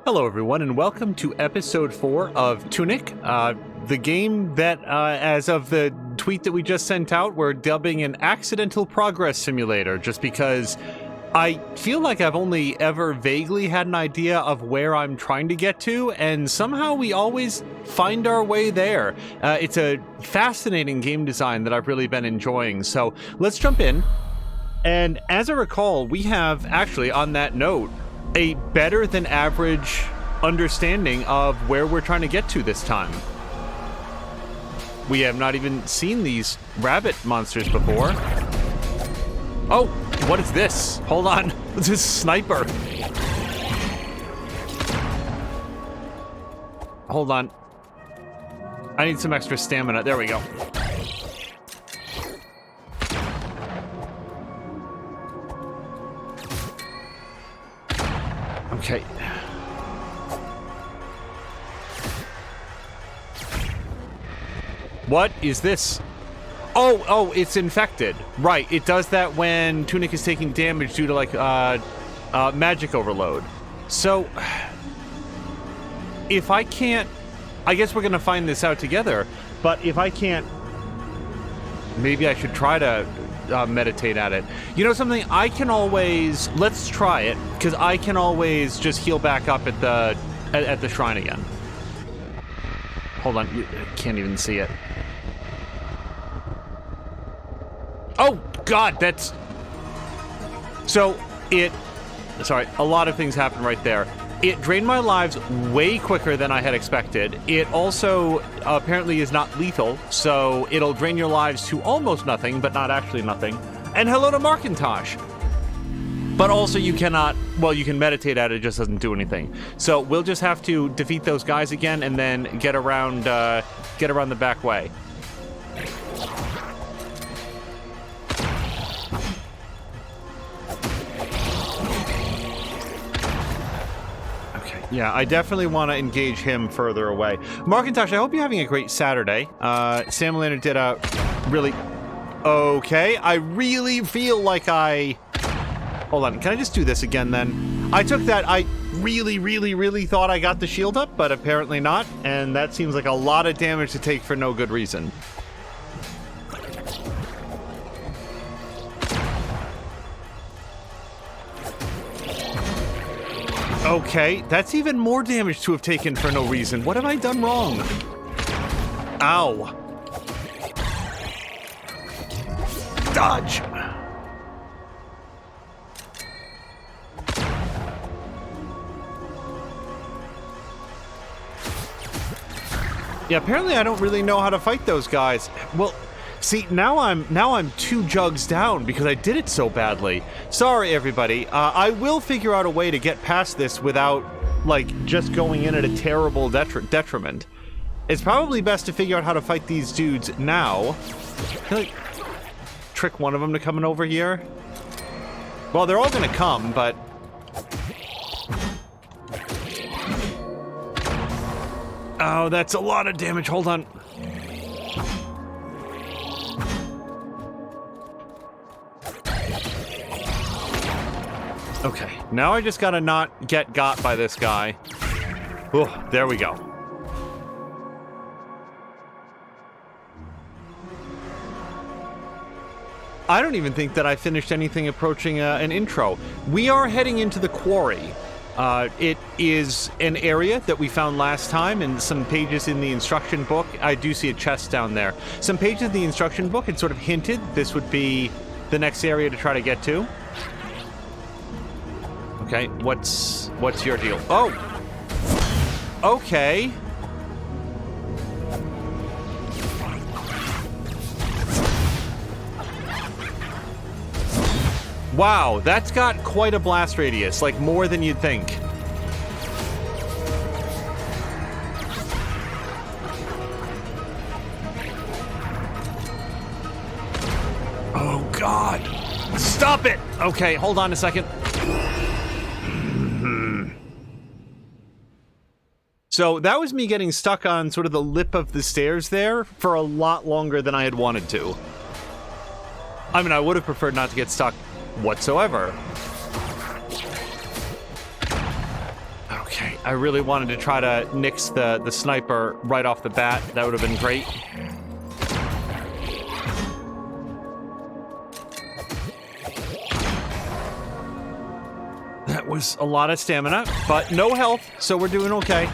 Hello everyone and welcome to episode 4 of Tunic, the game that, as of the tweet that we just sent out, we're dubbing an accidental progress simulator, just because I feel like I've only ever vaguely had an idea of where I'm trying to get to, and somehow we always find our way there. It's a fascinating game design that I've really been enjoying, so let's jump in. And as I recall, we have, actually, on that note, a better than average understanding of where we're trying to get to this time. We have not even seen these rabbit monsters before. Oh, what is this? Hold on. This is sniper. Hold on. I need some extra stamina. There we go. Okay. What is this? Oh, it's infected. Right, it does that when Tunic is taking damage due to, like, magic overload. So, if I can't... I guess we're gonna find this out together, but if I can't... Maybe I should try to meditate at it. You know something? I can always... Let's try it, because I can always just heal back up at the shrine again. Hold on, you can't even see it. Oh, God, that's... So, Sorry, a lot of things happened right there. It drained my lives way quicker than I had expected. It also apparently is not lethal, so it'll drain your lives to almost nothing, but not actually nothing. And hello to Markintosh! But also you cannot... Well, you can meditate at it, it just doesn't do anything. So we'll just have to defeat those guys again and then get around the back way. Yeah, I definitely want to engage him further away. Markintosh, I hope you're having a great Saturday. Sam Lander did a really... Okay, I really feel like I... Hold on, can I just do this again then? I took that, I really thought I got the shield up, but apparently not, and that seems like a lot of damage to take for no good reason. Okay, that's even more damage to have taken for no reason. What have I done wrong? Ow. Dodge. Yeah, apparently I don't really know how to fight those guys. Well, see, now I'm 2 jugs down because I did it so badly. Sorry, everybody. I will figure out a way to get past this without, like, just going in at a terrible detriment. It's probably best to figure out how to fight these dudes now. Can I trick one of them to coming over here? Well, they're all gonna come, but... Oh, that's a lot of damage. Hold on. Okay, now I just gotta not get got by this guy. Oh, there we go. I don't even think that I finished anything approaching an intro. We are heading into the quarry. It is an area that we found last time, and some pages in the instruction book. I do see a chest down there. Some pages in the instruction book had sort of hinted this would be the next area to try to get to. Okay, what's your deal? Oh! Okay. Wow, that's got quite a blast radius, like more than you'd think. Oh, God. Stop it! Okay, hold on a second. So that was me getting stuck on sort of the lip of the stairs there for a lot longer than I had wanted to. I mean, I would have preferred not to get stuck whatsoever. Okay, I really wanted to try to nix the sniper right off the bat. That would have been great. That was a lot of stamina, but no health, so we're doing okay.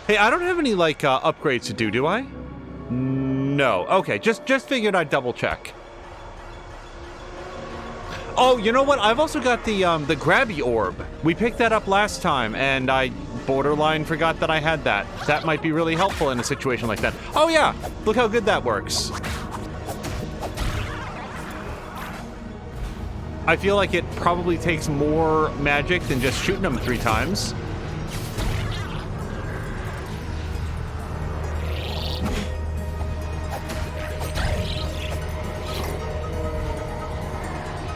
Hey, I don't have any, like, upgrades to do I? No. Okay, just figured I'd double check. Oh, you know what? I've also got the grabby orb. We picked that up last time, and I borderline forgot that I had that. That might be really helpful in a situation like that. Oh, yeah. Look how good that works. I feel like it probably takes more magic than just shooting them 3 times.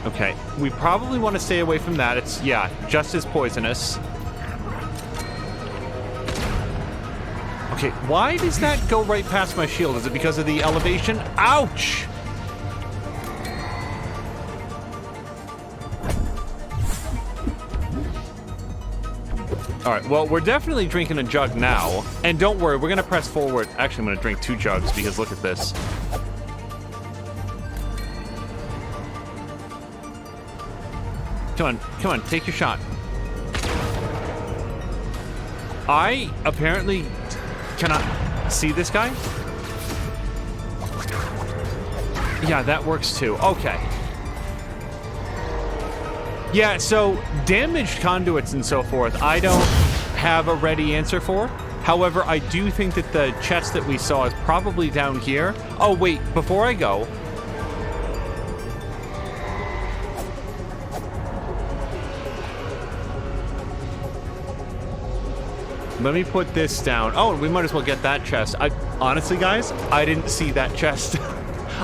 Okay, we probably want to stay away from that. It's, yeah, just as poisonous. Okay, why does that go right past my shield? Is it because of the elevation? Ouch! All right, well, we're definitely drinking a jug now. And don't worry, we're going to press forward. Actually, I'm going to drink 2 jugs because look at this. Come on, take your shot. I apparently cannot see this guy. Yeah, that works too. Okay. Yeah, so damaged conduits and so forth, I don't have a ready answer for. However, I do think that the chest that we saw is probably down here. Oh, wait, before I go... Let me put this down. Oh, we might as well get that chest. Honestly, guys, I didn't see that chest.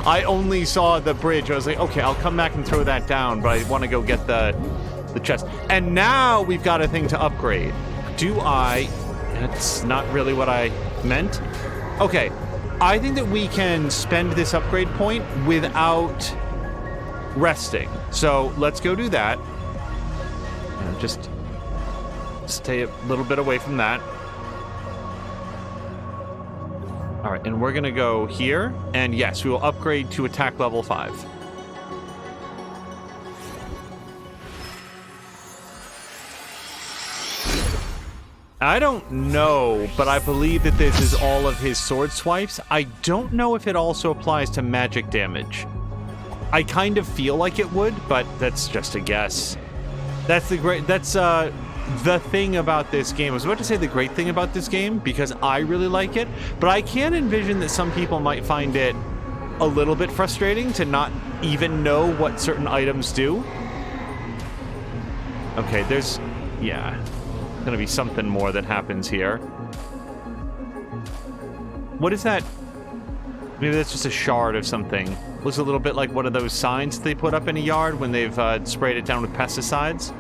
I only saw the bridge. I was like, okay, I'll come back and throw that down, but I want to go get the chest. And now we've got a thing to upgrade. Do I... That's not really what I meant. Okay, I think that we can spend this upgrade point without resting. So let's go do that. Just... stay a little bit away from that. All right, and we're gonna go here, and yes, we will upgrade to attack level 5. I don't know, but I believe that this is all of his sword swipes. I don't know if it also applies to magic damage. I kind of feel like it would, but that's just a guess. That's the thing about this game. I was about to say the great thing about this game because I really like it, but I can envision that some people might find it a little bit frustrating to not even know what certain items do. Okay, there's... yeah. Gonna be something more that happens here. What is that? Maybe that's just a shard of something. Looks a little bit like one of those signs they put up in a yard when they've sprayed it down with pesticides.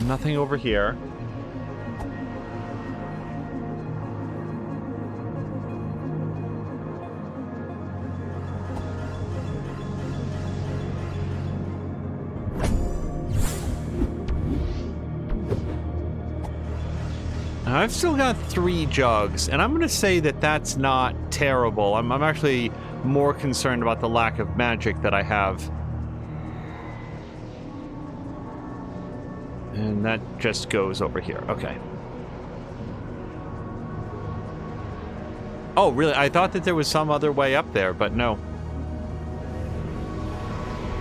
Nothing over here. I've still got 3 jugs, and I'm going to say that that's not terrible. I'm actually more concerned about the lack of magic that I have. And that just goes over here. Okay. Oh, really? I thought that there was some other way up there, but no.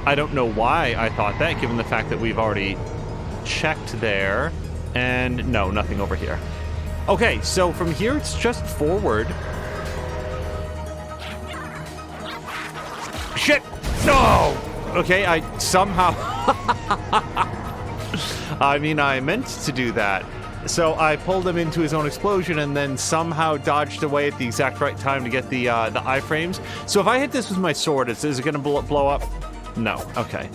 I don't know why I thought that, given the fact that we've already checked there. And no, nothing over here. Okay, so from here, it's just forward. Shit! No! Okay, I somehow... I mean, I meant to do that. So I pulled him into his own explosion and then somehow dodged away at the exact right time to get the iframes. So if I hit this with my sword, is it going to blow up? No. Okay.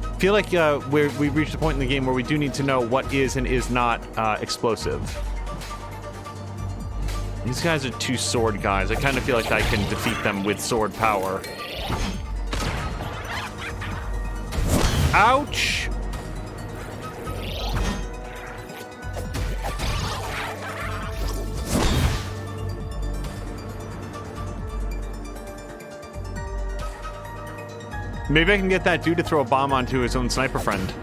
I feel like we've reached a point in the game where we do need to know what is and is not explosive. These guys are 2 sword guys. I kind of feel like I can defeat them with sword power. Ouch! Maybe I can get that dude to throw a bomb onto his own sniper friend.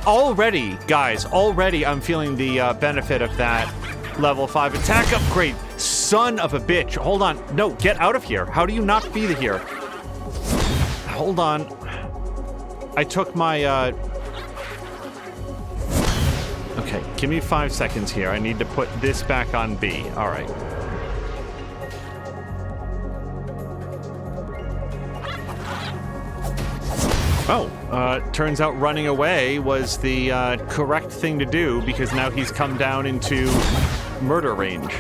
Already, guys, already I'm feeling the benefit of that level 5 attack upgrade. Son of a bitch. Hold on. No, get out of here. How do you not be here? Hold on. I took my, Okay, give me 5 seconds here. I need to put this back on B. All right. Oh, turns out running away was the correct thing to do because now he's come down into murder range.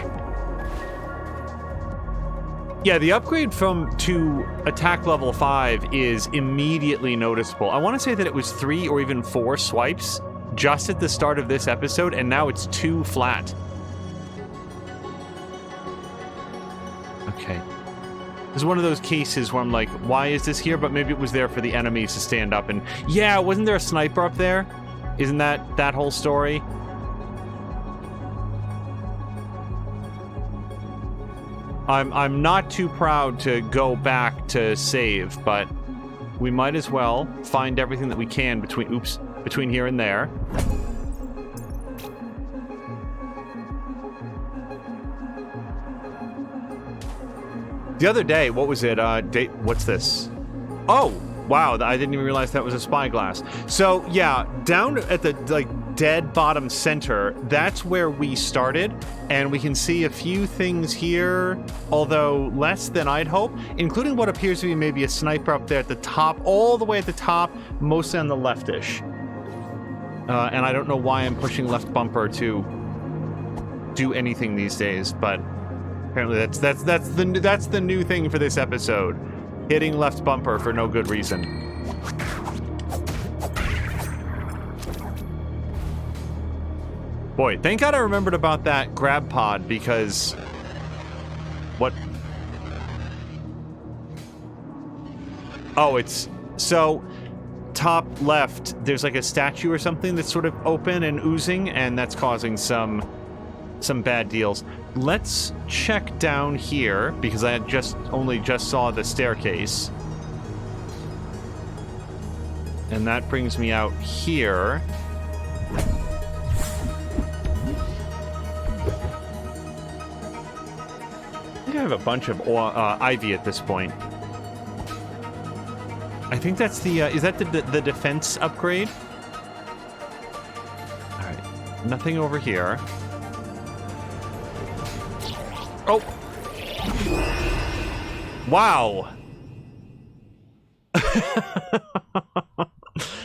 Yeah, the upgrade to attack level 5 is immediately noticeable. I want to say that it was 3 or even 4 swipes just at the start of this episode, and now it's 2 flat. Okay. This is one of those cases where I'm like, why is this here? But maybe it was there for the enemies to stand up and... Yeah, wasn't there a sniper up there? Isn't that whole story? I'm not too proud to go back to save, but we might as well find everything that we can between here and there. The other day, what was it? What's this? Oh, wow! I didn't even realize that was a spyglass. So yeah, down at the dead bottom center, that's where we started, and we can see a few things here, although less than I'd hope, including what appears to be maybe a sniper up there at the top, all the way at the top, mostly on the leftish. And I don't know why I'm pushing left bumper to do anything these days, but apparently that's the new thing for this episode. Hitting left bumper for no good reason. Boy, thank God I remembered about that grab pod, because... What? Oh, it's... So, top left, there's like a statue or something that's sort of open and oozing, and that's causing some bad deals. Let's check down here, because I only just saw the staircase. And that brings me out here. I have a bunch of ivy at this point. I think that's the... is that the defense upgrade? Alright. Nothing over here. Oh! Wow!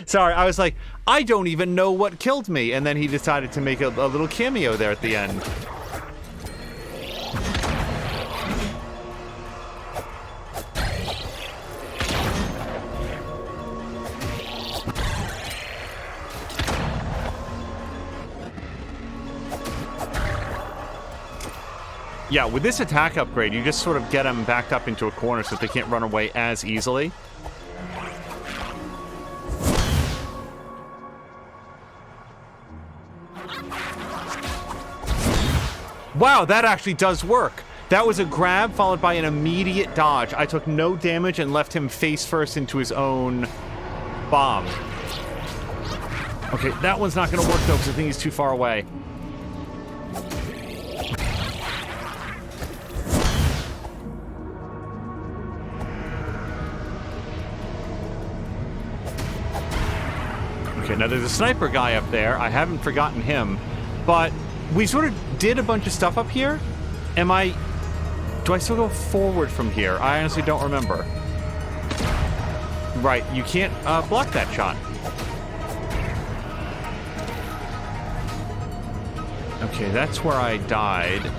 Sorry, I was like, I don't even know what killed me, and then he decided to make a little cameo there at the end. Yeah, with this attack upgrade, you just sort of get them backed up into a corner so that they can't run away as easily. Wow, that actually does work. That was a grab followed by an immediate dodge. I took no damage and left him face first into his own bomb. Okay, that one's not going to work, though, because I think he's too far away. Okay, now there's a sniper guy up there. I haven't forgotten him, but we sort of did a bunch of stuff up here. Do I still go forward from here? I honestly don't remember. Right, you can't block that shot. Okay, that's where I died.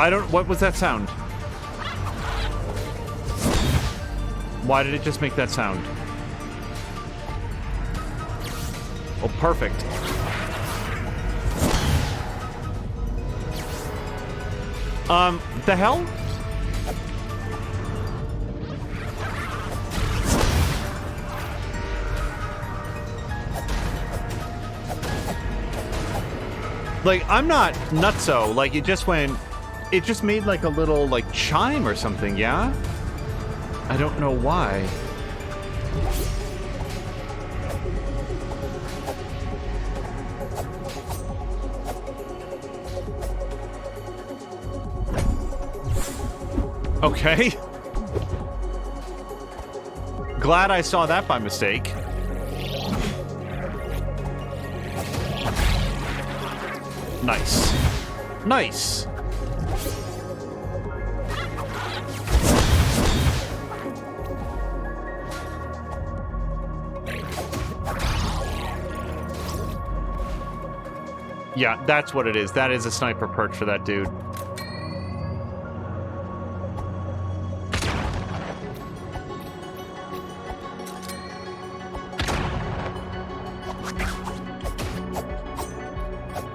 What was that sound? Why did it just make that sound? Oh, perfect. The hell? Like, I'm not nutso. Like, it just made like a little, like, chime or something, yeah? I don't know why. Okay. Glad I saw that by mistake. Nice. Nice. Yeah, that's what it is. That is a sniper perch for that dude.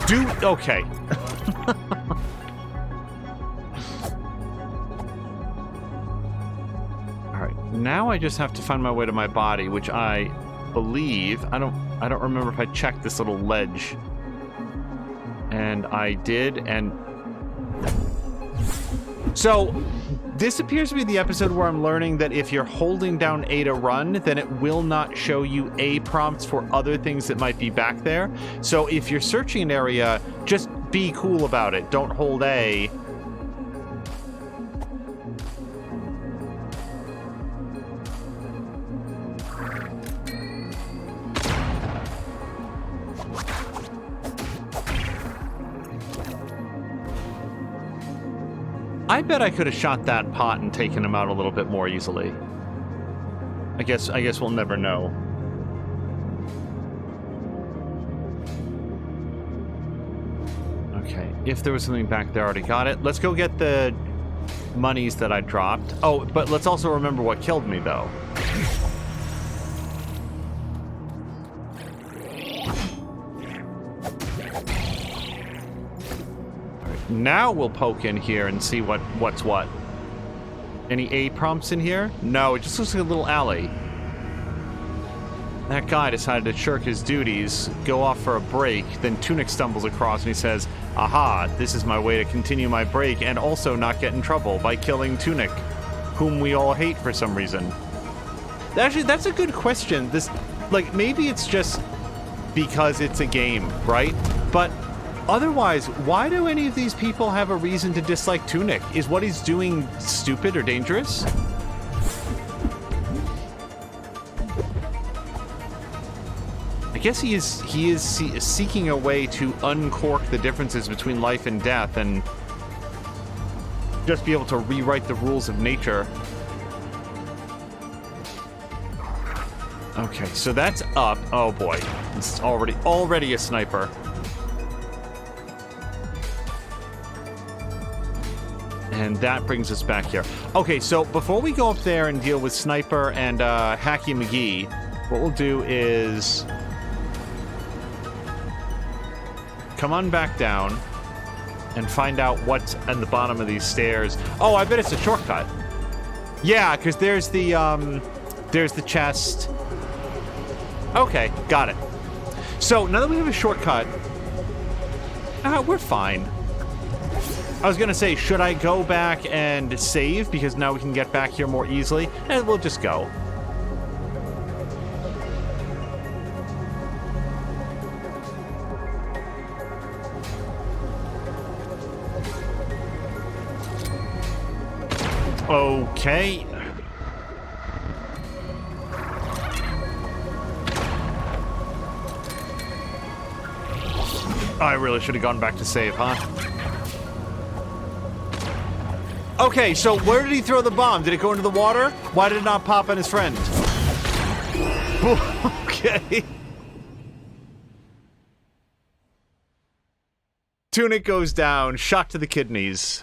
Dude, okay. Alright, now I just have to find my way to my body, which I believe... I don't remember if I checked this little ledge. And I did, and... So, this appears to be the episode where I'm learning that if you're holding down A to run, then it will not show you A prompts for other things that might be back there. So if you're searching an area, just be cool about it. Don't hold A. I bet I could have shot that pot and taken him out a little bit more easily. I guess we'll never know. Okay, if there was something back there, I already got it. Let's go get the monies that I dropped. Oh, but let's also remember what killed me, though. Now we'll poke in here and see what's what. Any A prompts in here? No, it just looks like a little alley. That guy decided to shirk his duties, go off for a break, then Tunic stumbles across and he says, "Aha, this is my way to continue my break and also not get in trouble by killing Tunic, whom we all hate for some reason." Actually, that's a good question. This, like, maybe it's just because it's a game, right? But otherwise, why do any of these people have a reason to dislike Tunic? Is what he's doing stupid or dangerous? I guess he is seeking a way to uncork the differences between life and death and just be able to rewrite the rules of nature. Okay, so that's up. Oh boy, this is already a sniper. And that brings us back here. Okay, so before we go up there and deal with Sniper and Hacky McGee, what we'll do is come on back down and find out what's at the bottom of these stairs. Oh, I bet it's a shortcut. Yeah, because there's the chest. Okay, got it. So now that we have a shortcut, we're fine. I was gonna say, should I go back and save because now we can get back here more easily? And we'll just go. Okay. I really should have gone back to save, huh? Okay, so where did he throw the bomb? Did it go into the water? Why did it not pop on his friend? Okay. Tunic goes down, shot to the kidneys.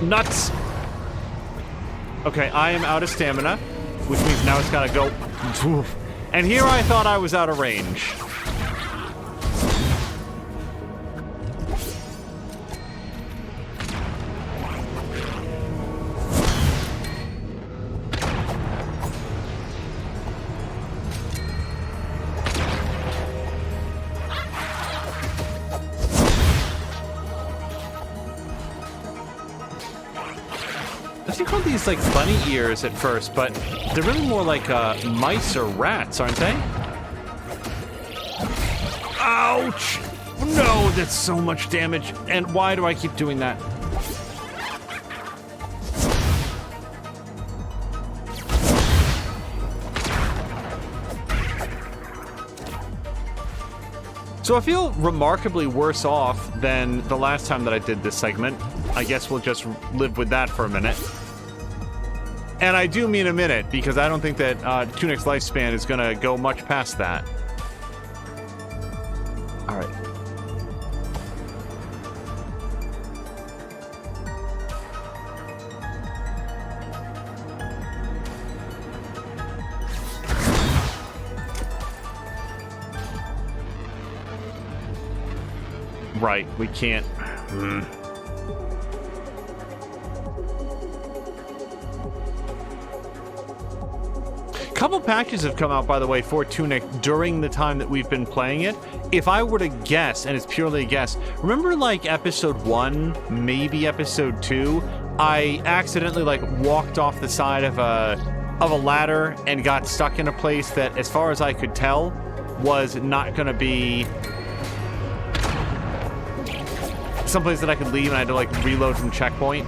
Nuts! Okay, I am out of stamina, which means now it's gotta go. And here I thought I was out of range. They call these like bunny ears at first, but they're really more like mice or rats, aren't they? Ouch! No, that's so much damage. And why do I keep doing that? So I feel remarkably worse off than the last time that I did this segment. I guess we'll just live with that for a minute. And I do mean a minute, because I don't think that Tunic's lifespan is going to go much past that. All right. Right, we can't. Couple patches have come out, by the way, for Tunic during the time that we've been playing it. If I were to guess, and it's purely a guess, remember like episode 1, maybe episode 2, I accidentally like walked off the side of a ladder and got stuck in a place that, as far as I could tell, was not going to be someplace that I could leave, and I had to like reload from checkpoint.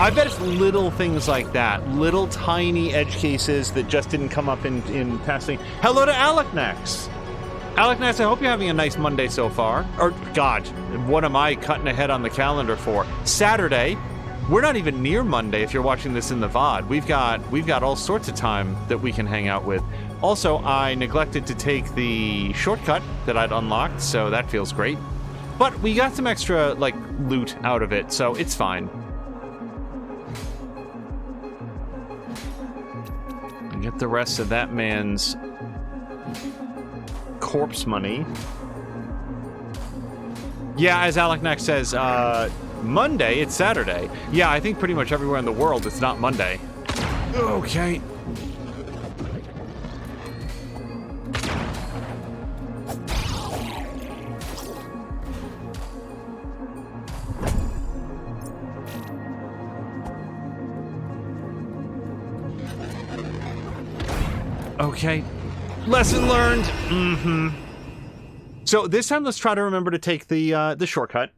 I bet it's little things like that. Little tiny edge cases that just didn't come up in passing. Hello to Aleknax. Aleknax, I hope you're having a nice Monday so far. Or, God, what am I cutting ahead on the calendar for? Saturday. We're not even near Monday if you're watching this in the VOD. We've got all sorts of time that we can hang out with. Also, I neglected to take the shortcut that I'd unlocked, so that feels great. But we got some extra, like, loot out of it, so it's fine. Get the rest of that man's corpse money. Yeah, as Aleknax says, Monday, it's Saturday. Yeah, I think pretty much everywhere in the world it's not Monday. Okay. Okay. Lesson learned. Mm-hmm. So this time, let's try to remember to take the shortcut.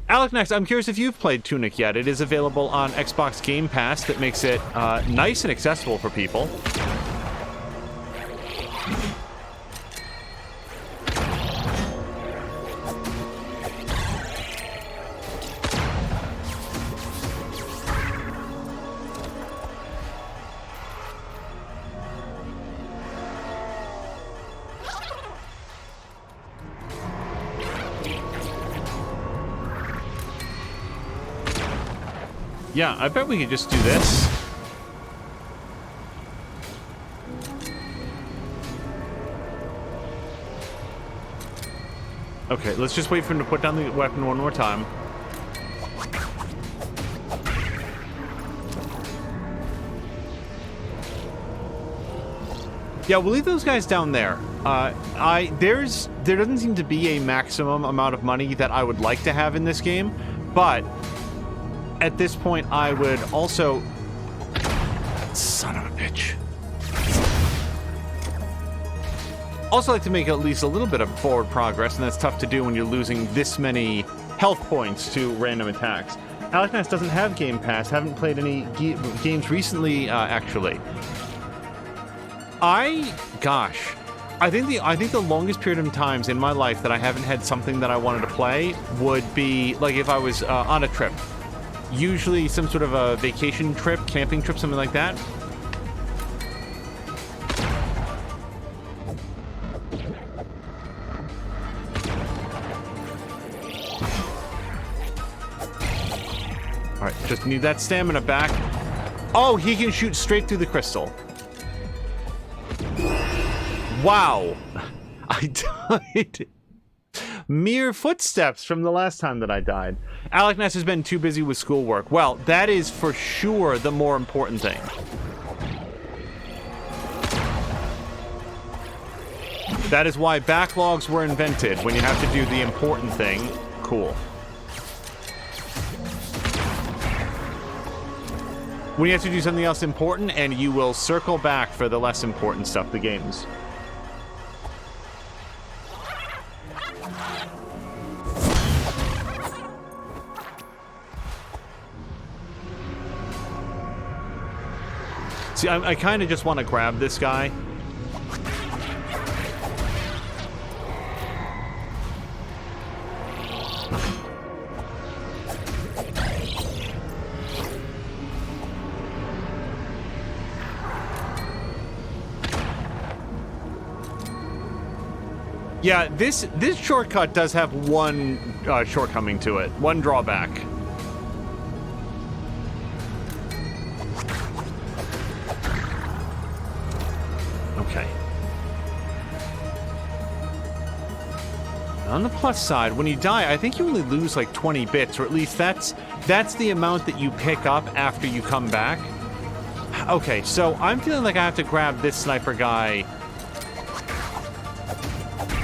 Aleknax, I'm curious if you've played Tunic yet. It is available on Xbox Game Pass. That makes it nice and accessible for people. Yeah, I bet we could just do this. Okay, let's just wait for him to put down the weapon one more time. Yeah, we'll leave those guys down there. There doesn't seem to be a maximum amount of money that I would like to have in this game, but at this point, I would also... Son of a bitch. Also like to make at least a little bit of forward progress, and that's tough to do when you're losing this many health points to random attacks. Aleknax doesn't have Game Pass, haven't played any games recently, actually. Gosh. I think the longest period of times in my life that I haven't had something that I wanted to play would be, like, if I was on a trip. Usually some sort of a vacation trip, camping trip, something like that. Just need that stamina back. Oh, he can shoot straight through the crystal. Wow. I died. Mere footsteps from the last time that I died. Alec Ness has been too busy with schoolwork. Well, that is for sure the more important thing. That is why backlogs were invented, when you have to do the important thing. Cool. When you have to do something else important, and you will circle back for the less important stuff, the games. See, I kind of just want to grab this guy. Yeah, this shortcut does have one shortcoming to it, one drawback. Okay. On the plus side, when you die, I think you only lose like 20 bits, or at least that's the amount that you pick up after you come back. Okay, so I'm feeling like I have to grab this sniper guy,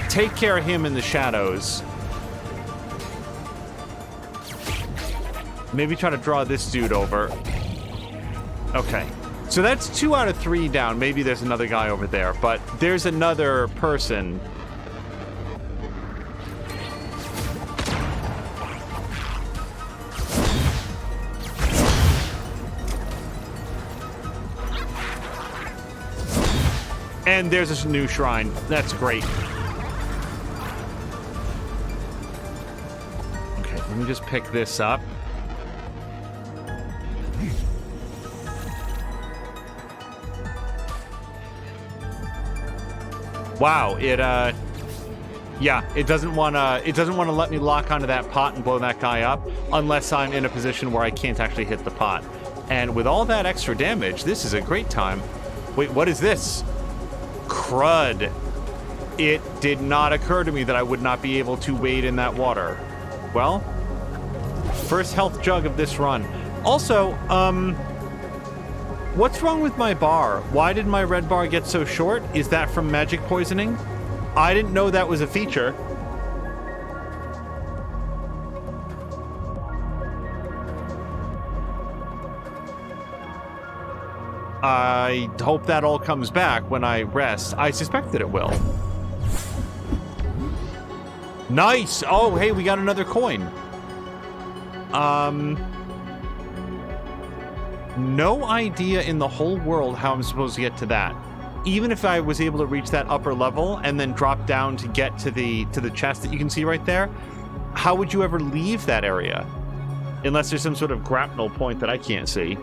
take care of him in the shadows. Maybe try to draw this dude over. Okay. So that's 2 out of 3 down. Maybe there's another guy over there, but there's another person. And there's a new shrine. That's great. Okay, let me just pick this up. Wow, yeah, it doesn't want to let me lock onto that pot and blow that guy up unless I'm in a position where I can't actually hit the pot. And with all that extra damage, this is a great time. Wait, what is this? Crud. It did not occur to me that I would not be able to wade in that water. Well, first health jug of this run. Also, what's wrong with my bar? Why did my red bar get so short? Is that from magic poisoning? I didn't know that was a feature. I hope that all comes back when I rest. I suspect that it will. Nice! Oh, hey, we got another coin. No idea in the whole world how I'm supposed to get to that. Even if I was able to reach that upper level and then drop down to get to the chest that you can see right there, how would you ever leave that area? Unless there's some sort of grapnel point that I can't see.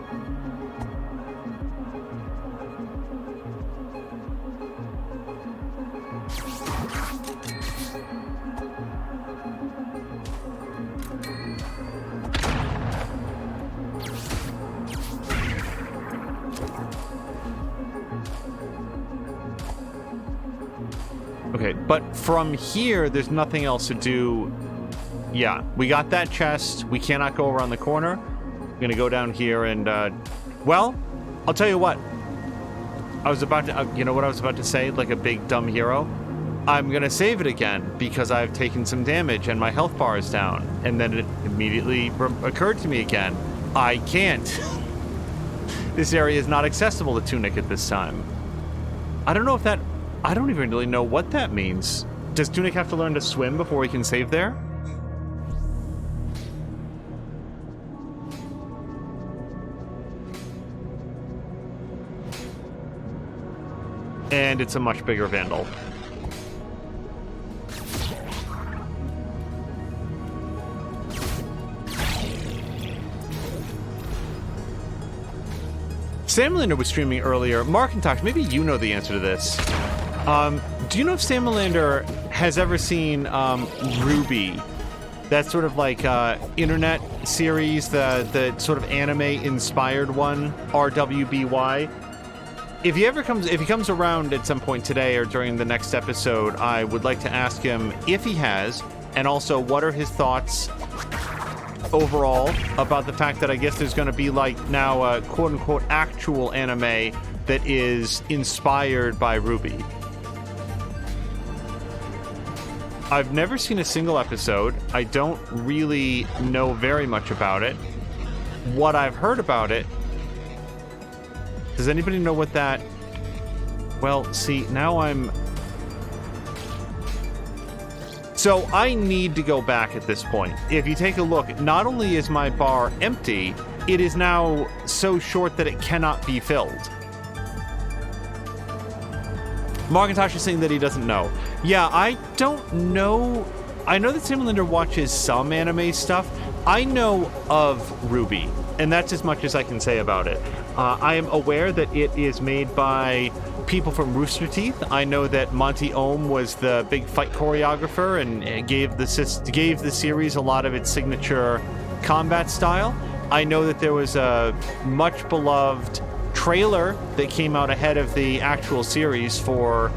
Okay, but from here, there's nothing else to do. Yeah, we got that chest. We cannot go around the corner. We're gonna go down here and, well, I'll tell you what. I was about to, you know what I was about to say? Like a big dumb hero? I'm gonna save it again because I've taken some damage and my health bar is down. And then it immediately occurred to me again. I can't. This area is not accessible to Tunic at this time. I don't know if that... I don't even really know what that means. Does Tunic have to learn to swim before he can save there? And it's a much bigger Vandal. Samlander was streaming earlier. Markintosh, maybe you know the answer to this. Do you know if Samlander has ever seen Ruby that sort of like internet series, the sort of anime-inspired one, RWBY. If he comes around at some point today or during the next episode, I would like to ask him if he has, and also what are his thoughts overall about the fact that I guess there's going to be like now a quote-unquote actual anime that is inspired by RWBY. I've never seen a single episode. I don't really know very much about it. What I've heard about it... Does anybody know what that... Well, see, now I'm... So I need to go back at this point. If you take a look, not only is my bar empty, it is now so short that it cannot be filled. Markintosh is saying that he doesn't know. Yeah, I don't know. I know that Simulander watches some anime stuff. I know of RWBY, and that's as much as I can say about it. I am aware that it is made by people from Rooster Teeth. I know that Monty Ohm was the big fight choreographer and gave the series a lot of its signature combat style. I know that there was a much beloved trailer that came out ahead of the actual series for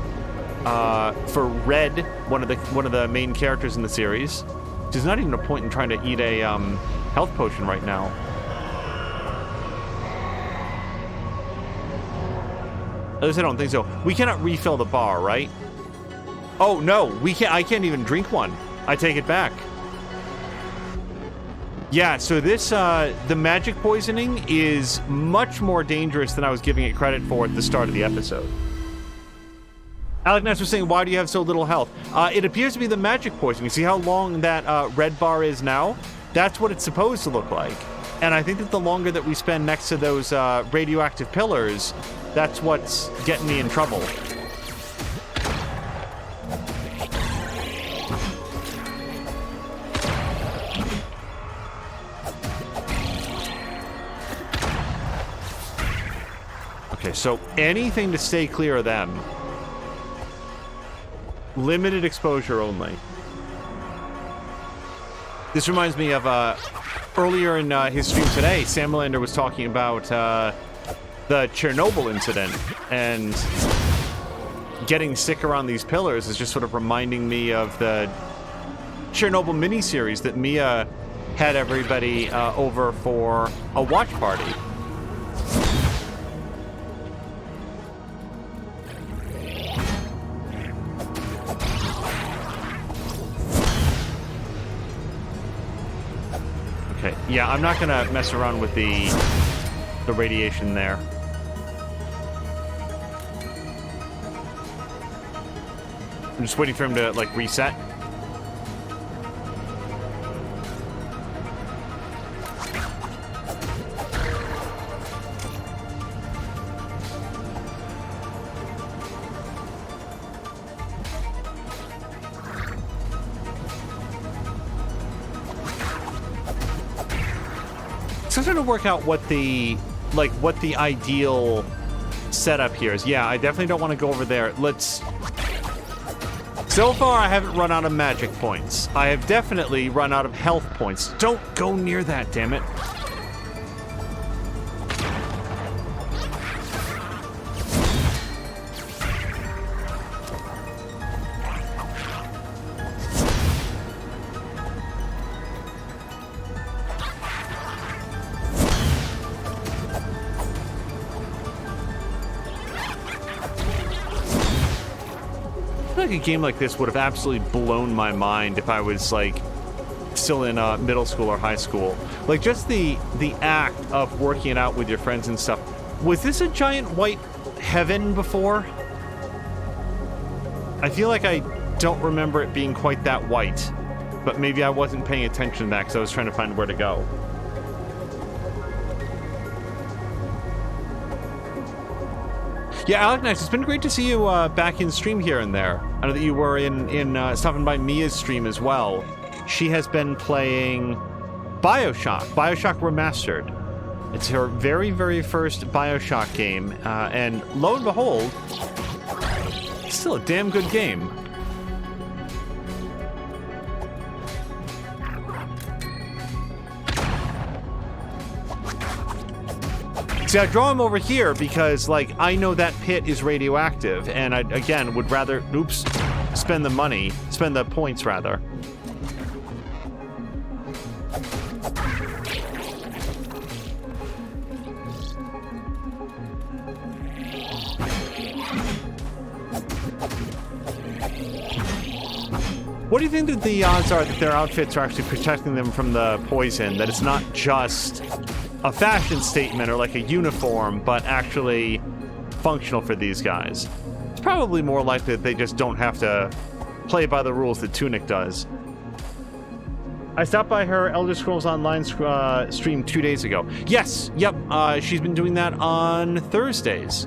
Red, one of the main characters in the series. There's not even a point in trying to eat a health potion right now. At least I don't think so. We cannot refill the bar, right? Oh no, we can't. I can't even drink one. I take it back. Yeah, so this, the magic poisoning is much more dangerous than I was giving it credit for at the start of the episode. Alec Ness was saying, why do you have so little health? It appears to be the magic poisoning. See how long that red bar is now? That's what it's supposed to look like. And I think that the longer that we spend next to those radioactive pillars, that's what's getting me in trouble. Okay, so anything to stay clear of them. Limited exposure only. This reminds me of earlier in his stream today, Samlander was talking about the Chernobyl incident, and getting sick around these pillars is just sort of reminding me of the Chernobyl miniseries that Mia had everybody over for a watch party. Okay, yeah, I'm not gonna mess around with the radiation there. I'm just waiting for him to, like, reset. So I'm trying to work out what the ideal setup here is. Yeah, I definitely don't want to go over there. Let's... So far, I haven't run out of magic points. I have definitely run out of health points. Don't go near that, damn it. A game like this would have absolutely blown my mind if I was, like, still in middle school or high school. Like, just the act of working it out with your friends and stuff. Was this a giant white heaven before? I feel like I don't remember it being quite that white, but maybe I wasn't paying attention to that because I was trying to find where to go. Yeah, Alec Nice, it's been great to see you back in stream here and there. I know that you were in stopping by Mia's stream as well. She has been playing BioShock Remastered. It's her very, very first BioShock game, and lo and behold, it's still a damn good game. See, I draw him over here because, like, I know that pit is radioactive, and I, again, would rather, spend the points, rather. What do you think that the odds are that their outfits are actually protecting them from the poison? That it's not just a fashion statement or like a uniform, but actually functional for these guys? It's probably more likely that they just don't have to play by the rules that Tunic does. I stopped by her Elder Scrolls Online stream 2 days ago. Yes, yep, she's been doing that on Thursdays.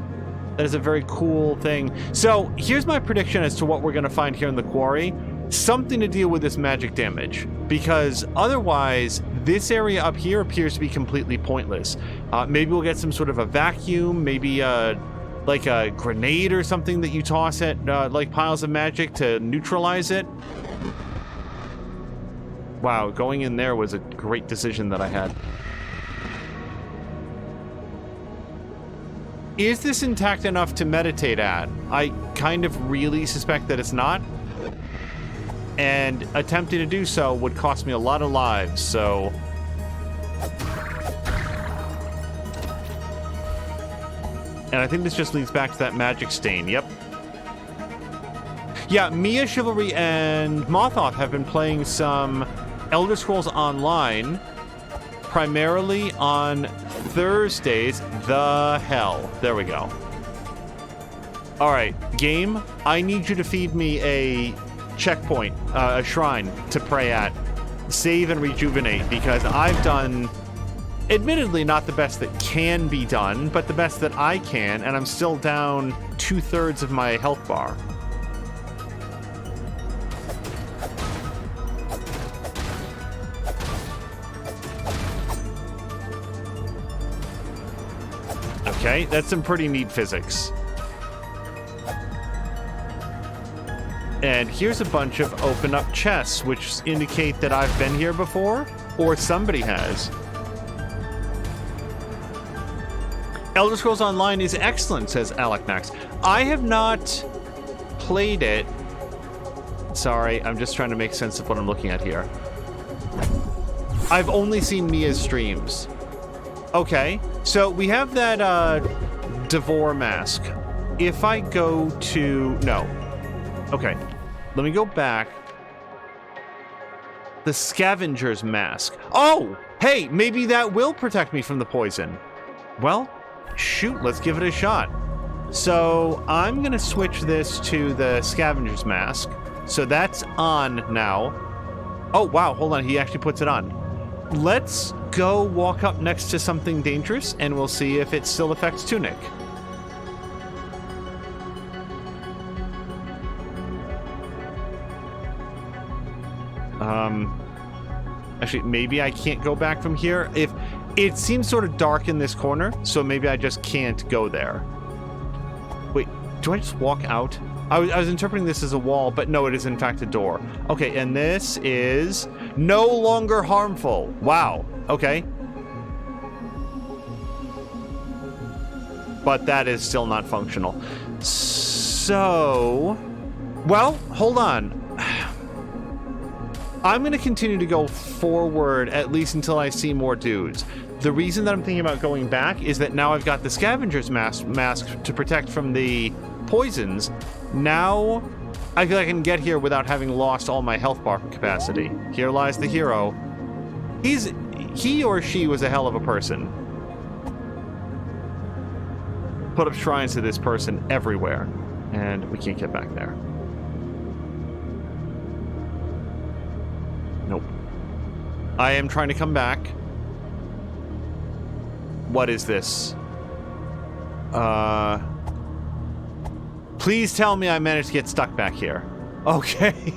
That is a very cool thing. So here's my prediction as to what we're going to find here in the quarry. Something to deal with this magic damage, because otherwise this area up here appears to be completely pointless. Maybe we'll get some sort of a vacuum, maybe like a grenade or something that you toss at like piles of magic to neutralize it. Wow, going in there was a great decision that I had. Is this intact enough to meditate at? I kind of really suspect that it's not. And attempting to do so would cost me a lot of lives, so... And I think this just leads back to that magic stain, yep. Yeah, Mia, Chivalry, and Mothoth have been playing some Elder Scrolls Online, primarily on Thursdays. The hell. There we go. Alright, game, I need you to feed me a checkpoint, a shrine to pray at, save and rejuvenate, because I've done, admittedly not the best that can be done, but the best that I can, and I'm still down 2/3 of my health bar. Okay, that's some pretty neat physics. And here's a bunch of open up chests, which indicate that I've been here before, or somebody has. Elder Scrolls Online is excellent, says Alec Max. I have not played it. Sorry, I'm just trying to make sense of what I'm looking at here. I've only seen Mia's streams. Okay, so we have that Devore mask. If I go to... No. Okay, let me go back. The Scavenger's Mask. Oh, hey, maybe that will protect me from the poison. Well, shoot, let's give it a shot. So I'm going to switch this to the Scavenger's Mask. So that's on now. Oh, wow, hold on, he actually puts it on. Let's go walk up next to something dangerous, and we'll see if it still affects Tunic. Actually, maybe I can't go back from here. If it seems sort of dark in this corner, so maybe I just can't go there. Wait, do I just walk out? I was interpreting this as a wall, but no, it is in fact a door. Okay, and this is no longer harmful. Wow, okay. But that is still not functional. So, well, hold on. I'm going to continue to go forward at least until I see more dudes. The reason that I'm thinking about going back is that now I've got the Scavenger's mask to protect from the poisons. Now I feel like I can get here without having lost all my health bar capacity. Here lies the hero. He or she was a hell of a person. Put up shrines to this person everywhere. And we can't get back there. Nope. I am trying to come back. What is this? Please tell me I managed to get stuck back here. Okay.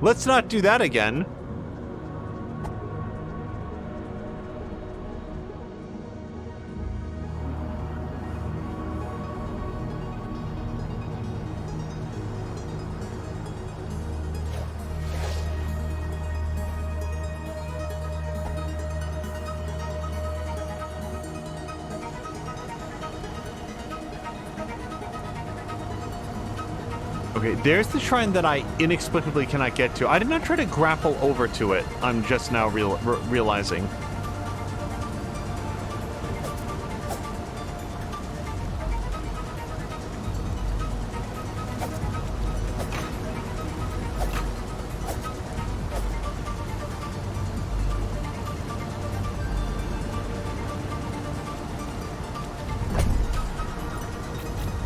Let's not do that again. Okay, there's the shrine that I inexplicably cannot get to. I did not try to grapple over to it. I'm just now realizing.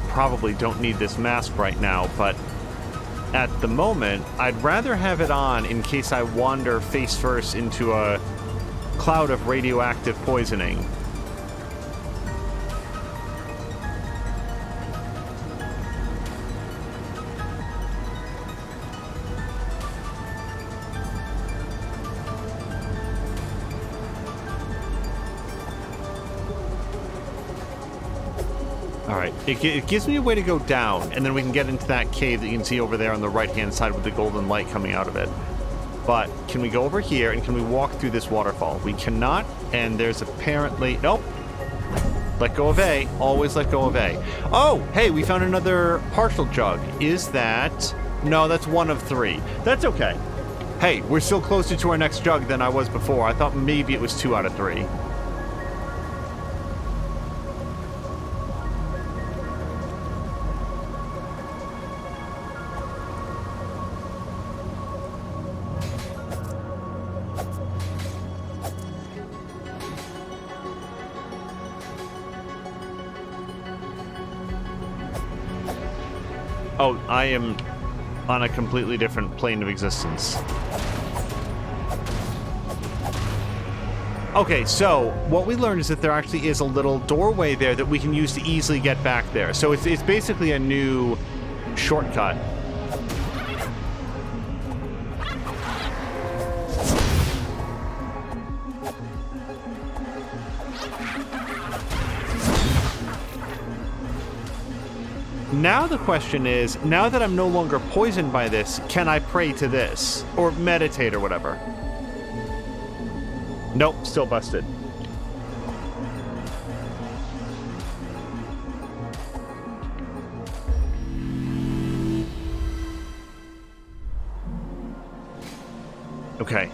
Probably don't need this mask right now, but at the moment, I'd rather have it on in case I wander face first into a cloud of radioactive poisoning. Alright, it gives me a way to go down, and then we can get into that cave that you can see over there on the right-hand side with the golden light coming out of it. But can we go over here, and can we walk through this waterfall? We cannot, and there's apparently... Nope. Let go of A. Always let go of A. Oh, hey, we found another partial jug. Is that... No, that's 1 of 3. That's okay. Hey, we're still closer to our next jug than I was before. I thought maybe it was 2 out of 3. Oh, I am on a completely different plane of existence. Okay, so what we learned is that there actually is a little doorway there that we can use to easily get back there. So it's basically a new shortcut. Now the question is, now that I'm no longer poisoned by this, can I pray to this? Or meditate or whatever? Nope, still busted. Okay.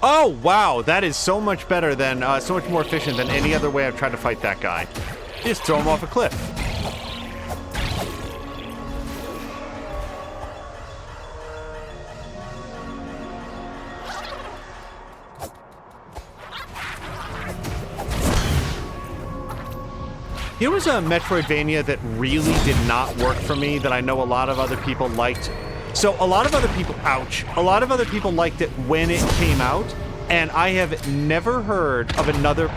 Oh, wow, that is so much better than, so much more efficient than any other way I've tried to fight that guy. Just throw him off a cliff. Here was a Metroidvania that really did not work for me that I know a lot of other people liked. So a lot of other people, ouch, a lot of other people liked it when it came out, and I have never heard of another...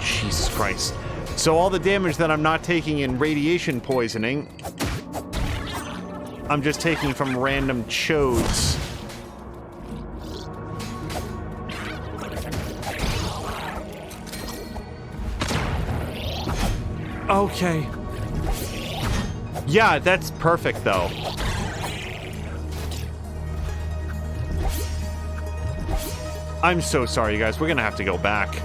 Jesus Christ. So all the damage that I'm not taking in radiation poisoning, I'm just taking from random chodes. Okay. Yeah, that's perfect, though. I'm so sorry, you guys. We're gonna have to go back.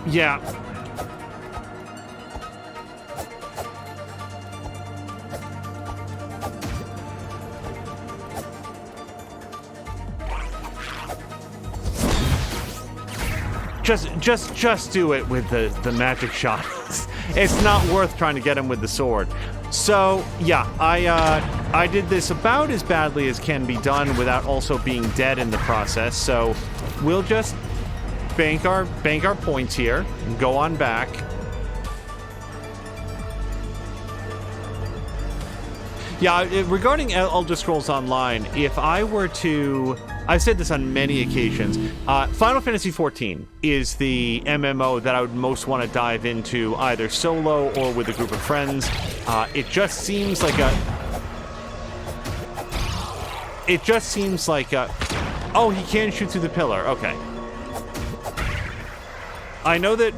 Yeah. Just do it with the magic shot. It's not worth trying to get him with the sword. So, yeah, I did this about as badly as can be done without also being dead in the process. So, we'll just bank our points here and go on back. Yeah, regarding Elder Scrolls Online, if I were to... I've said this on many occasions. Final Fantasy XIV is the MMO that I would most want to dive into, either solo or with a group of friends. It just seems like a... Oh, he can shoot through the pillar. Okay. I know that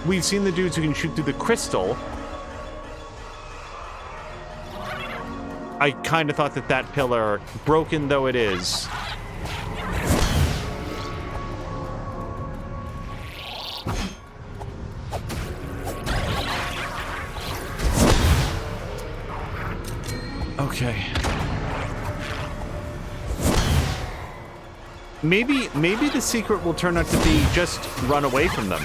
we've seen the dudes who can shoot through the crystal. I kind of thought that that pillar, broken though it is... Okay. Maybe the secret will turn out to be just run away from them.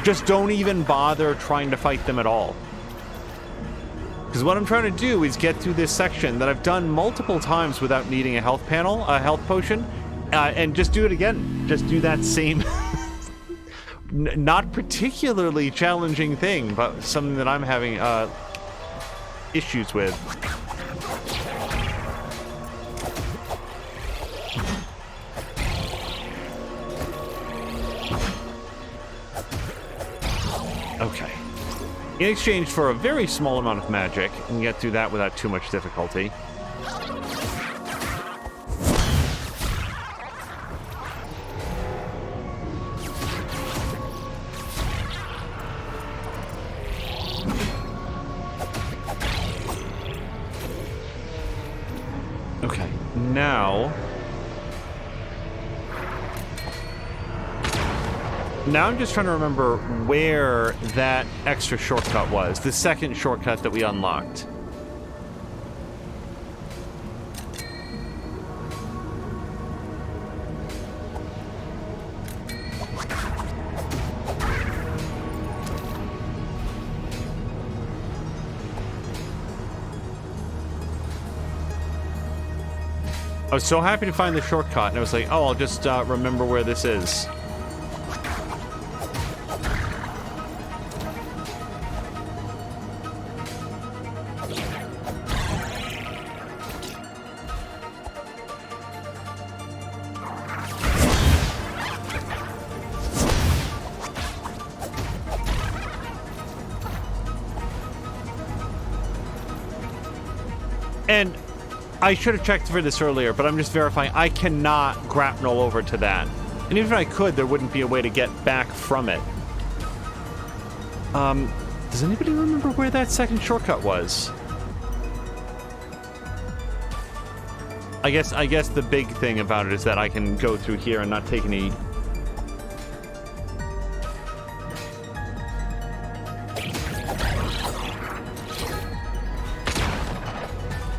Just don't even bother trying to fight them at all. Because what I'm trying to do is get through this section that I've done multiple times without needing a health panel, a health potion, and just do it again. Just do that same... not particularly challenging thing, but something that I'm having issues with. Okay. In exchange for a very small amount of magic, you can get through that without too much difficulty. Okay, now I'm just trying to remember where that extra shortcut was, the second shortcut that we unlocked. I was so happy to find the shortcut, and I was like, oh, I'll just remember where this is. And I should have checked for this earlier, but I'm just verifying I cannot grapnel over to that. And even if I could, there wouldn't be a way to get back from it. Does anybody remember where that second shortcut was? I guess the big thing about it is that I can go through here and not take any...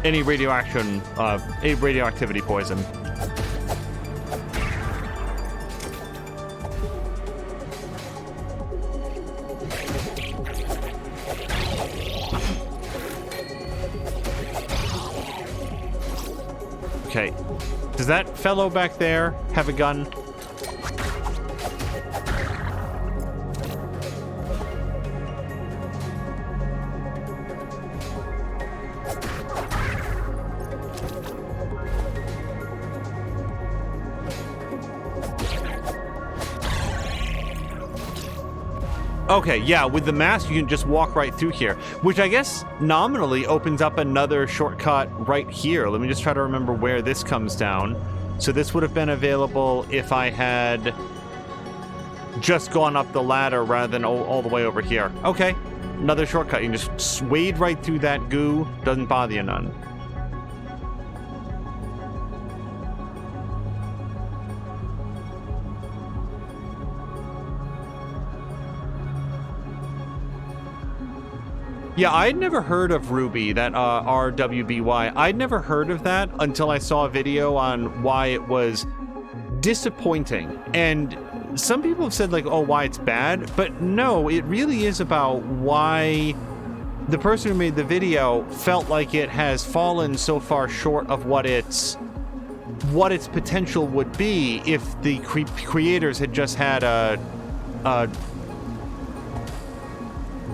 any radioactivity poison. Okay. Does that fellow back there have a gun? Okay, yeah, with the mask, you can just walk right through here, which I guess nominally opens up another shortcut right here. Let me just try to remember where this comes down. So this would have been available if I had just gone up the ladder rather than all the way over here. Okay, another shortcut. You can just wade right through that goo. Doesn't bother you none. Yeah, I'd never heard of Ruby, that RWBY. I'd never heard of that until I saw a video on why it was disappointing. And some people have said, like, oh, why it's bad. But no, it really is about why the person who made the video felt like it has fallen so far short of what its potential would be if the creators had just had a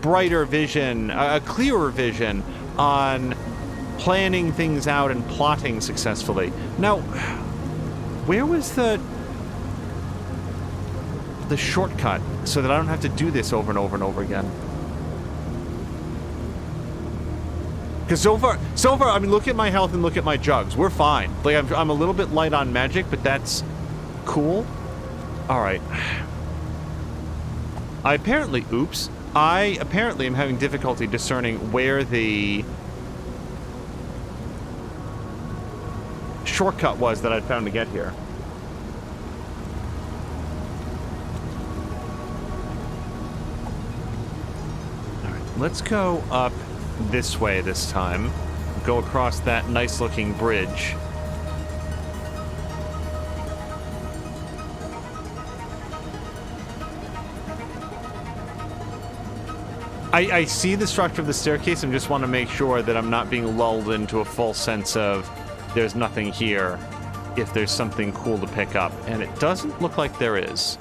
brighter vision, a clearer vision on planning things out and plotting successfully. Now, where was the shortcut so that I don't have to do this over and over and over again? Because so far, I mean, look at my health and look at my jugs. We're fine. Like, I'm a little bit light on magic, but that's cool. All right. I apparently, oops. I apparently am having difficulty discerning where the shortcut was that I'd found to get here. Alright, let's go up this way this time. Go across that nice-looking bridge. I see the structure of the staircase and just want to make sure that I'm not being lulled into a false sense of there's nothing here if there's something cool to pick up. And it doesn't look like there is.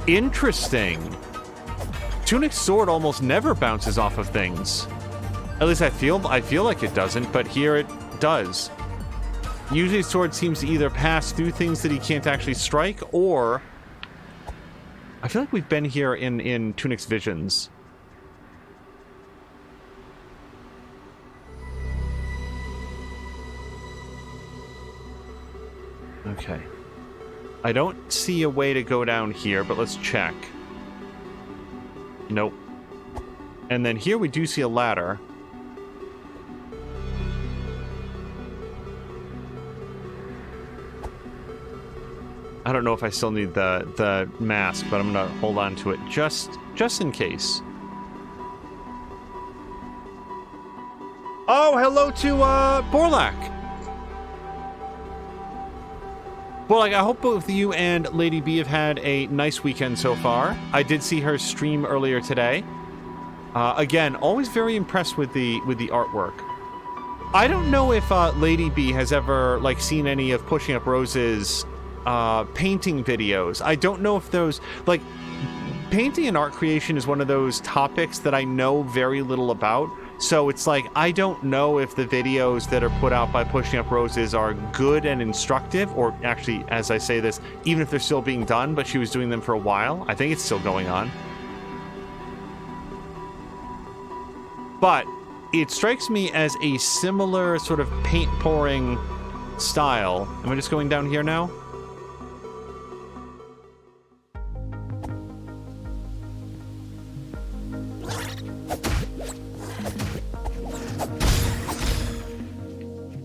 Interesting. Tunic's sword almost never bounces off of things. At least I feel like it doesn't, but here it does. Usually his sword seems to either pass through things that he can't actually strike, or... I feel like we've been here in Tunic's visions. Okay. I don't see a way to go down here, but let's check. Nope. And then here we do see a ladder. I don't know if I still need the mask, but I'm gonna hold on to it just in case. Oh, hello to Borlak. Borlak, I hope both you and Lady B have had a nice weekend so far. I did see her stream earlier today. Again, always very impressed with the artwork. I don't know if Lady B has ever seen any of Pushing Up Rose's painting videos. I don't know if those, painting and art creation is one of those topics that I know very little about. So it's I don't know if the videos that are put out by Pushing Up Roses are good and instructive, or actually, as I say this, even if they're still being done, but she was doing them for a while. I think it's still going on. But it strikes me as a similar sort of paint pouring style. Am I just going down here now?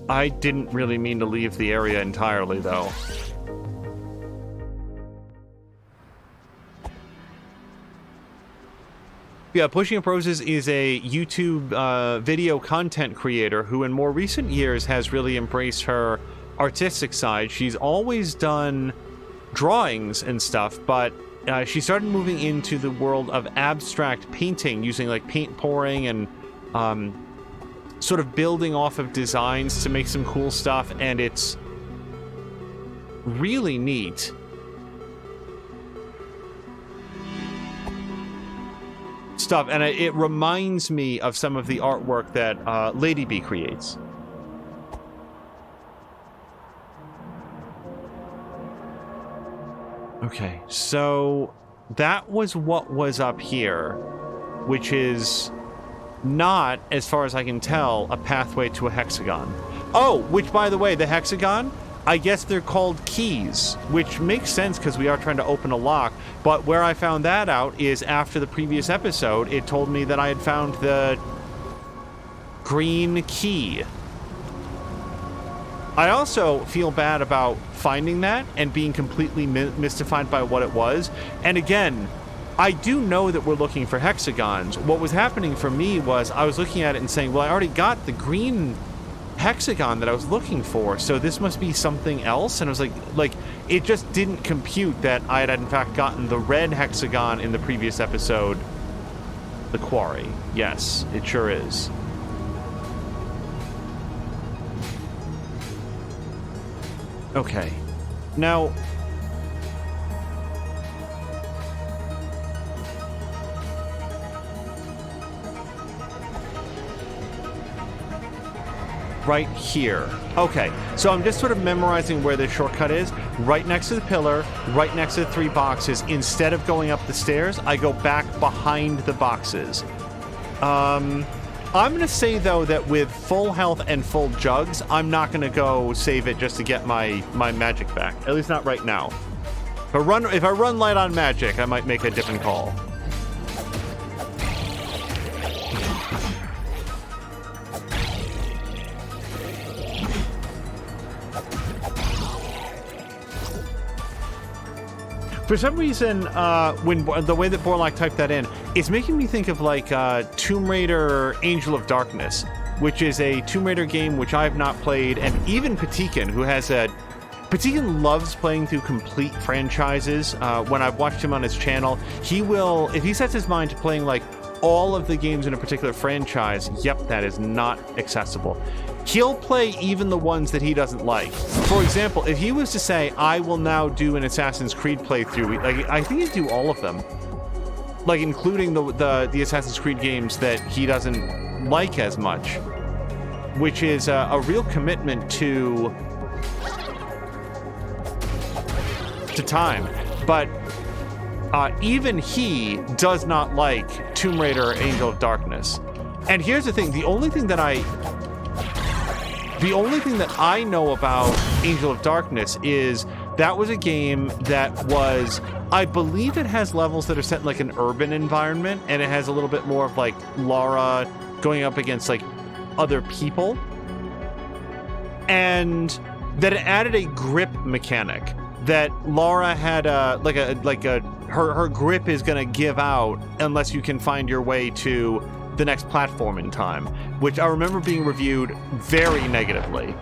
I didn't really mean to leave the area entirely, though. Yeah, Pushing Up Roses is a YouTube video content creator who in more recent years has really embraced her artistic side. She's always done drawings and stuff, but she started moving into the world of abstract painting using paint pouring and sort of building off of designs to make some cool stuff, and it's really neat. Stuff, and it reminds me of some of the artwork that Lady B creates. Okay, so that was what was up here, which is not, as far as I can tell, a pathway to a hexagon. Oh, which, by the way, the hexagon, I guess they're called keys, which makes sense because we are trying to open a lock. But where I found that out is after the previous episode, it told me that I had found the green key. I also feel bad about finding that and being completely mystified by what it was. And again, I do know that we're looking for hexagons. What was happening for me was I was looking at it and saying, well, I already got the green hexagon that I was looking for, so this must be something else. And I was like it just didn't compute that I had in fact gotten the red hexagon in the previous episode. The quarry. Yes, it sure is. Okay. Now, right here. Okay, so I'm just sort of memorizing where the shortcut is. Right next to the pillar, right next to the 3 boxes. Instead of going up the stairs, I go back behind the boxes. I'm going to say, though, that with full health and full jugs, I'm not going to go save it just to get my magic back. At least not right now. If I run light on magic, I might make a different call. For some reason, when the way that Borlaug typed that in, it's making me think of like Tomb Raider Angel of Darkness, which is a Tomb Raider game which I've not played, and even Patikin, who has a... Patikin loves playing through complete franchises. When I've watched him on his channel, he will, if he sets his mind to playing like all of the games in a particular franchise, yep, that is not accessible. He'll play even the ones that he doesn't like. For example, if he was to say, I will now do an Assassin's Creed playthrough, like, I think he'd do all of them. Like, including the Assassin's Creed games that he doesn't like as much. Which is a real commitment to time. But even he does not like Tomb Raider Angel of Darkness. And here's the thing, the only thing that I know about Angel of Darkness is that was a game that was, I believe it has levels that are set in like an urban environment, and it has a little bit more of like Lara going up against like other people, and that it added a grip mechanic that Lara had her grip is gonna give out unless you can find your way to the next platform in time, which I remember being reviewed very negatively.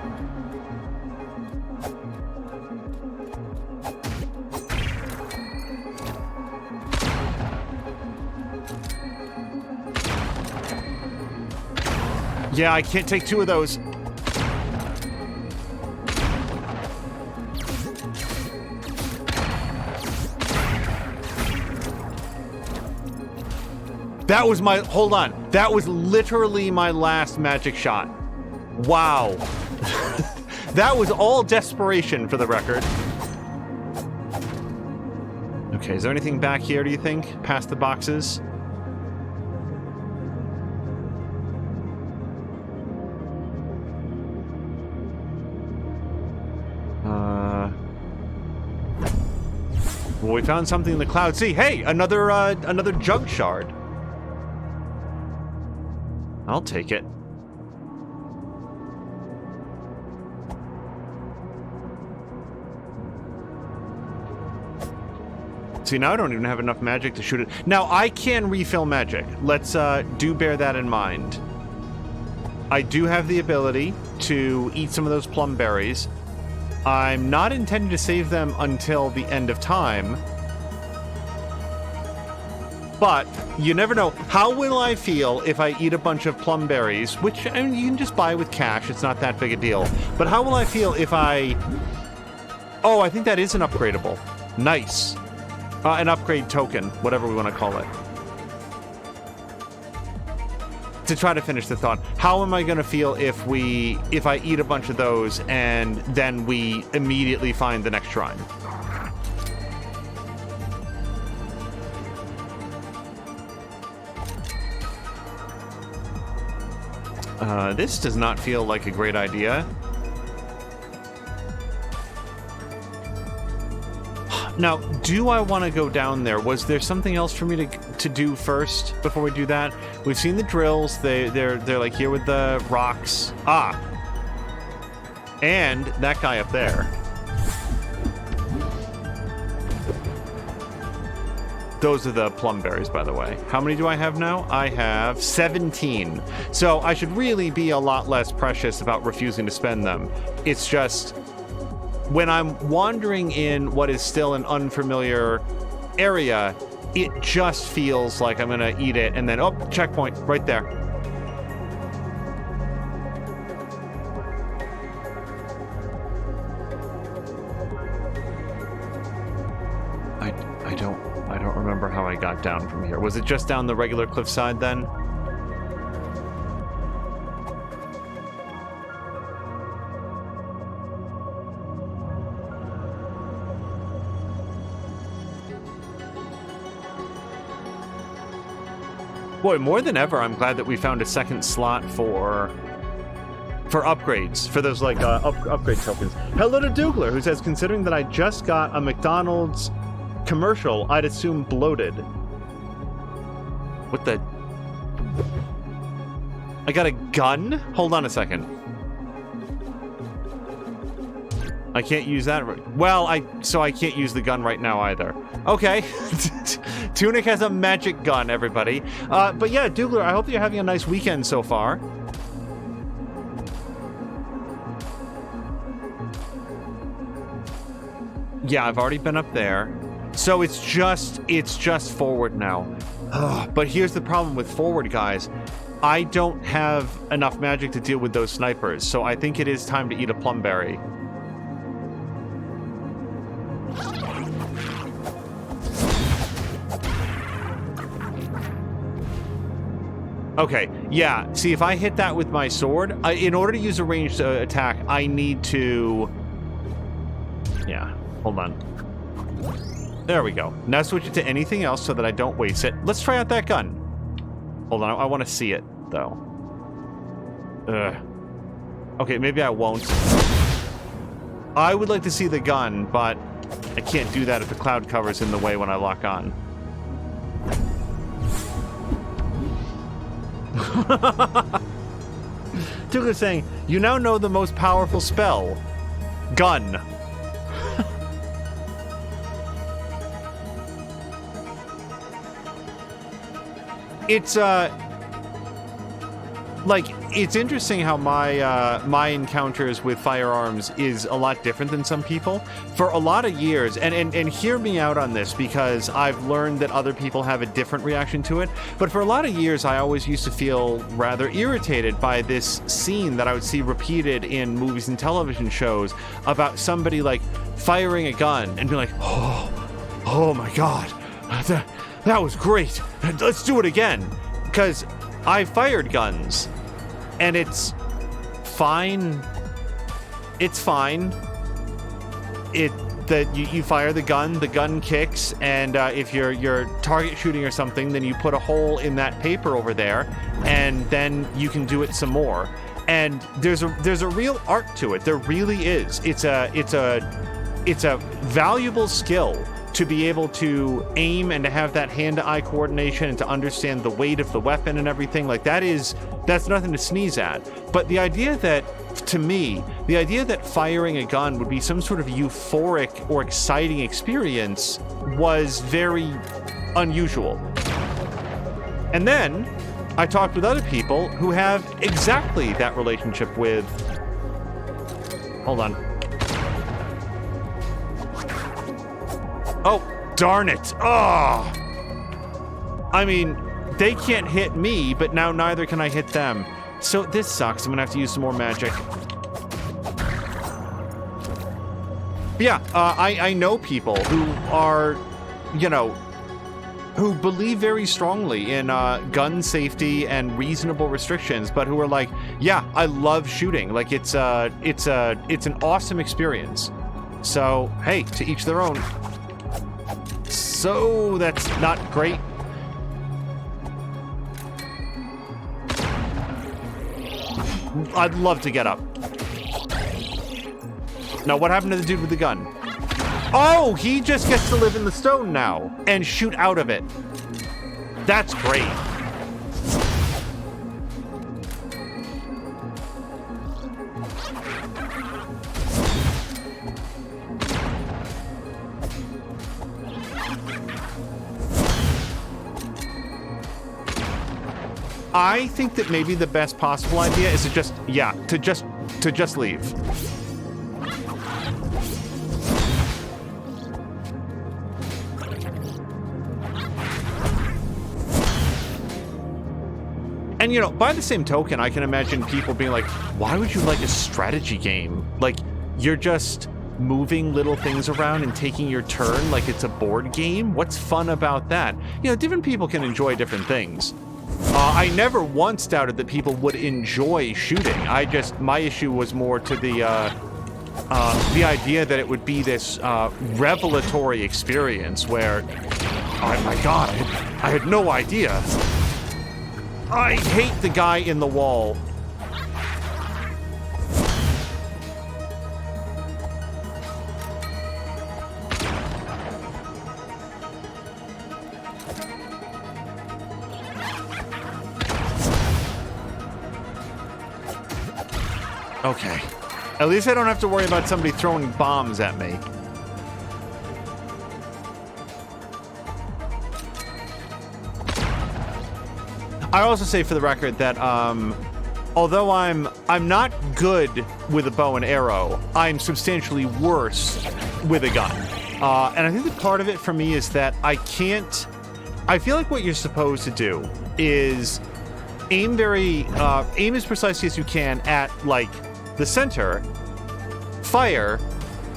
Yeah, I can't take two of those. That was my, hold on. That was literally my last magic shot. Wow. That was all desperation, for the record. Okay, is there anything back here, do you think? Past the boxes? Well, we found something in the cloud. See, hey, another jug shard. I'll take it. See, now I don't even have enough magic to shoot it. Now, I can refill magic. Let's do bear that in mind. I do have the ability to eat some of those plum berries. I'm not intending to save them until the end of time. But you never know. How will I feel if I eat a bunch of plum berries, which, I mean, you can just buy with cash. It's not that big a deal. But how will I feel if I... Oh, I think that is an upgradable. Nice. An upgrade token, whatever we want to call it. To try to finish the thought, how am I going to feel if I eat a bunch of those and then we immediately find the next shrine? This does not feel like a great idea. Now, do I want to go down there? Was there something else for me to do first before we do that? We've seen the drills. They're like here with the rocks. Ah. And that guy up there. Those are the plum berries, by the way. How many do I have now? I have 17. So I should really be a lot less precious about refusing to spend them. It's just... when I'm wandering in what is still an unfamiliar area, it just feels like I'm gonna eat it and then, oh, checkpoint, right there. I don't remember how I got down from here. Was it just down the regular cliffside then? Boy, more than ever, I'm glad that we found a second slot for upgrades, for those like upgrade tokens. Hello to Dougler, who says, considering that I just got a McDonald's commercial, I'd assume bloated. What the? I got a gun? Hold on a second. I can't use that. Well, so I can't use the gun right now either. Okay. Tunic has a magic gun, everybody. But yeah, Dougler, I hope you're having a nice weekend so far. Yeah, I've already been up there. So it's just forward now. But here's the problem with forward, guys. I don't have enough magic to deal with those snipers, so I think it is time to eat a plumberry. Okay, yeah, see, if I hit that with my sword, in order to use a ranged attack, I need to... Yeah, hold on. There we go. Now switch it to anything else so that I don't waste it. Let's try out that gun. Hold on, I want to see it, though. Okay, maybe I won't. I would like to see the gun, but I can't do that if the cloud cover's in the way when I lock on. Tuka's saying, you now know the most powerful spell. Gun. It's, like, it's interesting how my encounters with firearms is a lot different than some people. For a lot of years, and hear me out on this, because I've learned that other people have a different reaction to it, but for a lot of years, I always used to feel rather irritated by this scene that I would see repeated in movies and television shows about somebody, like, firing a gun and be like, oh my god, that was great. Let's do it again. Because I fired guns, and it's fine. It's fine. You fire the gun kicks, and if you're target shooting or something, then you put a hole in that paper over there, and then you can do it some more. And there's a real art to it. There really is. It's a valuable skill to be able to aim and to have that hand-to-eye coordination and to understand the weight of the weapon and everything. Like, that's nothing to sneeze at. But the idea that, to me, the idea that firing a gun would be some sort of euphoric or exciting experience was very unusual. And then I talked with other people who have exactly that relationship with... Hold on. Oh, darn it. Oh! I mean, they can't hit me, but now neither can I hit them. So this sucks. I'm gonna have to use some more magic. But yeah, I know people who are, you know, who believe very strongly in gun safety and reasonable restrictions, but who are like, yeah, I love shooting. Like, it's an awesome experience. So, hey, to each their own. So that's not great. I'd love to get up. Now, what happened to the dude with the gun? Oh, he just gets to live in the stone now and shoot out of it. That's great. I think that maybe the best possible idea is to just leave. And, you know, by the same token, I can imagine people being like, why would you like a strategy game? Like, you're just moving little things around and taking your turn like it's a board game? What's fun about that? You know, different people can enjoy different things. I never once doubted that people would enjoy shooting. My issue was more to the idea that it would be this revelatory experience where, oh my god, I had no idea. I hate the guy in the wall. Okay. At least I don't have to worry about somebody throwing bombs at me. I also say for the record that although I'm not good with a bow and arrow, I'm substantially worse with a gun. And I think that part of it for me is that I feel like what you're supposed to do is aim as precisely as you can at like the center, fire,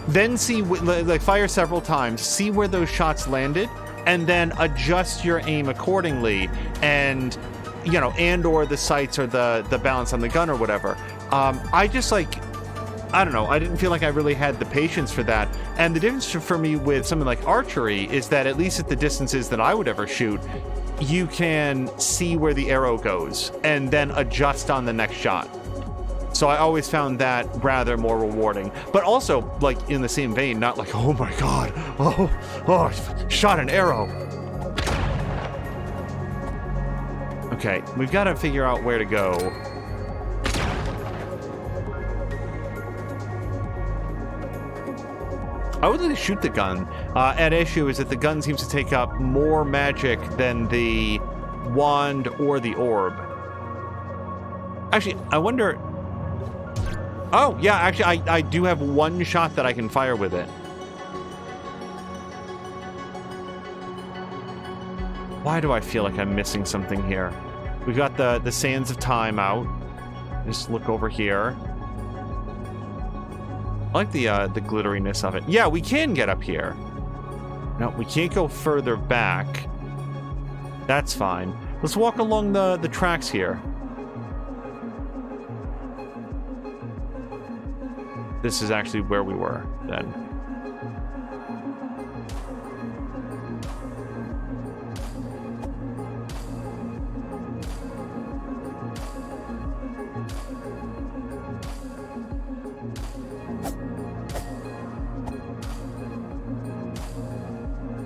then see like fire several times, see where those shots landed, and then adjust your aim accordingly, and you know, and or the sights or the balance on the gun or whatever. I just like, I don't know, I didn't feel like I really had the patience for that. And the difference for me with something like archery is that at least at the distances that I would ever shoot, you can see where the arrow goes and then adjust on the next shot. So I always found that rather more rewarding. But also, like, in the same vein, not like, oh my god, oh, shot an arrow. Okay, we've got to figure out where to go. I would like to shoot the gun. An issue is that the gun seems to take up more magic than the wand or the orb. Actually, I wonder... Oh, yeah, actually, I do have one shot that I can fire with it. Why do I feel like I'm missing something here? We've got the Sands of Time out. Just look over here. I like the glitteriness of it. Yeah, we can get up here. No, we can't go further back. That's fine. Let's walk along the tracks here. This is actually where we were then.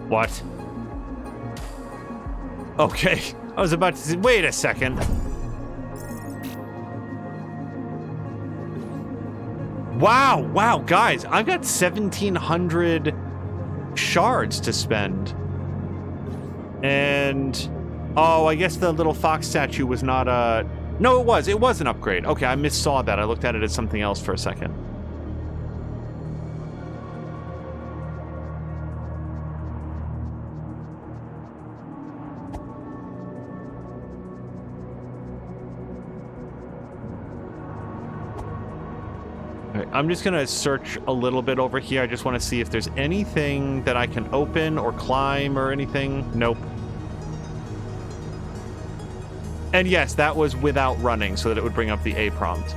What? Okay, I was about to say, wait a second. Wow, guys, I've got 1,700 shards to spend. And, oh, I guess the little fox statue was not a... No, it was an upgrade. Okay, I missaw that. I looked at it as something else for a second. I'm just going to search a little bit over here. I just want to see if there's anything that I can open or climb or anything. Nope. And yes, that was without running so that it would bring up the A prompt.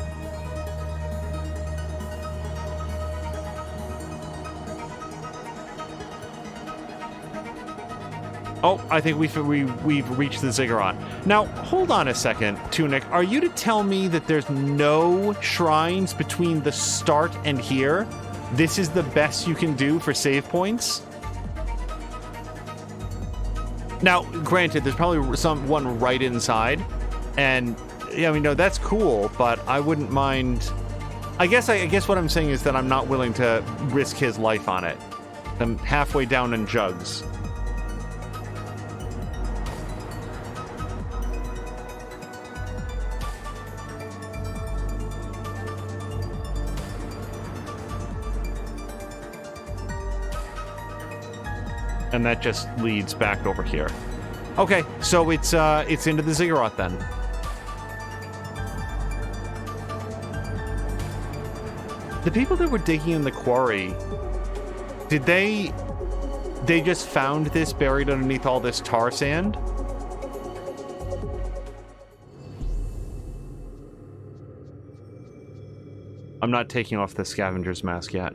Oh, I think we've reached the ziggurat. Now, hold on a second, Tunic. Are you to tell me that there's no shrines between the start and here? This is the best you can do for save points? Now, granted, there's probably one right inside, and yeah, I mean, no, that's cool, but I wouldn't mind. I guess what I'm saying is that I'm not willing to risk his life on it. I'm halfway down in jugs. And that just leads back over here. Okay, so it's into the ziggurat then. The people that were digging in the quarry, did they just found this buried underneath all this tar sand? I'm not taking off the scavenger's mask yet.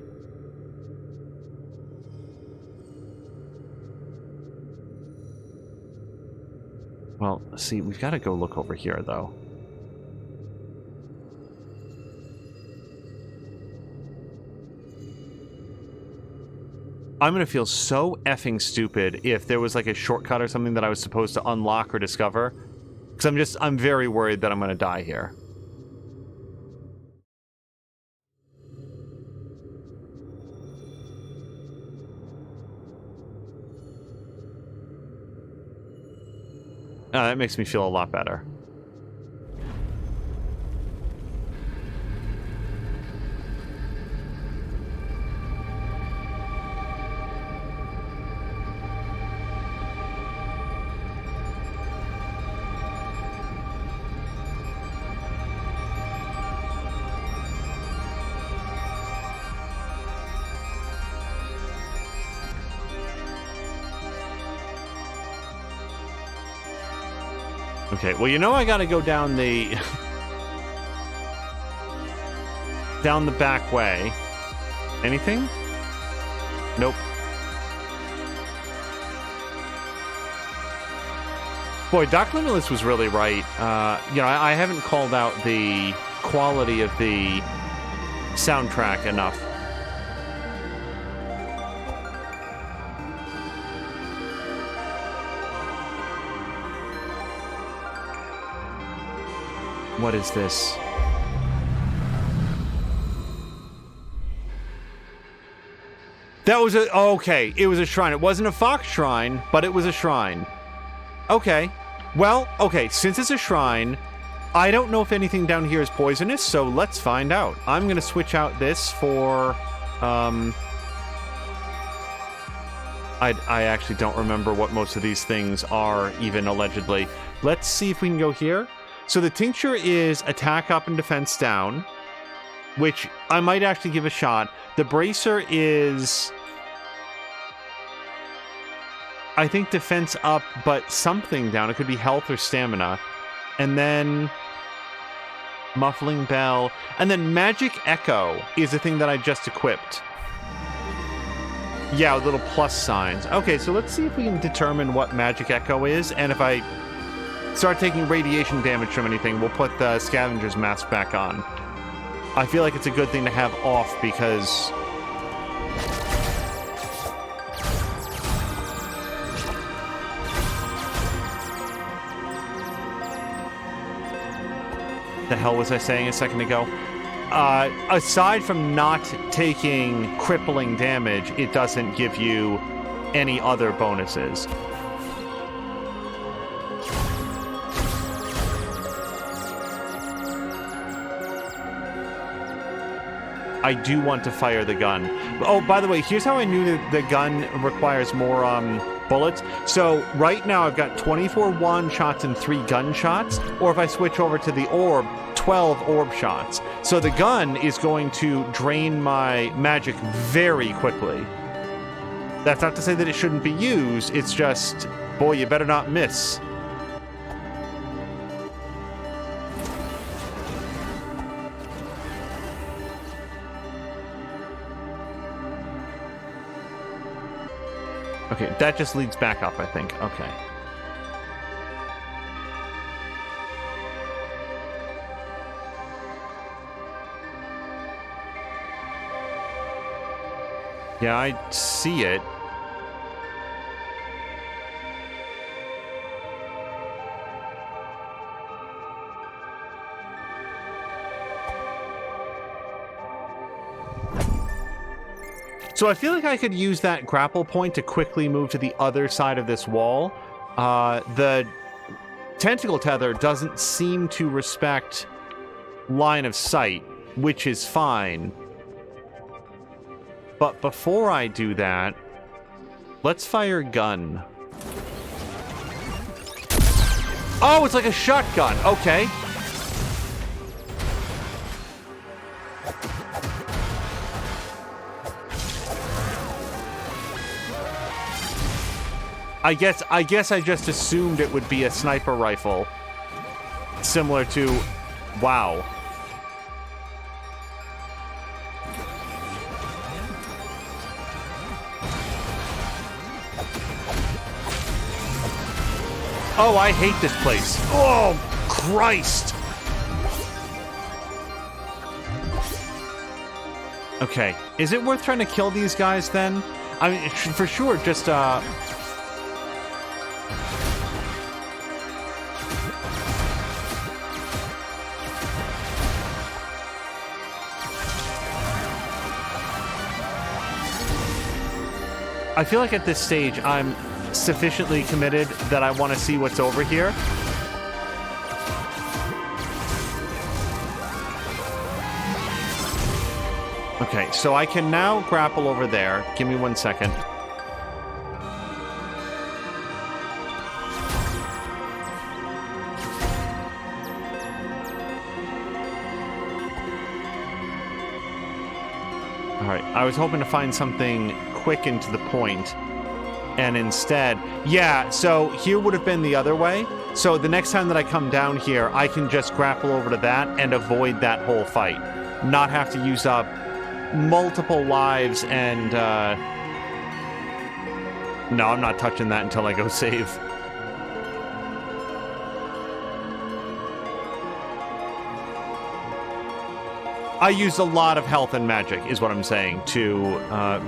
Well, see, we've got to go look over here, though. I'm going to feel so effing stupid if there was like a shortcut or something that I was supposed to unlock or discover. Because I'm very worried that I'm going to die here. That makes me feel a lot better. Okay, well, you know I gotta go down the... down the back way. Anything? Nope. Boy, Doc Limitless was really right. You know, I haven't called out the quality of the soundtrack enough. What is this? That was a... Oh, okay, it was a shrine. It wasn't a fox shrine, but it was a shrine. Okay. Well, okay, since it's a shrine, I don't know if anything down here is poisonous, so let's find out. I'm gonna switch out this for... I actually don't remember what most of these things are, even allegedly. Let's see if we can go here. So the tincture is attack up and defense down, which I might actually give a shot. The bracer is, I think, defense up, but something down. It could be health or stamina. And then muffling bell. And then magic echo is the thing that I just equipped. Yeah, with little plus signs. Okay, so let's see if we can determine what magic echo is, and if I start taking radiation damage from anything, we'll put the scavenger's mask back on. I feel like it's a good thing to have off because... The hell was I saying a second ago? Aside from not taking crippling damage, it doesn't give you any other bonuses. I do want to fire the gun. Oh, by the way, here's how I knew that the gun requires more bullets. So right now I've got 24 wand shots and 3 gun shots, or if I switch over to the orb, 12 orb shots. So the gun is going to drain my magic very quickly. That's not to say that it shouldn't be used, it's just, boy, you better not miss. Okay, that just leads back up, I think. Okay. Yeah, I see it. So I feel like I could use that grapple point to quickly move to the other side of this wall. The tentacle tether doesn't seem to respect line of sight, which is fine. But before I do that, let's fire a gun. Oh, it's like a shotgun. Okay. I guess I just assumed it would be a sniper rifle. Similar to... Wow. Oh, I hate this place. Oh, Christ. Okay, is it worth trying to kill these guys then? I mean, for sure, just, I feel like at this stage, I'm sufficiently committed that I want to see what's over here. Okay, so I can now grapple over there. Give me 1 second. All right, I was hoping to find something quick and to the point, and instead, yeah, so here would have been the other way. So the next time that I come down here, I can just grapple over to that and avoid that whole fight. Not have to use up multiple lives and, no, I'm not touching that until I go save. I used a lot of health and magic, is what I'm saying, to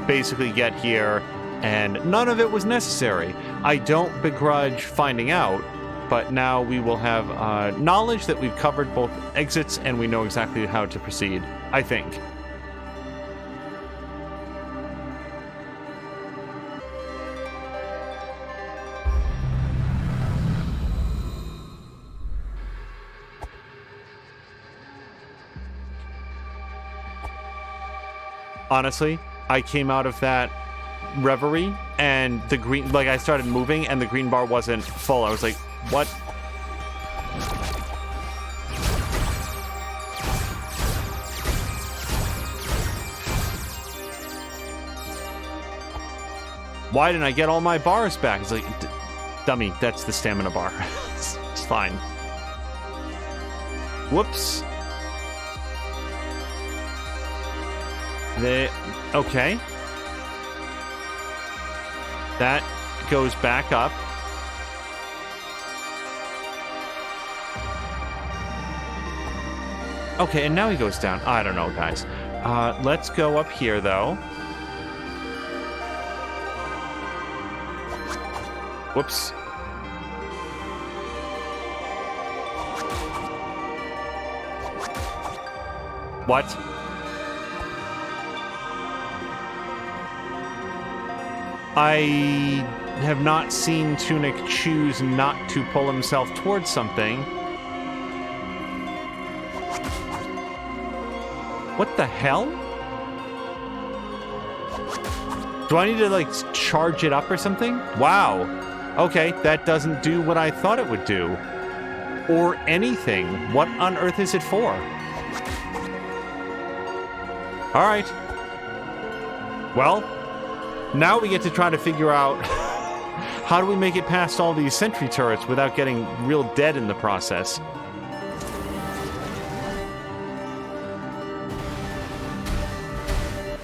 basically get here, and none of it was necessary. I don't begrudge finding out, but now we will have knowledge that we've covered both exits and we know exactly how to proceed, I think. Honestly, I came out of that reverie and the green, like I started moving and the green bar wasn't full. I was like, what? Why didn't I get all my bars back? It's like, dummy, that's the stamina bar. It's fine. Whoops. Okay. That goes back up. Okay, and now he goes down. I don't know, guys. Let's go up here, though. Whoops. What? I have not seen Tunic choose not to pull himself towards something. What the hell? Do I need to, like, charge it up or something? Wow. Okay, that doesn't do what I thought it would do. Or anything. What on earth is it for? All right. Well, now we get to try to figure out how do we make it past all these sentry turrets without getting real dead in the process.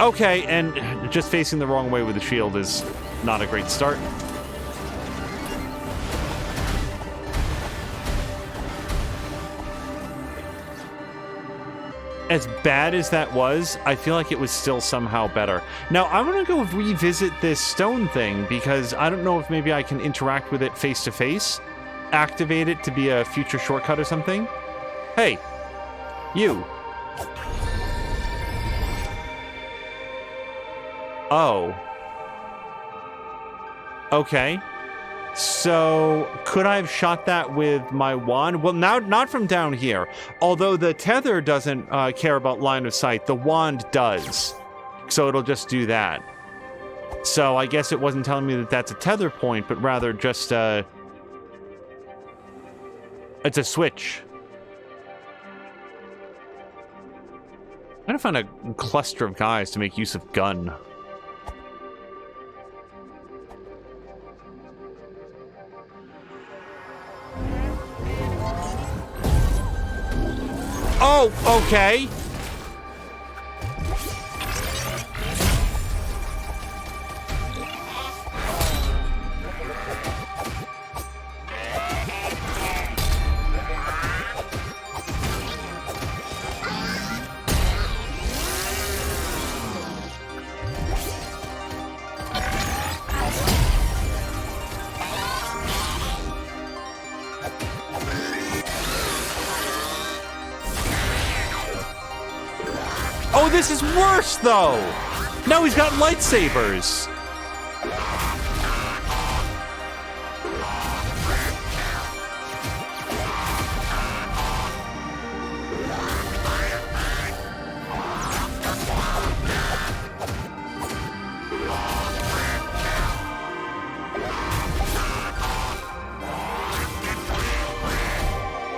Okay, and just facing the wrong way with the shield is not a great start. As bad as that was, I feel like it was still somehow better. Now, I'm going to go revisit this stone thing, because I don't know if maybe I can interact with it face-to-face, activate it to be a future shortcut or something. Hey, you. Oh. Okay. So, could I have shot that with my wand? Well, now, not from down here. Although the tether doesn't care about line of sight, the wand does. So it'll just do that. So I guess it wasn't telling me that that's a tether point, but rather just it's a switch. I'm gonna find a cluster of guys to make use of gun. Oh, okay. Oh, this is worse, though! Now he's got lightsabers!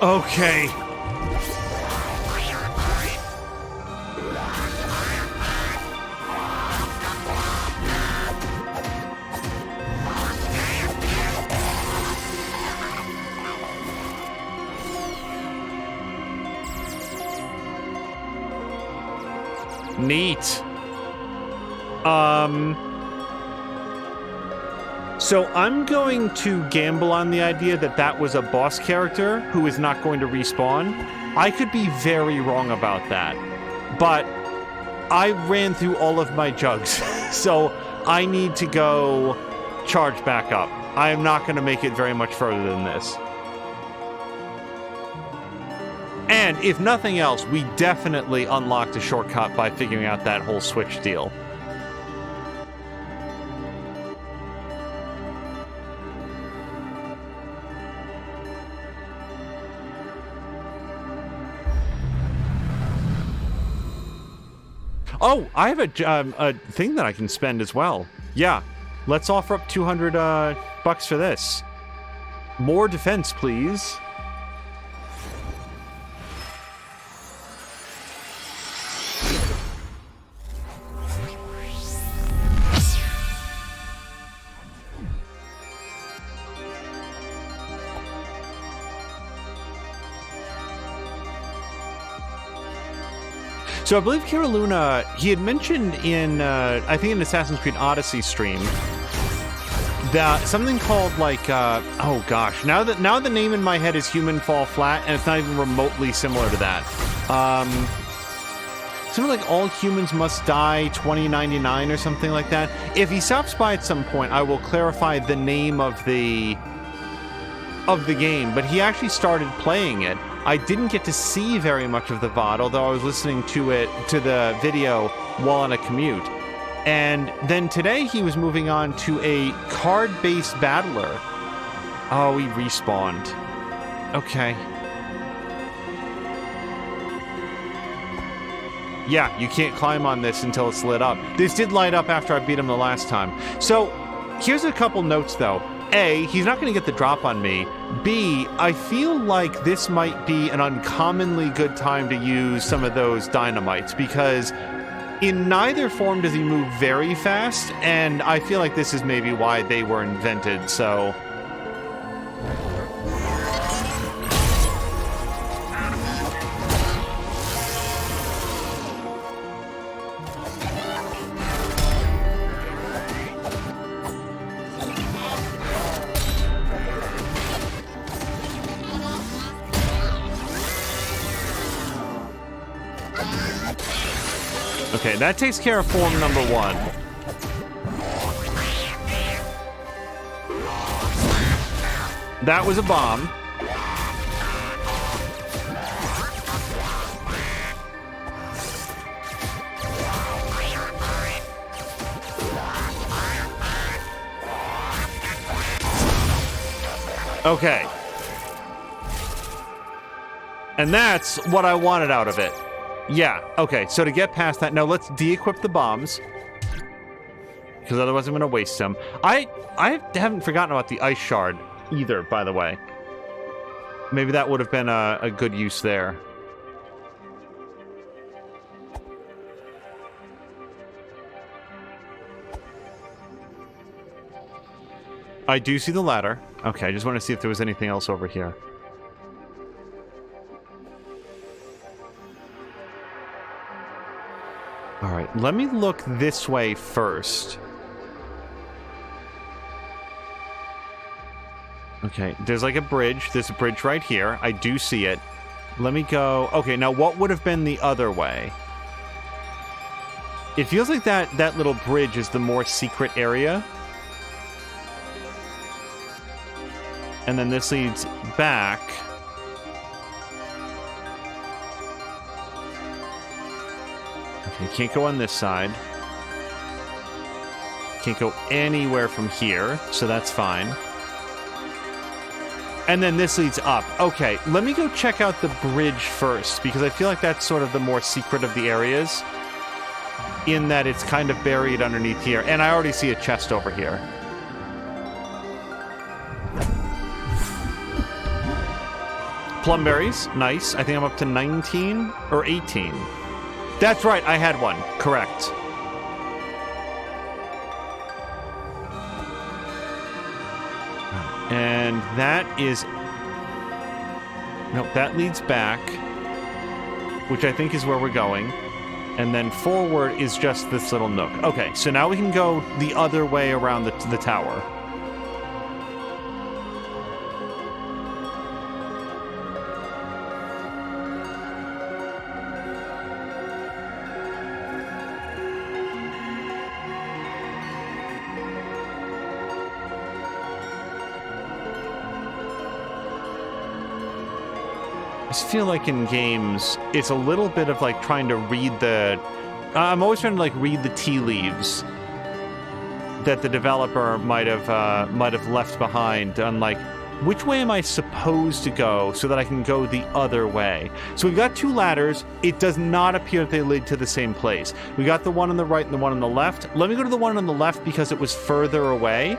Okay. Neat. So I'm going to gamble on the idea that that was a boss character who is not going to respawn. I could be very wrong about that, but I ran through all of my jugs, so I need to go charge back up. I am not going to make it very much further than this. And if nothing else, we definitely unlocked a shortcut by figuring out that whole switch deal. Oh, I have a thing that I can spend as well. Yeah, let's offer up 200 bucks for this. More defense, please. So I believe Kira Luna, he had mentioned in, I think in Assassin's Creed Odyssey stream, that something called like, oh gosh, now the name in my head is Human Fall Flat, and it's not even remotely similar to that. Something like All Humans Must Die 2099 or something like that. If he stops by at some point, I will clarify the name of the game, but he actually started playing it. I didn't get to see very much of the VOD, although I was listening to the video while on a commute. And then today he was moving on to a card-based battler. Oh, he respawned. Okay. Yeah, you can't climb on this until it's lit up. This did light up after I beat him the last time. So, here's a couple notes though. A, he's not going to get the drop on me. B, I feel like this might be an uncommonly good time to use some of those dynamites, because in neither form does he move very fast, and I feel like this is maybe why they were invented, so... Okay, that takes care of form number one. That was a bomb. Okay. And that's what I wanted out of it. Yeah, okay, so to get past that, now let's de-equip the bombs, because otherwise I'm going to waste them. I haven't forgotten about the ice shard either, by the way. Maybe that would have been a good use there. I do see the ladder. Okay, I just want to see if there was anything else over here. All right, let me look this way first. Okay, there's like a bridge. There's a bridge right here. I do see it. Let me go... Okay, now what would have been the other way? It feels like that little bridge is the more secret area. And then this leads back... You can't go on this side. Can't go anywhere from here, so that's fine. And then this leads up. Okay, let me go check out the bridge first, because I feel like that's sort of the more secret of the areas, in that it's kind of buried underneath here. And I already see a chest over here. Plumberries, nice. I think I'm up to 19 or 18. That's right, I had one. Correct. And that is... Nope, that leads back, which I think is where we're going. And then forward is just this little nook. Okay, so now we can go the other way around the tower. I just feel like in games, it's a little bit of like trying to read the... I'm always trying to like read the tea leaves that the developer might have left behind on like, which way am I supposed to go so that I can go the other way? So we've got two ladders. It does not appear that they lead to the same place. We got the one on the right and the one on the left. Let me go to the one on the left because it was further away.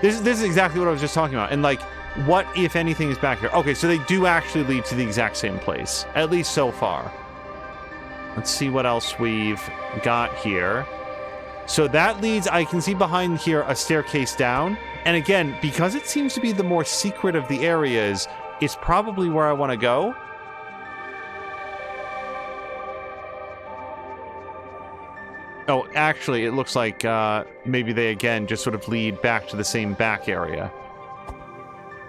This is exactly what I was just talking about. And like, what, if anything, is back here? Okay, so they do actually lead to the exact same place, at least so far. Let's see what else we've got here. So that leads, I can see behind here a staircase down. And again, because it seems to be the more secret of the areas, it's probably where I want to go. Oh, actually, it looks like maybe they, again, just sort of lead back to the same back area.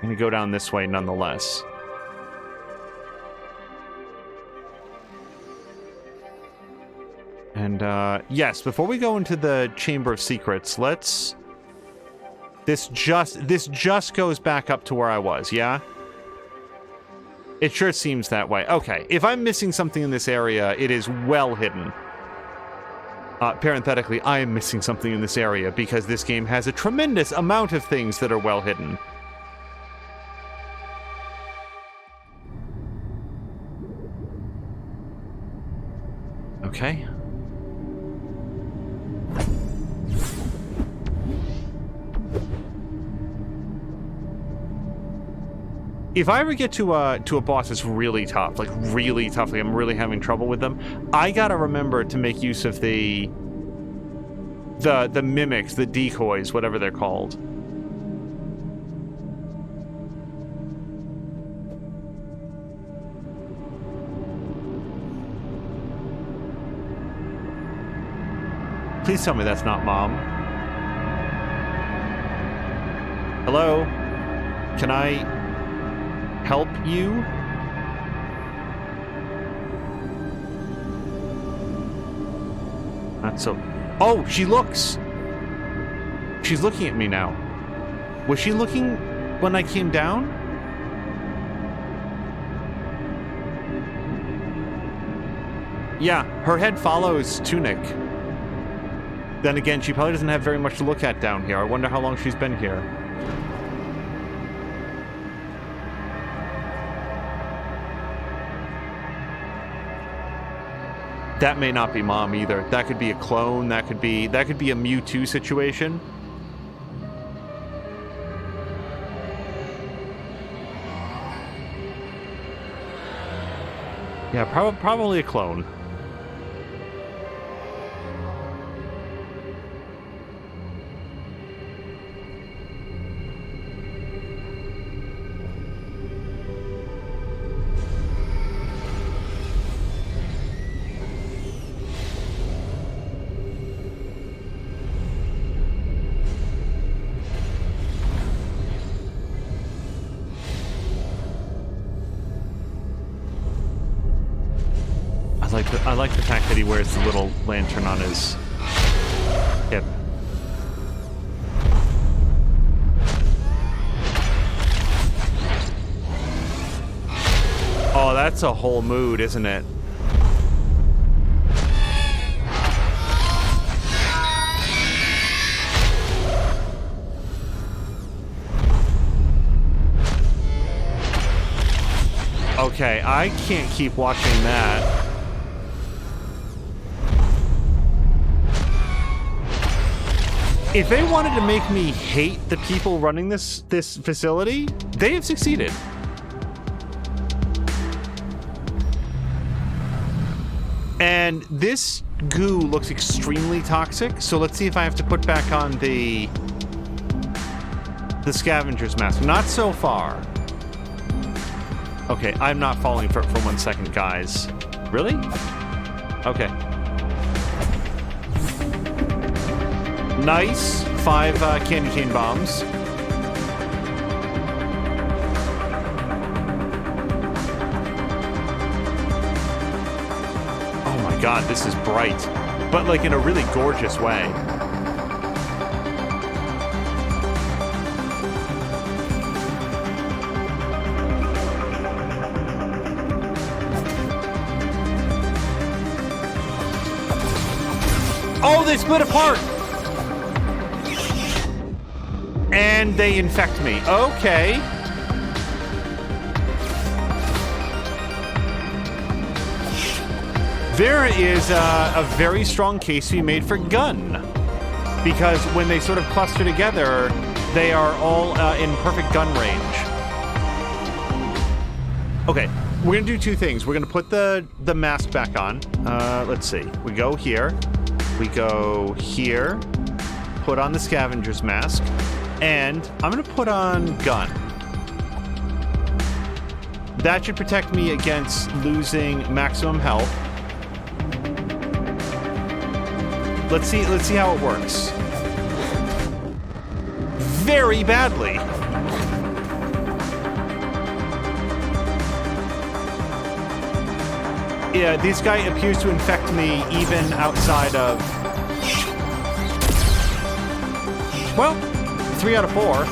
I'm going to go down this way nonetheless. And, yes, before we go into the Chamber of Secrets, let's... This just goes back up to where I was, yeah? It sure seems that way. Okay, if I'm missing something in this area, it is well hidden. Parenthetically, I am missing something in this area because this game has a tremendous amount of things that are well hidden. Okay. If I ever get to a boss that's really tough, like I'm really having trouble with them, I gotta remember to make use of the mimics, the decoys, whatever they're called. Please tell me that's not Mom. Hello? Can I help you? Not so... Oh, she looks! She's looking at me now. Was she looking when I came down? Yeah, her head follows Tunic. Then again, she probably doesn't have very much to look at down here. I wonder how long she's been here. That may not be Mom either. That could be a clone. That could be a Mewtwo situation. Yeah, probably a clone. I like the fact that he wears the little lantern on his hip. Oh, that's a whole mood, isn't it? Okay, I can't keep watching that. If they wanted to make me hate the people running this facility, they have succeeded. And this goo looks extremely toxic, so let's see if I have to put back on the scavenger's mask. Not so far. Okay, I'm not falling for it for 1 second, guys. Really? Okay. Nice. 5 candy cane bombs. Oh my god, this is bright. But like in a really gorgeous way. Oh, they split apart! And they infect me. Okay. There is a very strong case to be made for gun. Because when they sort of cluster together, they are all in perfect gun range. Okay, we're going to do 2 things. We're going to put the mask back on. Let's see. We go here. We go here. Put on the scavenger's mask. And I'm going to put on gun. That should protect me against losing maximum health. Let's see how it works. Very badly. Yeah, this guy appears to infect me even outside of... Well, 3 out of 4.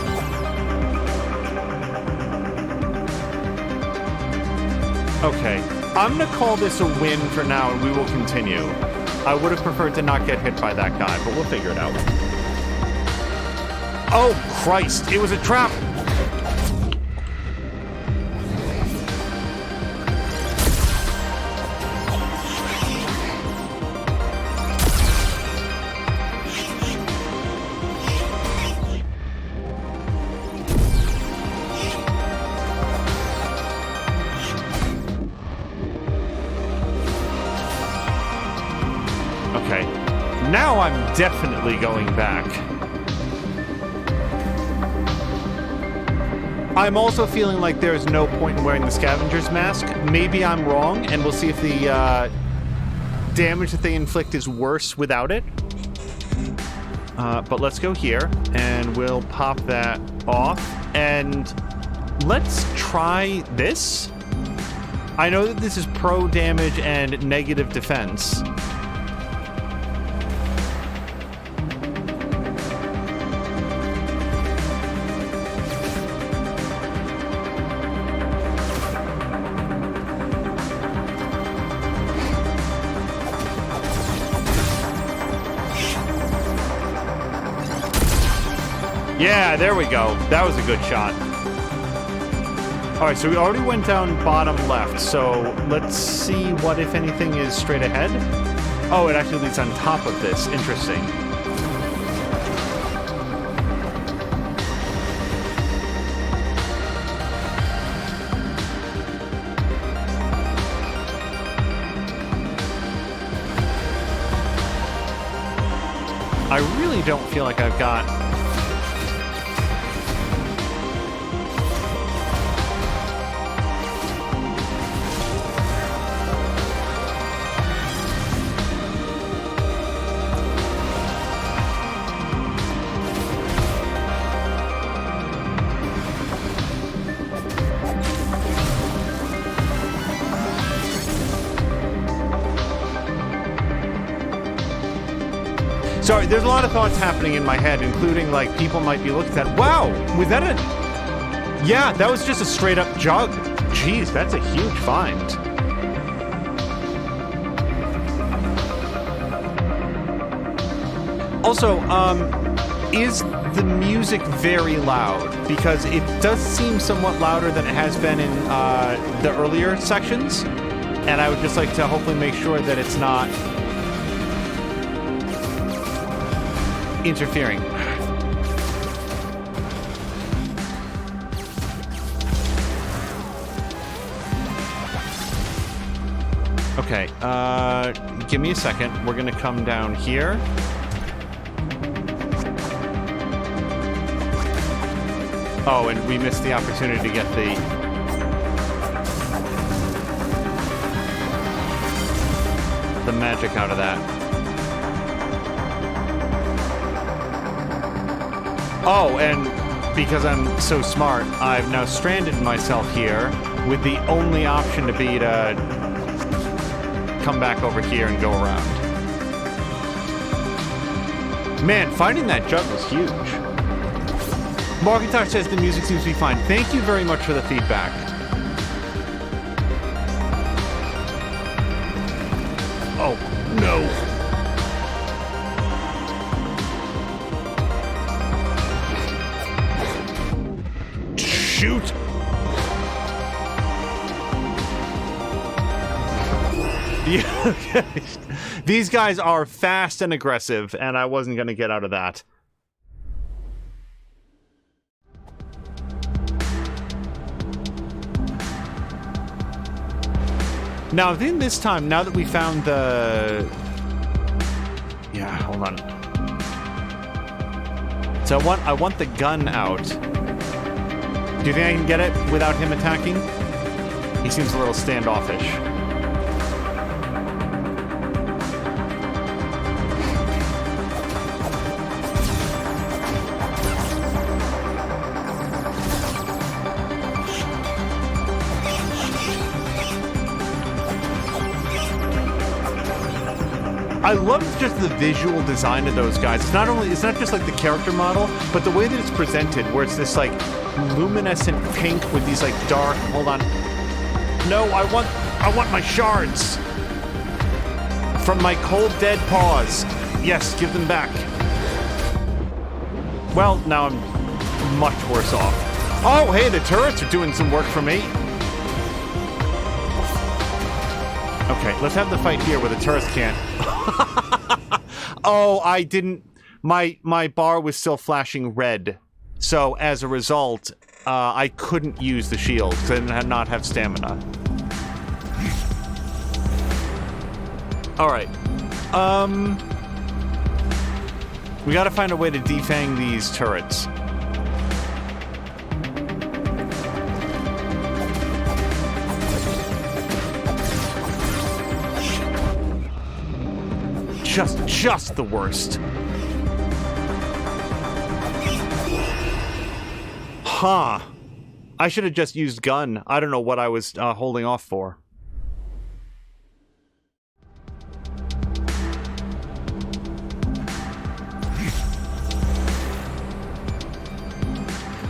Okay, I'm gonna call this a win for now, and we will continue. I would have preferred to not get hit by that guy, but we'll figure it out. Oh, Christ, it was a trap! Okay, now I'm definitely going back. I'm also feeling like there's no point in wearing the scavenger's mask. Maybe I'm wrong, and we'll see if the damage that they inflict is worse without it. But let's go here, and we'll pop that off. And let's try this. I know that this is pro damage and negative defense. Yeah, there we go. That was a good shot. All right, so we already went down bottom left, so let's see what, if anything, is straight ahead. Oh, it actually leads on top of this. Interesting. I really don't feel like I've got... Sorry, there's a lot of thoughts happening in my head, including, like, people might be looking at, wow, was that a... Yeah, that was just a straight-up jug. Jeez, that's a huge find. Also, is the music very loud? Because it does seem somewhat louder than it has been in the earlier sections. And I would just like to hopefully make sure that it's not interfering. Okay, give me a second. We're gonna come down here. Oh, and we missed the opportunity to get the magic out of that. Oh, and because I'm so smart, I've now stranded myself here with the only option to be to come back over here and go around. Man, finding that jug was huge. Markintosh says the music seems to be fine. Thank you very much for the feedback. Oh, no. Shoot. Yeah. These guys are fast and aggressive, and I wasn't going to get out of that. Now, then this time, now that we found the... Yeah, hold on. So I want the gun out. Do you think I can get it without him attacking? He seems a little standoffish. I love just the visual design of those guys. It's not just like the character model, but the way that it's presented, where it's this like luminescent pink with these like dark. Hold on. No, I want my shards from my cold dead paws. Yes, give them back. Well, now I'm much worse off. Oh, hey, the turrets are doing some work for me. Okay, let's have the fight here where the turrets can't. Oh, I didn't... My bar was still flashing red. So, as a result, I couldn't use the shield because I did not have stamina. Alright. We gotta find a way to defang these turrets. Just the worst. Huh. I should have just used gun. I don't know what I was holding off for.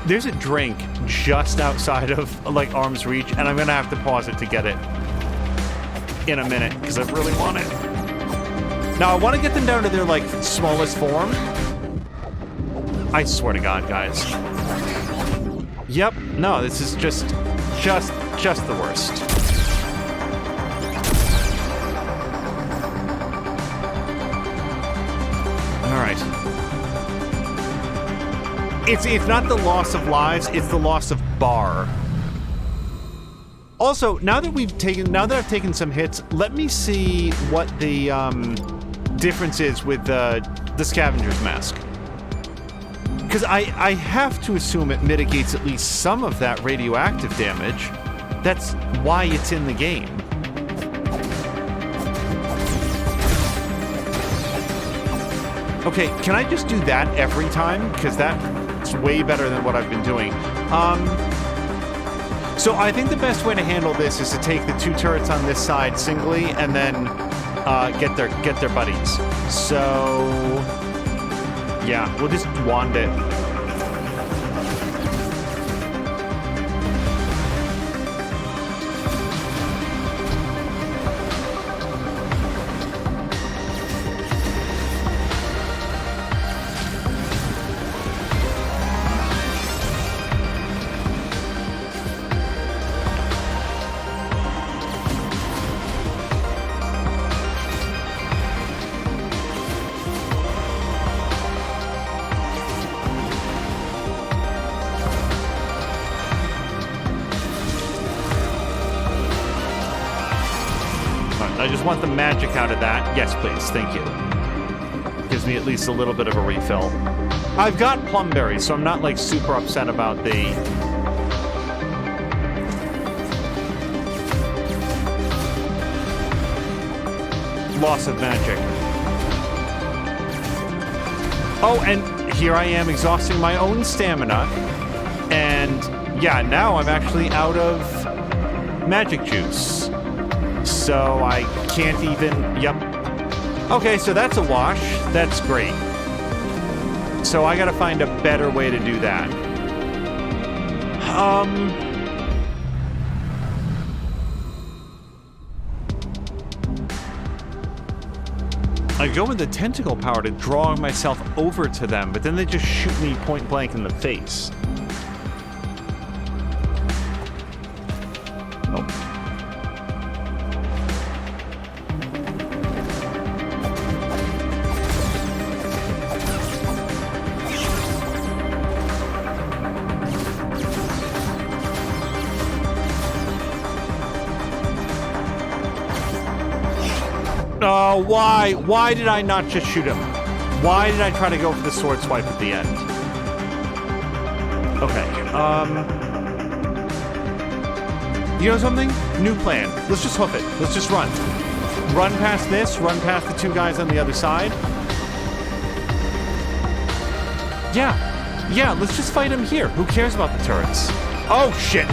There's a drink just outside of, like, arm's reach, and I'm gonna have to pause it to get it in a minute, because I really want it. Now, I want to get them down to their, like, smallest form. I swear to God, guys. Yep. No, this is just the worst. All right. It's not the loss of lives, it's the loss of bar. Also, now that I've taken some hits, let me see what the difference is with the scavenger's mask. Because I have to assume it mitigates at least some of that radioactive damage. That's why it's in the game. Okay, can I just do that every time? Because that's way better than what I've been doing. So I think the best way to handle this is to take the two turrets on this side singly and then get their buddies. So yeah, we'll just wand it. I just want the magic out of that. Yes, please. Thank you. Gives me at least a little bit of a refill. I've got plum berries, so I'm not, like, super upset about the... loss of magic. Oh, and here I am exhausting my own stamina. And, yeah, now I'm actually out of magic juice. So I can't even... Yep. Okay, so that's a wash. That's great. So I gotta find a better way to do that. I go with the tentacle power to draw myself over to them, but then they just shoot me point blank in the face. Oh, why? Why did I not just shoot him? Why did I try to go for the sword swipe at the end? Okay, you know something? New plan. Let's just hoof it. Let's just run. Run past this, run past the two guys on the other side. Yeah, let's just fight him here. Who cares about the turrets? Oh, shit.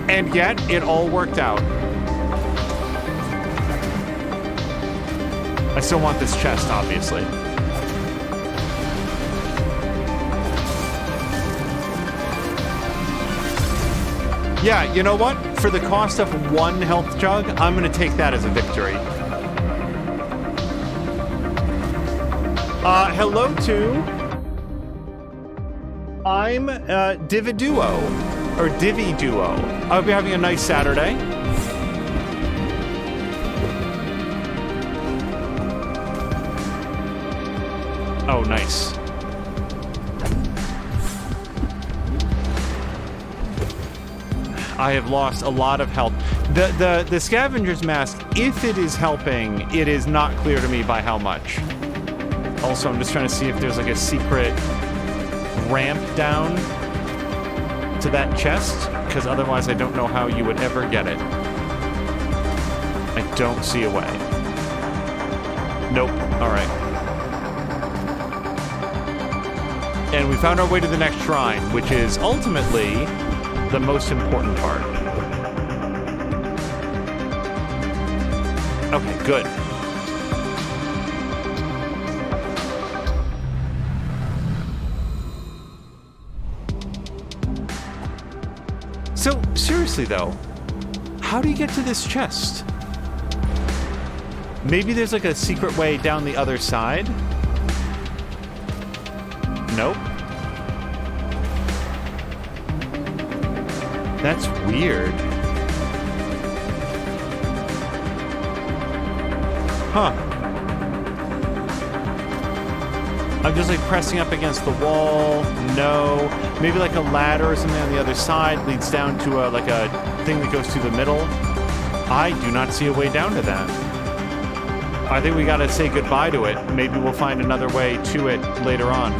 And yet, it all worked out. I still want this chest, obviously. Yeah, you know what? For the cost of one health jug, I'm gonna take that as a victory. Hello to... I'm, Dividuo. Or Divi Duo. I hope you're having a nice Saturday. Oh, nice. I have lost a lot of health. The scavenger's mask, if it is helping, it is not clear to me by how much. Also, I'm just trying to see if there's like a secret ramp down to that chest, because otherwise I don't know how you would ever get it. I don't see a way. Nope. Alright. And we found our way to the next shrine, which is ultimately the most important part. Okay, good. So, seriously though, how do you get to this chest? Maybe there's like a secret way down the other side? Nope. That's weird. Huh. I'm just like pressing up against the wall. No. Maybe like a ladder or something on the other side leads down to like a thing that goes through the middle. I do not see a way down to that. I think we gotta say goodbye to it. Maybe we'll find another way to it later on.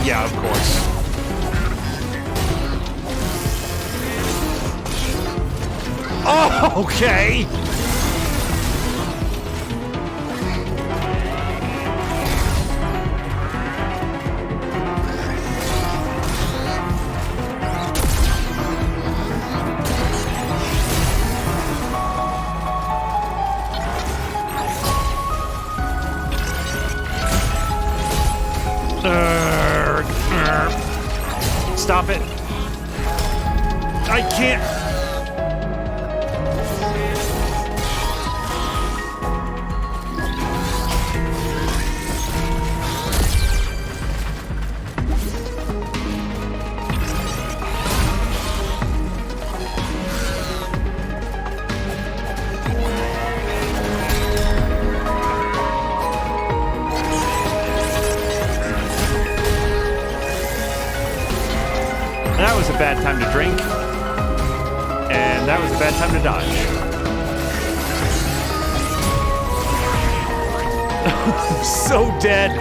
Yeah, of course. Oh, okay! Stop it. I can't. a bad time to drink. And that was a bad time to dodge. So dead.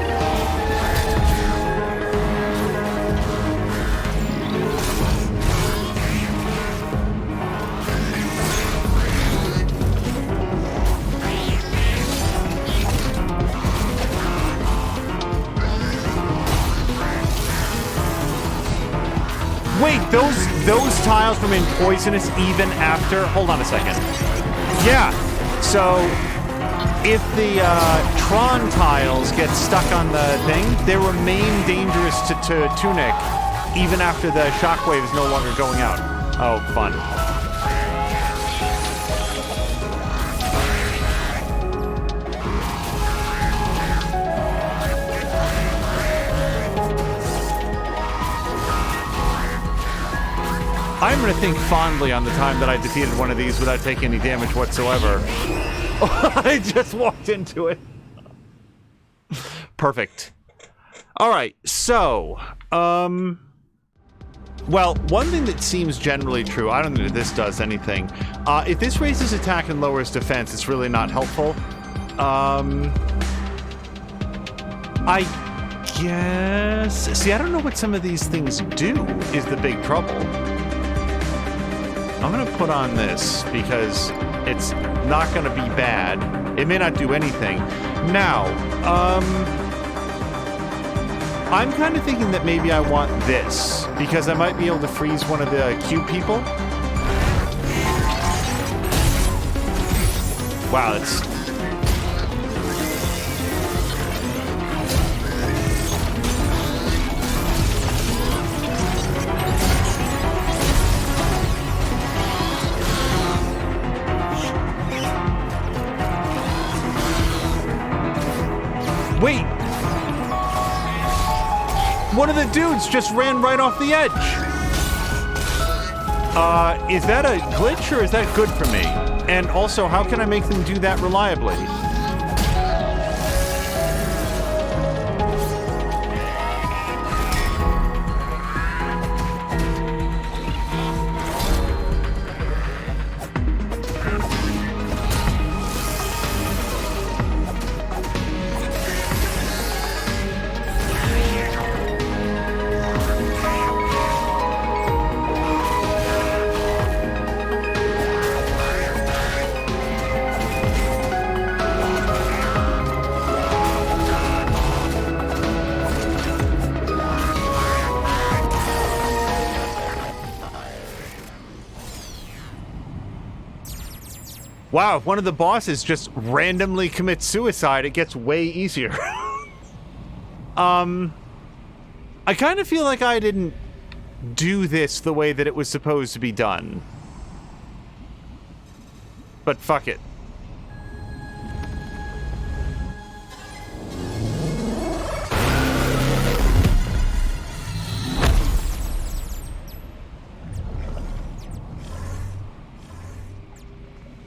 Wait, those tiles remain poisonous even after... Hold on a second. Yeah, so if the Tron tiles get stuck on the thing, they remain dangerous to Tunic even after the shockwave is no longer going out. Oh, fun. I'm going to think fondly on the time that I defeated one of these without taking any damage whatsoever. I just walked into it. Perfect. All right, so, well, one thing that seems generally true, I don't think this does anything. If this raises attack and lowers defense, it's really not helpful. I guess... See, I don't know what some of these things do, is the big trouble. I'm going to put on this because it's not going to be bad. It may not do anything. Now, I'm kind of thinking that maybe I want this because I might be able to freeze one of the cube people. Wow, that's... Wait! One of the dudes just ran right off the edge! Is that a glitch or is that good for me? And also, how can I make them do that reliably? Wow, if one of the bosses just randomly commits suicide, it gets way easier. I kind of feel like I didn't do this the way that it was supposed to be done. But fuck it.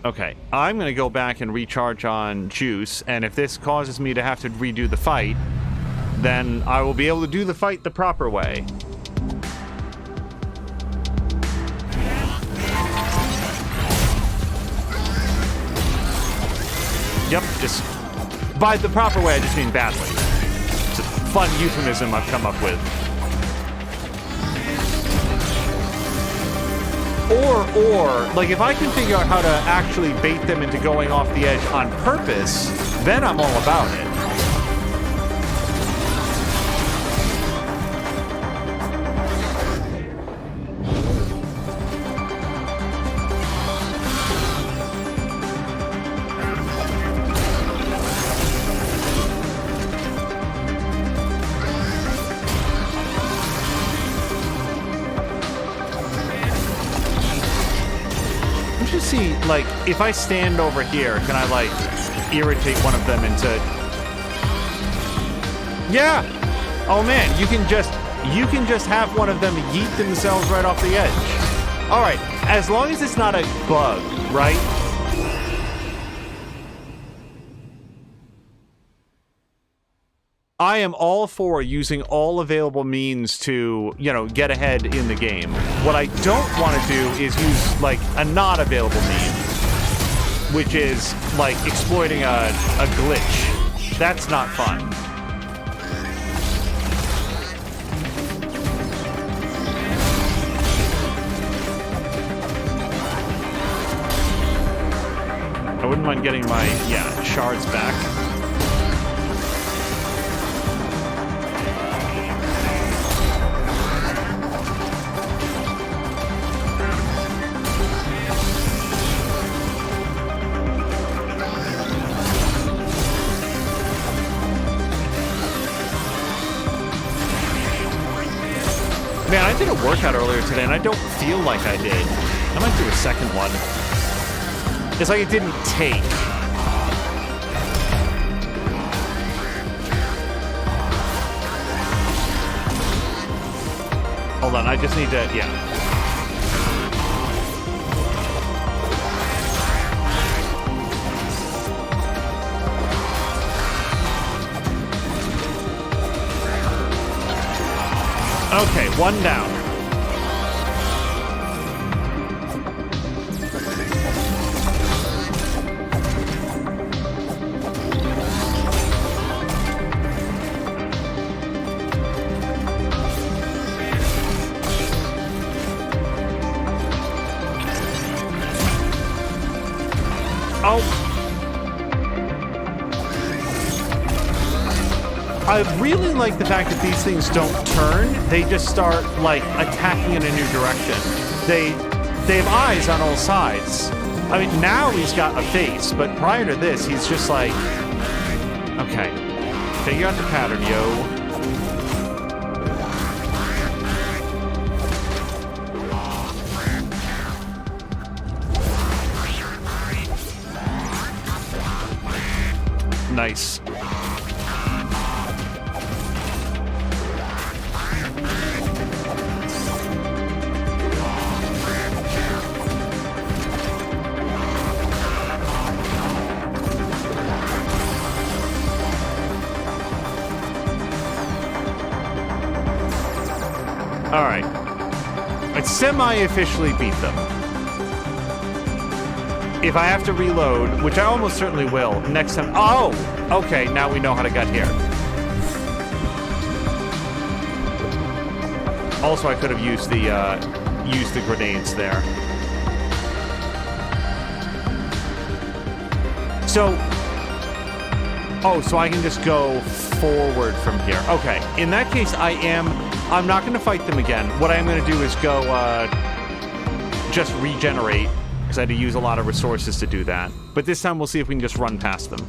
Okay, I'm going to go back and recharge on juice, and if this causes me to have to redo the fight, then I will be able to do the fight the proper way. Yep, just... By the proper way, I just mean badly. It's a fun euphemism I've come up with. Or, like, if I can figure out how to actually bait them into going off the edge on purpose, then I'm all about it. See, like, if I stand over here, can I, like, irritate one of them into... Yeah! Oh, man, you can just have one of them yeet themselves right off the edge. Alright, as long as it's not a bug, right? I am all for using all available means to, you know, get ahead in the game. What I don't want to do is use, like, a not available means, which is, like, exploiting a glitch. That's not fun. I wouldn't mind getting my, shards back. Man, I did a workout earlier today, and I don't feel like I did. I might do a second one. It's like it didn't take. Hold on, I just need to, Okay, one down. I really like the fact that these things don't turn. They just start, like, attacking in a new direction. They have eyes on all sides. I mean, now he's got a face, but prior to this, he's just like... Okay. Figure out the pattern, yo. Nice. All right. I semi-officially beat them. If I have to reload, which I almost certainly will, next time... Oh! Okay, now we know how to get here. Also, I could have used the grenades there. So... Oh, so I can just go forward from here. Okay, in that case, I'm not going to fight them again. What I'm going to do is go, just regenerate, because I had to use a lot of resources to do that. But this time we'll see if we can just run past them.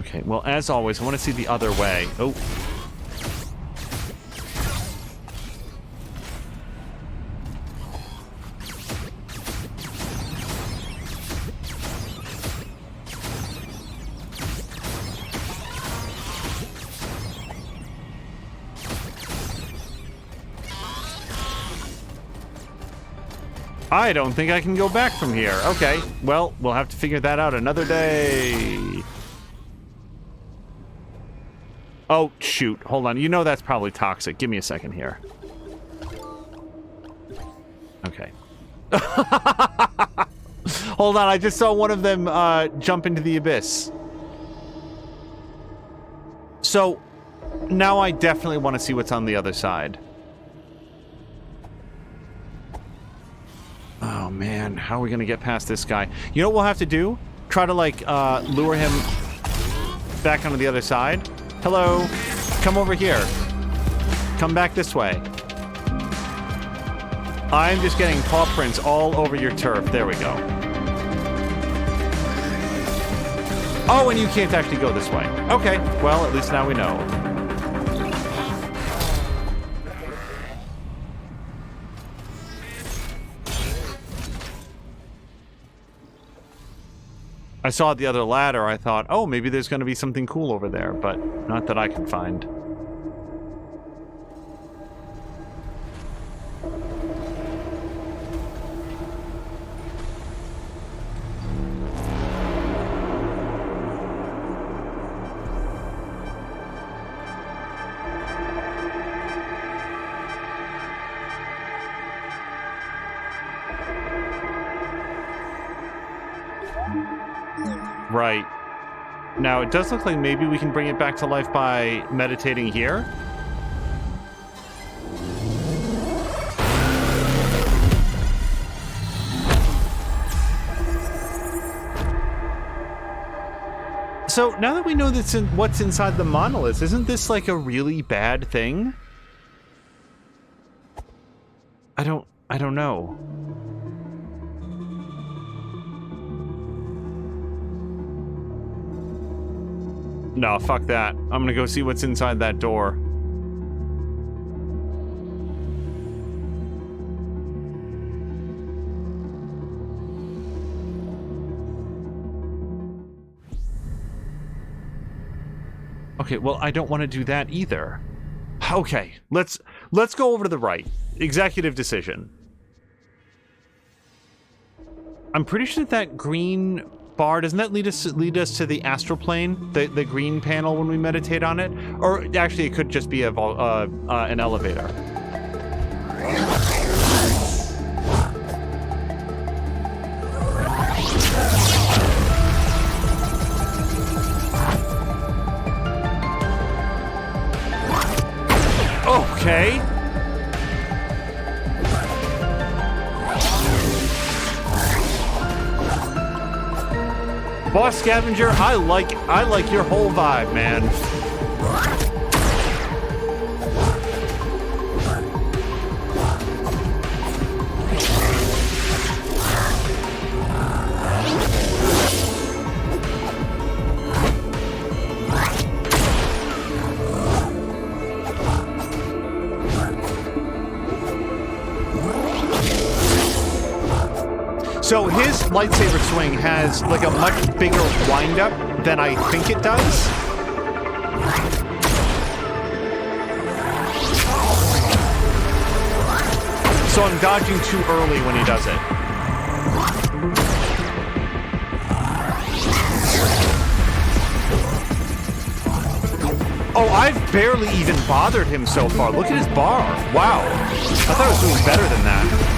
Okay, well, as always, I want to see the other way. Oh. I don't think I can go back from here. Okay, well, we'll have to figure that out another day. Oh, shoot. Hold on. You know that's probably toxic. Give me a second here. Okay. Hold on. I just saw one of them jump into the abyss. So, now I definitely want to see what's on the other side. Oh, man. How are we going to get past this guy? You know what we'll have to do? Try to, like, lure him back onto the other side. Hello. Come over here. Come back this way. I'm just getting paw prints all over your turf. There we go. Oh, and you can't actually go this way. Okay. Well, at least now we know. I saw the other ladder, I thought, oh, maybe there's going to be something cool over there, but not that I can find. Right. Now, it does look like maybe we can bring it back to life by meditating here. So, now that we know what's inside the monolith, isn't this like a really bad thing? I don't know. No, fuck that. I'm gonna go see what's inside that door. Okay, well, I don't want to do that either. Okay, let's go over to the right. Executive decision. I'm pretty sure that green bar, doesn't that lead us to the astral plane? The green panel when we meditate on it? Or actually, it could just be an elevator. Okay. Boss Scavenger, I like your whole vibe, man. So his lightsaber swing has like a much bigger windup than I think it does. So I'm dodging too early when he does it. Oh, I've barely even bothered him so far. Look at his bar. Wow. I thought I was doing better than that.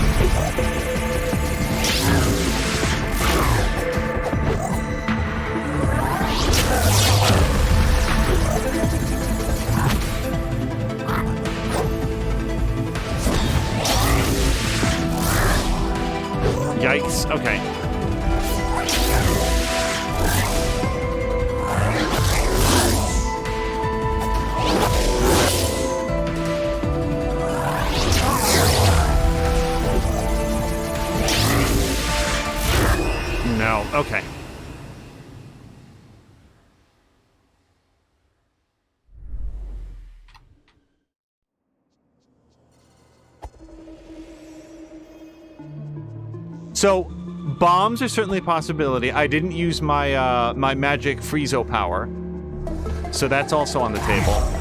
Yikes. Okay. No. Okay. So, bombs are certainly a possibility. I didn't use my my magic Friezo power, so that's also on the table.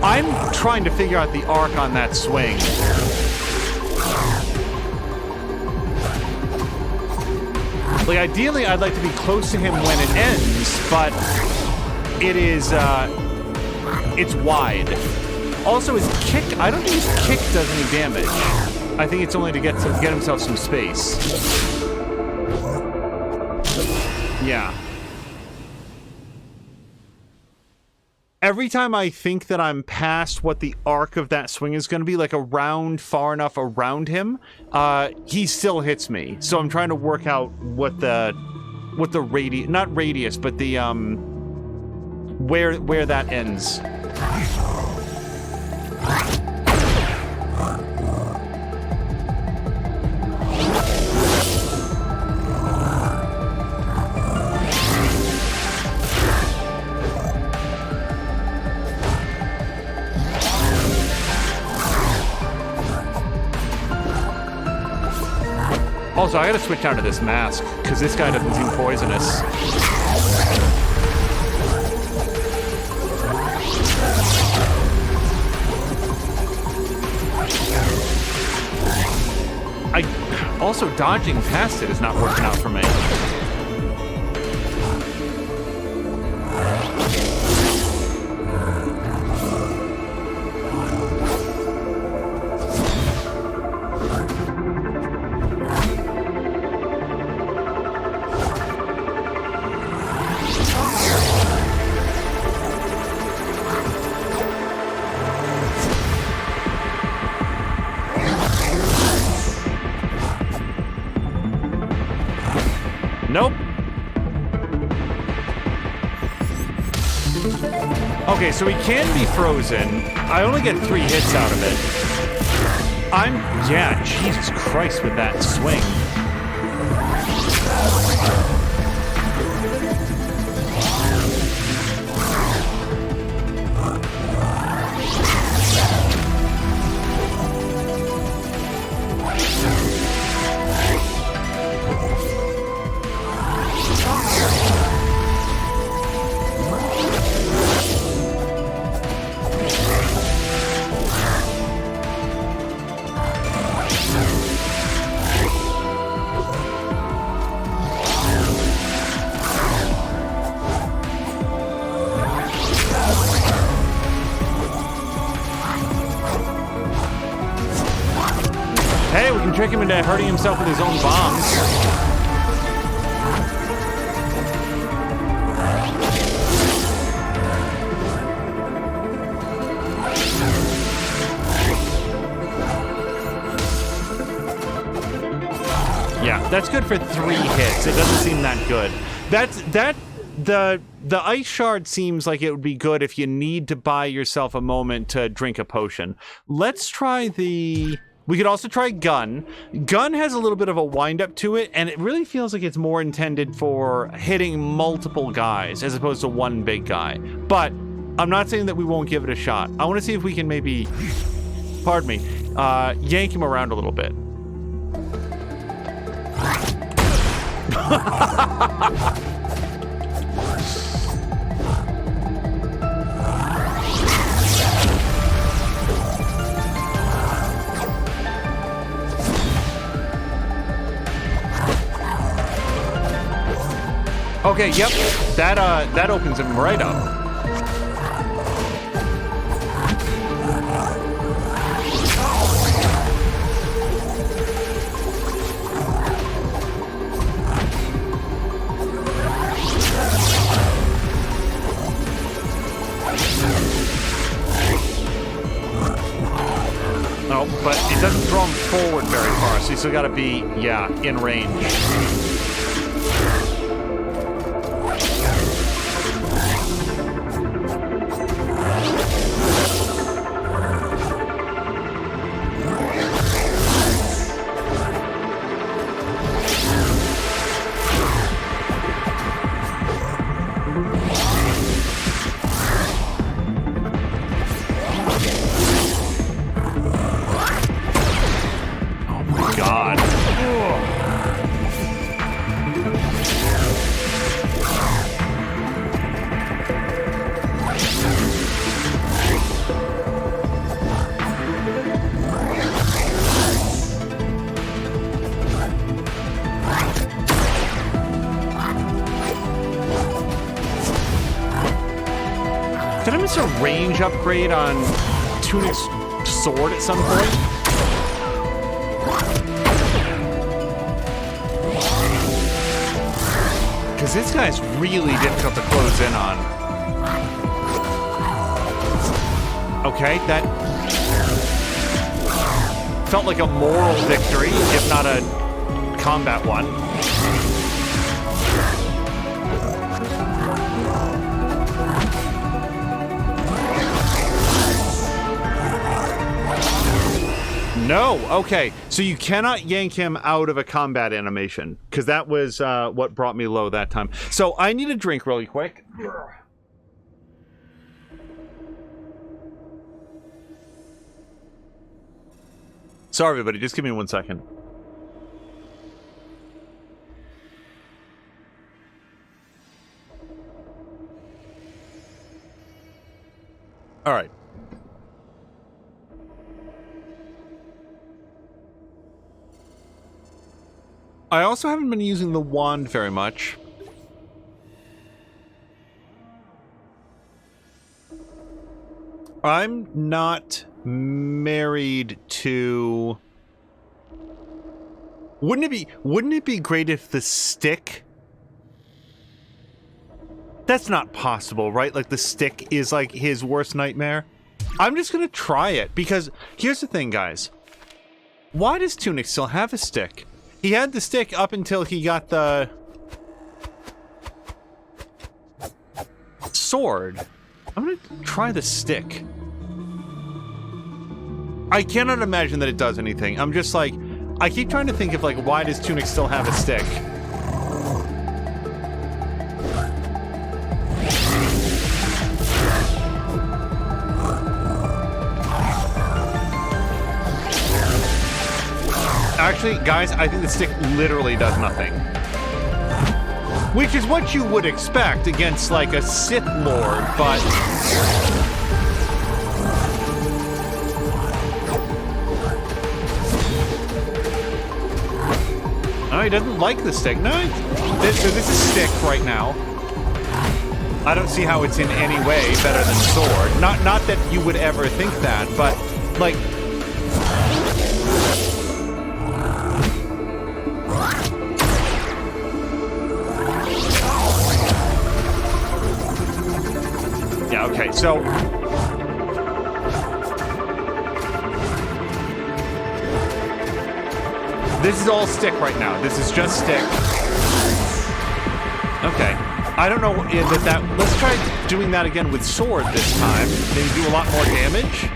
I'm trying to figure out the arc on that swing. Like, ideally, I'd like to be close to him when it ends, but it is, it's wide. Also, his kick, I don't think his kick does any damage. I think it's only to get himself some space. Yeah. Every time I think that I'm past what the arc of that swing is going to be, like around far enough around him, he still hits me. So I'm trying to work out what the radius, not radius, but the where that ends. Also, I gotta switch out to this mask, because this guy doesn't seem poisonous. Also, dodging past it is not working out for me. Nope. Okay, so he can be frozen. I only get 3 hits out of it. Yeah, Jesus Christ with that swing. Hey, we can trick him into hurting himself with his own bombs. Yeah, that's good for 3 hits. It doesn't seem that good. The ice shard seems like it would be good if you need to buy yourself a moment to drink a potion. Let's try the... We could also try gun. Gun has a little bit of a wind-up to it, and it really feels like it's more intended for hitting multiple guys as opposed to one big guy. But I'm not saying that we won't give it a shot. I want to see if we can maybe, pardon me, yank him around a little bit. Okay, yep, that opens him right up. Oh, but it doesn't draw him forward very far, so you still gotta be, yeah, in range. Did I miss a range upgrade on Tunic's sword at some point? Because this guy's really difficult to close in on. Okay, that felt like a moral victory, if not a combat one. No, okay. So you cannot yank him out of a combat animation, because that was what brought me low that time. So I need a drink really quick. Sorry, everybody, just give me 1 second. All right. I also haven't been using the wand very much. I'm not married to... Wouldn't it be great if the stick... That's not possible, right? Like, the stick is, like, his worst nightmare. I'm just gonna try it, because here's the thing, guys. Why does Tunic still have a stick? He had the stick up until he got the... sword. I'm gonna try the stick. I cannot imagine that it does anything. I'm just like... I keep trying to think of, like, why does Tunic still have a stick? Actually, guys, I think the stick literally does nothing. Which is what you would expect against, like, a Sith Lord, but... Oh, he doesn't like the stick. No, so this is stick right now. I don't see how it's in any way better than sword. Not that you would ever think that, but, like... Yeah, okay, so... This is all stick right now. This is just stick. Okay. I don't know that... Let's try doing that again with sword this time. Maybe do a lot more damage.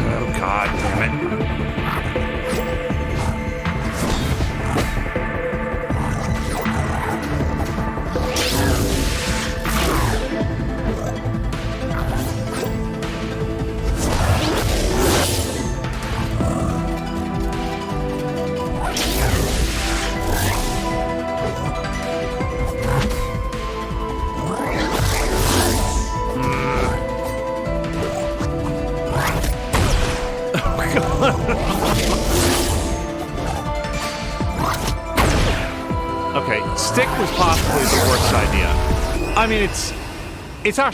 Oh, God damn it. Okay, stick was possibly the worst idea. I mean, it's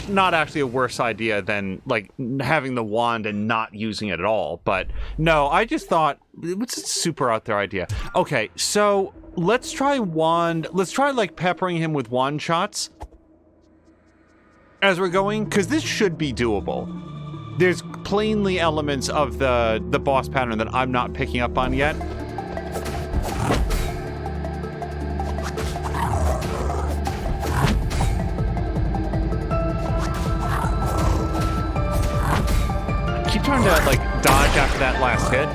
not actually a worse idea than, like, having the wand and not using it at all, but no, I just thought, it was a super out there idea. Okay, so let's try, like, peppering him with wand shots as we're going, because this should be doable. There's plainly elements of the boss pattern that I'm not picking up on yet. Keep trying to, like, dodge after that last hit.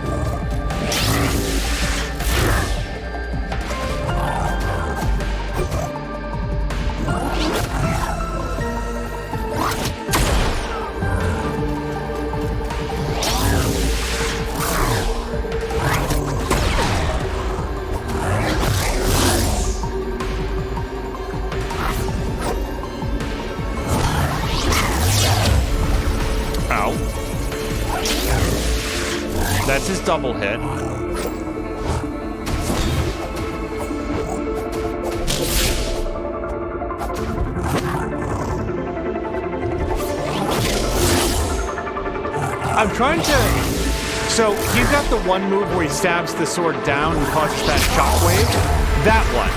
That's his double hit. I'm trying to... So, he's got the one move where he stabs the sword down and causes that shockwave. That one.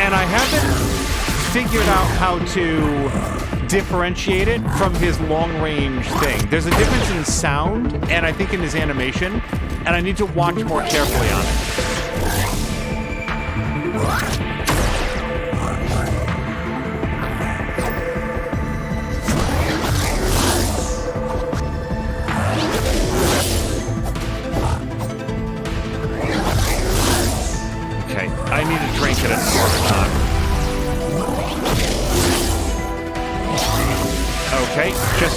And I haven't figured out how to differentiate it from his long-range thing. There's a difference in sound, and I think in his animation, and I need to watch more carefully on it. Okay, I need to drink it at a time. Okay, just...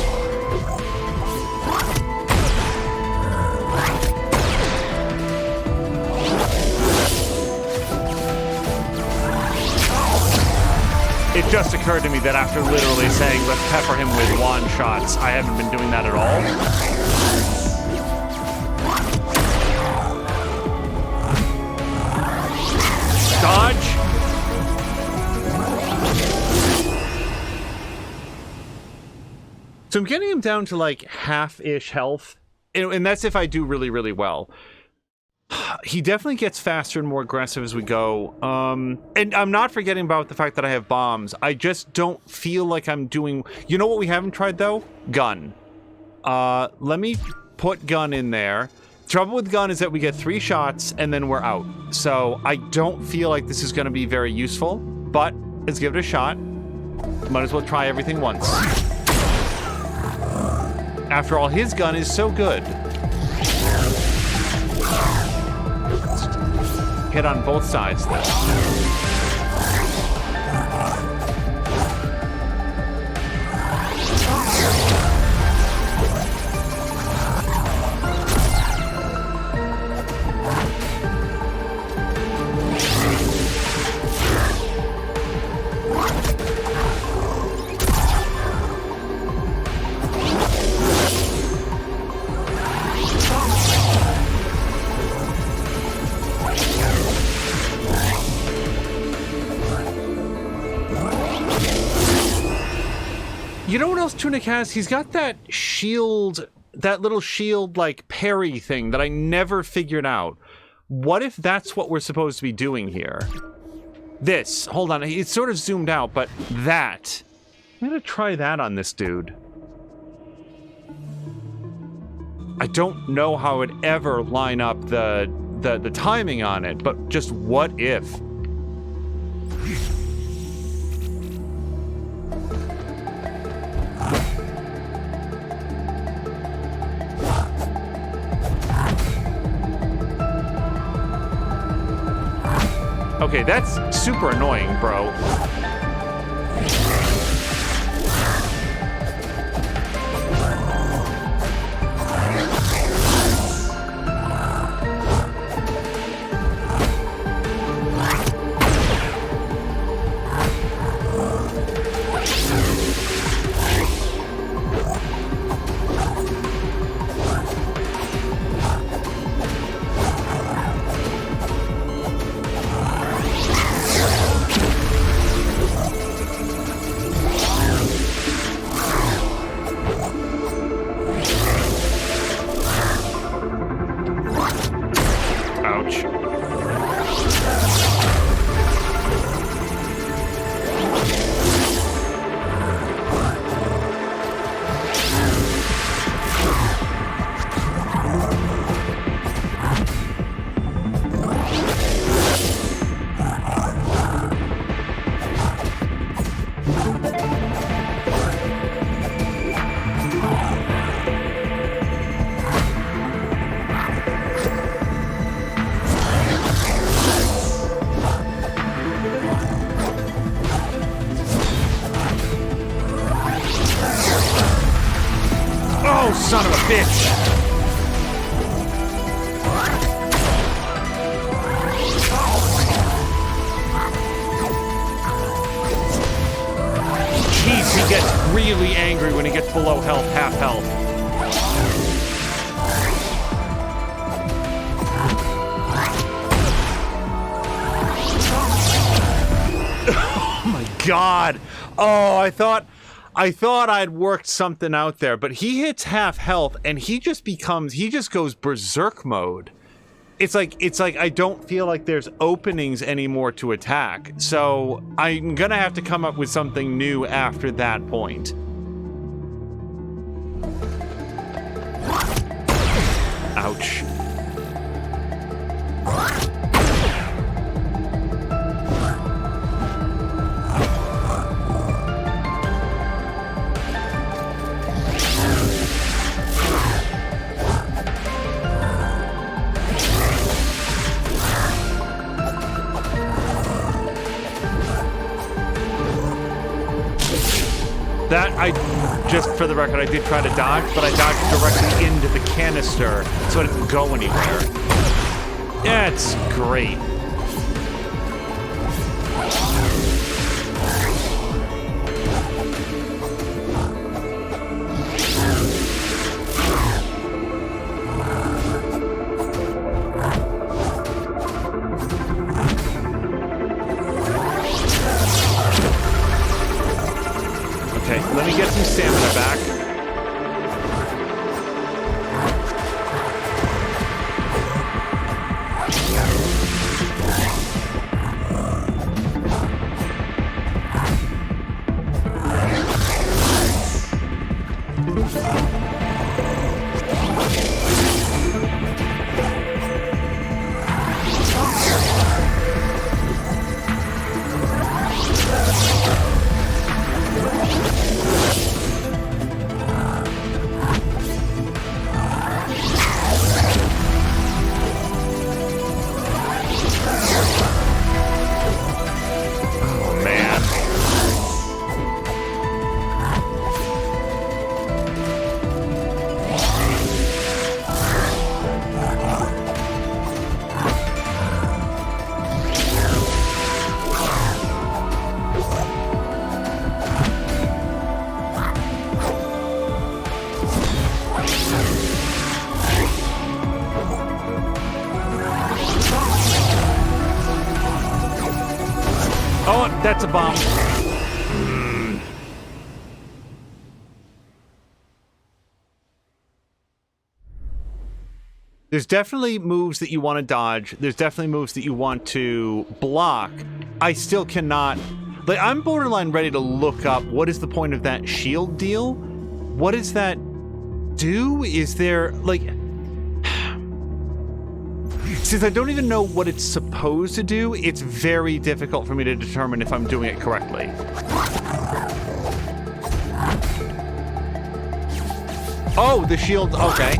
It just occurred to me that after literally saying, let's pepper him with wand shots, I haven't been doing that at all. Dodge. So I'm getting him down to like half-ish health. And that's if I do really, really well. He definitely gets faster and more aggressive as we go. And I'm not forgetting about the fact that I have bombs. I just don't feel like I'm doing... You know what we haven't tried, though? Gun. Let me put gun in there. Trouble with gun is that we get 3 shots, and then we're out. So I don't feel like this is going to be very useful. But let's give it a shot. Might as well try everything once. After all, his gun is so good. Hit on both sides, though. You know what else Tunic has? He's got that shield, that little shield, like, parry thing that I never figured out. What if that's what we're supposed to be doing here? This. Hold on. It's sort of zoomed out, but that. I'm gonna try that on this dude. I don't know how it would ever line up the timing on it, but just what if? Okay, that's super annoying, bro. Son of a bitch! Jeez, he gets really angry when he gets below health, half health. Oh my god! Oh, I thought I'd worked something out there, but he hits half health and he just goes berserk mode. It's like I don't feel like there's openings anymore to attack. So I'm gonna have to come up with something new after that point. Ouch. That, just for the record, I did try to dodge, but I dodged directly into the canister, so I didn't go anywhere. That's great. Oh, that's a bomb. There's definitely moves that you want to dodge. There's definitely moves that you want to block. I still cannot... Like, I'm borderline ready to look up what is the point of that shield deal? What does that do? Is there, like... Since I don't even know what it's supposed to do, it's very difficult for me to determine if I'm doing it correctly. Oh, the shield, okay.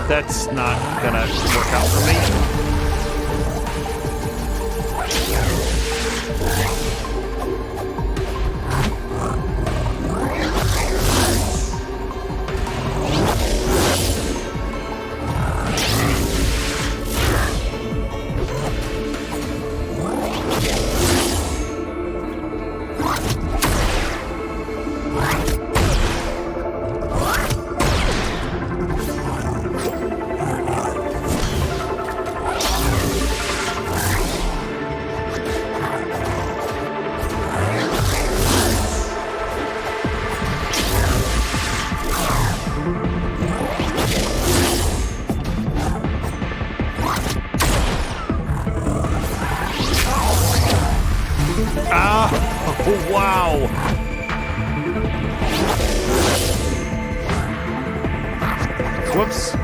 That's not gonna work out for me. Wow! Whoops.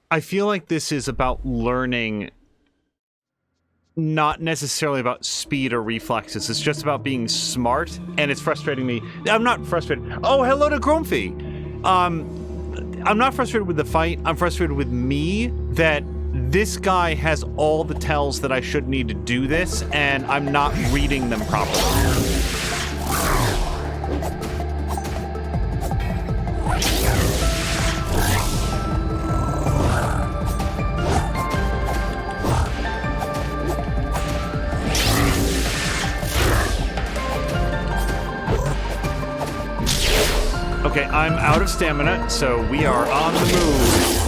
I feel like this is about learning, not necessarily about speed or reflexes. It's just about being smart, and it's frustrating me. I'm not frustrated. Oh, hello to Grumpy. I'm not frustrated with the fight. I'm frustrated with me that this guy has all the tells that I should need to do this, and I'm not reading them properly. Okay, I'm out of stamina, so we are on the move.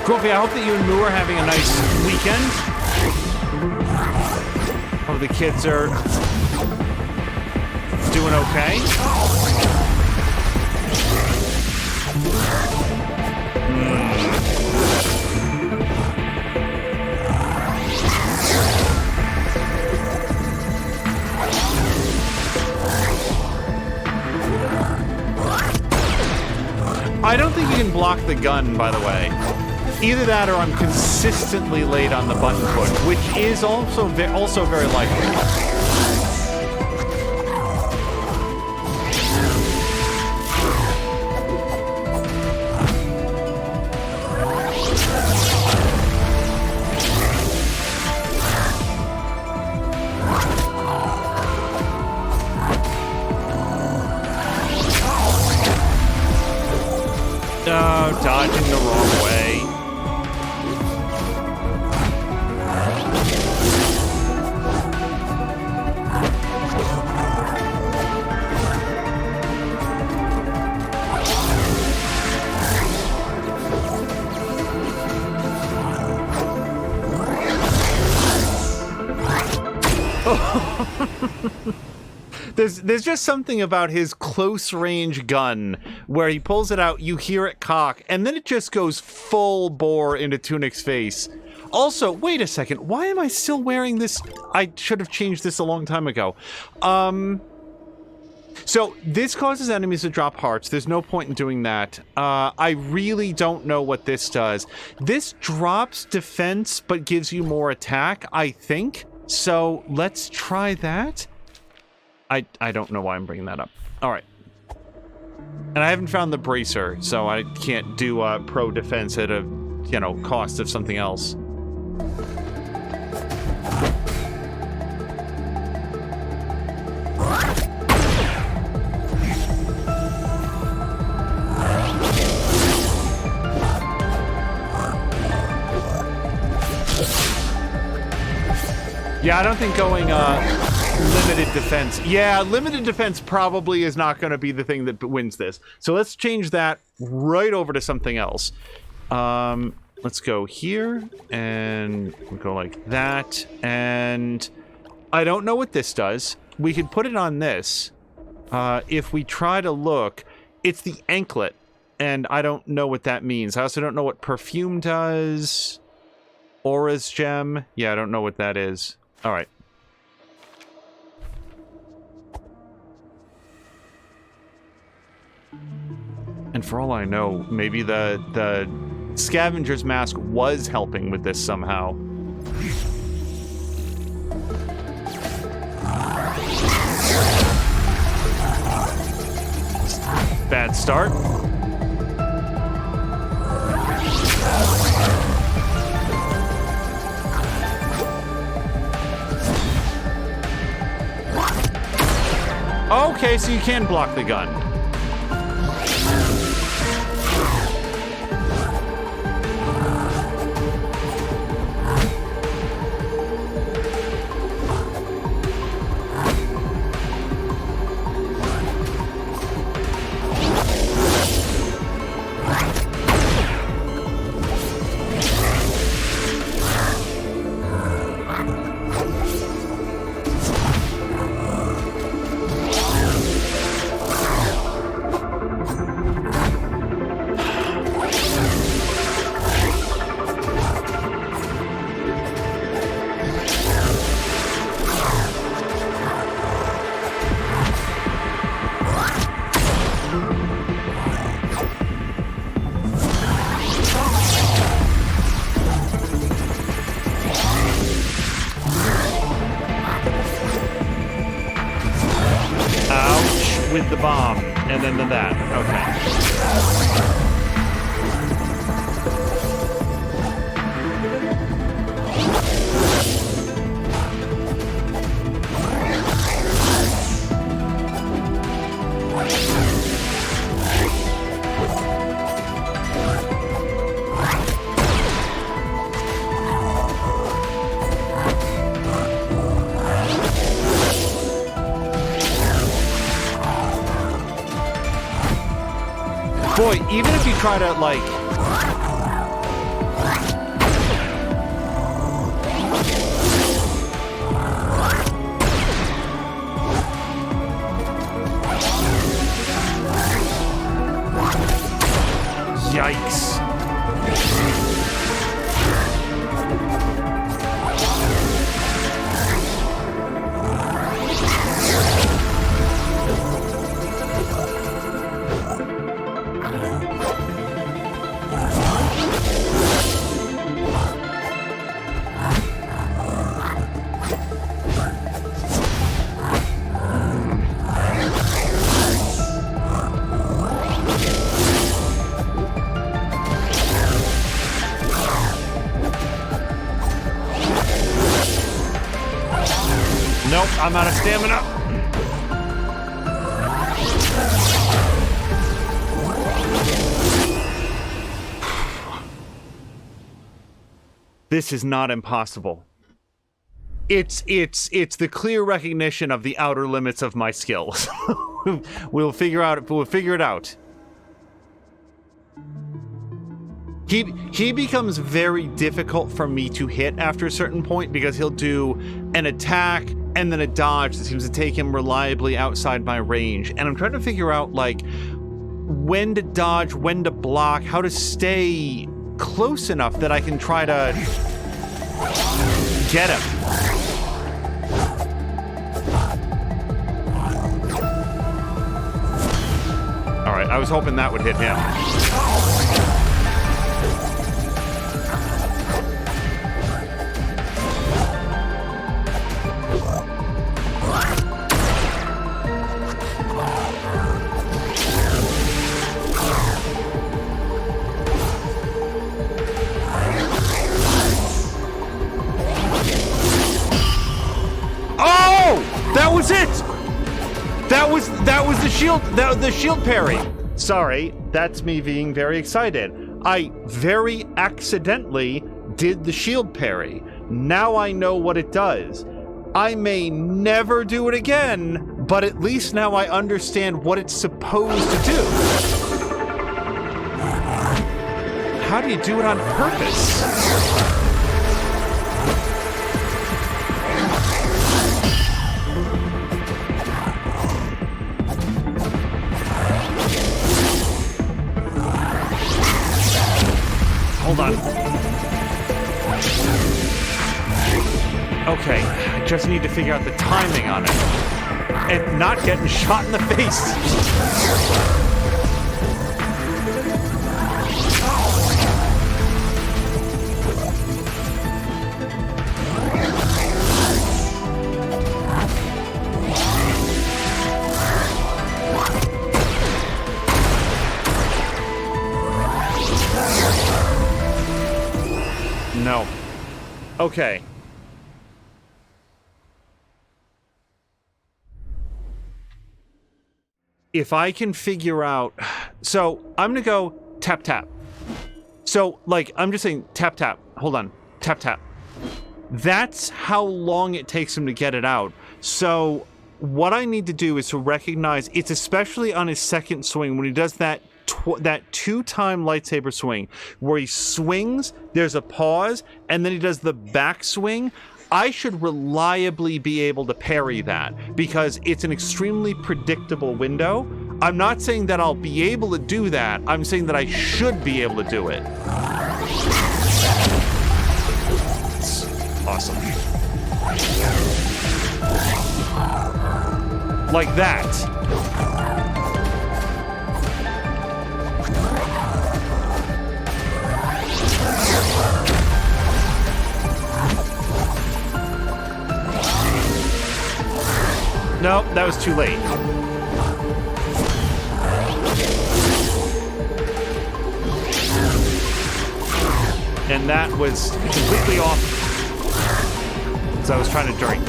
Grumpy, I hope that you and Moo are having a nice weekend. Hope the kids are doing okay. I don't think you can block the gun, by the way. Either that or I'm consistently late on the button push, which is also very likely. Oh, dodging the wrong way. There's just something about his close-range gun where he pulls it out, you hear it cock, and then it just goes full bore into Tunic's face. Also, wait a second, why am I still wearing this? I should have changed this a long time ago. So, this causes enemies to drop hearts. There's no point in doing that. I really don't know what this does. This drops defense, but gives you more attack, I think. So, let's try that. I don't know why I'm bringing that up. All right. And I haven't found the bracer, so I can't do pro defense at a, you know, cost of something else. Yeah, I don't think going limited defense. Yeah, limited defense probably is not going to be the thing that wins this. So let's change that right over to something else. Let's go here, and we'll go like that. And I don't know what this does. We could put it on this. If we try to look, it's the anklet, and I don't know what that means. I also don't know what perfume does. Aura's gem. Yeah, I don't know what that is. All right. And for all I know, maybe the scavenger's mask was helping with this somehow. Bad start. Okay, so you can block the gun. With the bomb, and then that. Okay. Boy, even if you try to, like... Yikes. Nope, I'm out of stamina. This is not impossible. It's the clear recognition of the outer limits of my skills. We'll figure it out. He becomes very difficult for me to hit after a certain point because he'll do an attack and then a dodge that seems to take him reliably outside my range. And I'm trying to figure out, like, when to dodge, when to block, how to stay close enough that I can try to get him. All right, I was hoping that would hit him. That was it! That was the shield, the shield parry. Sorry, that's me being very excited. I very accidentally did the shield parry. Now I know what it does. I may never do it again, but at least now I understand what it's supposed to do. How do you do it on purpose? Hold on. Okay, I just need to figure out the timing on it. And not getting shot in the face. No. Okay. If I can figure out... So, I'm gonna go tap, tap. So, like, I'm just saying tap, tap. Hold on. Tap, tap. That's how long it takes him to get it out. So, what I need to do is to recognize... It's especially on his second swing when he does that two-time lightsaber swing where he swings, there's a pause, and then he does the back swing. I should reliably be able to parry that because it's an extremely predictable window. I'm not saying that I'll be able to do that. I'm saying that I should be able to do it. It's awesome. Like that. Nope, that was too late. And that was completely off. So I was trying to drink.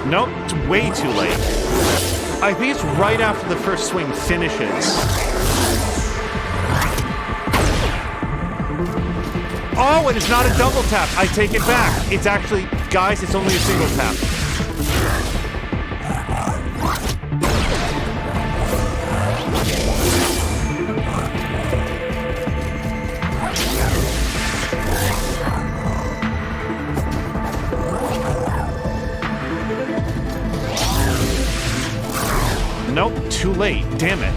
Nope, it's way too late. I think it's right after the first swing finishes. Oh, it is not a double tap. I take it back. It's actually, guys, it's only a single tap. Nope, too late. Damn it.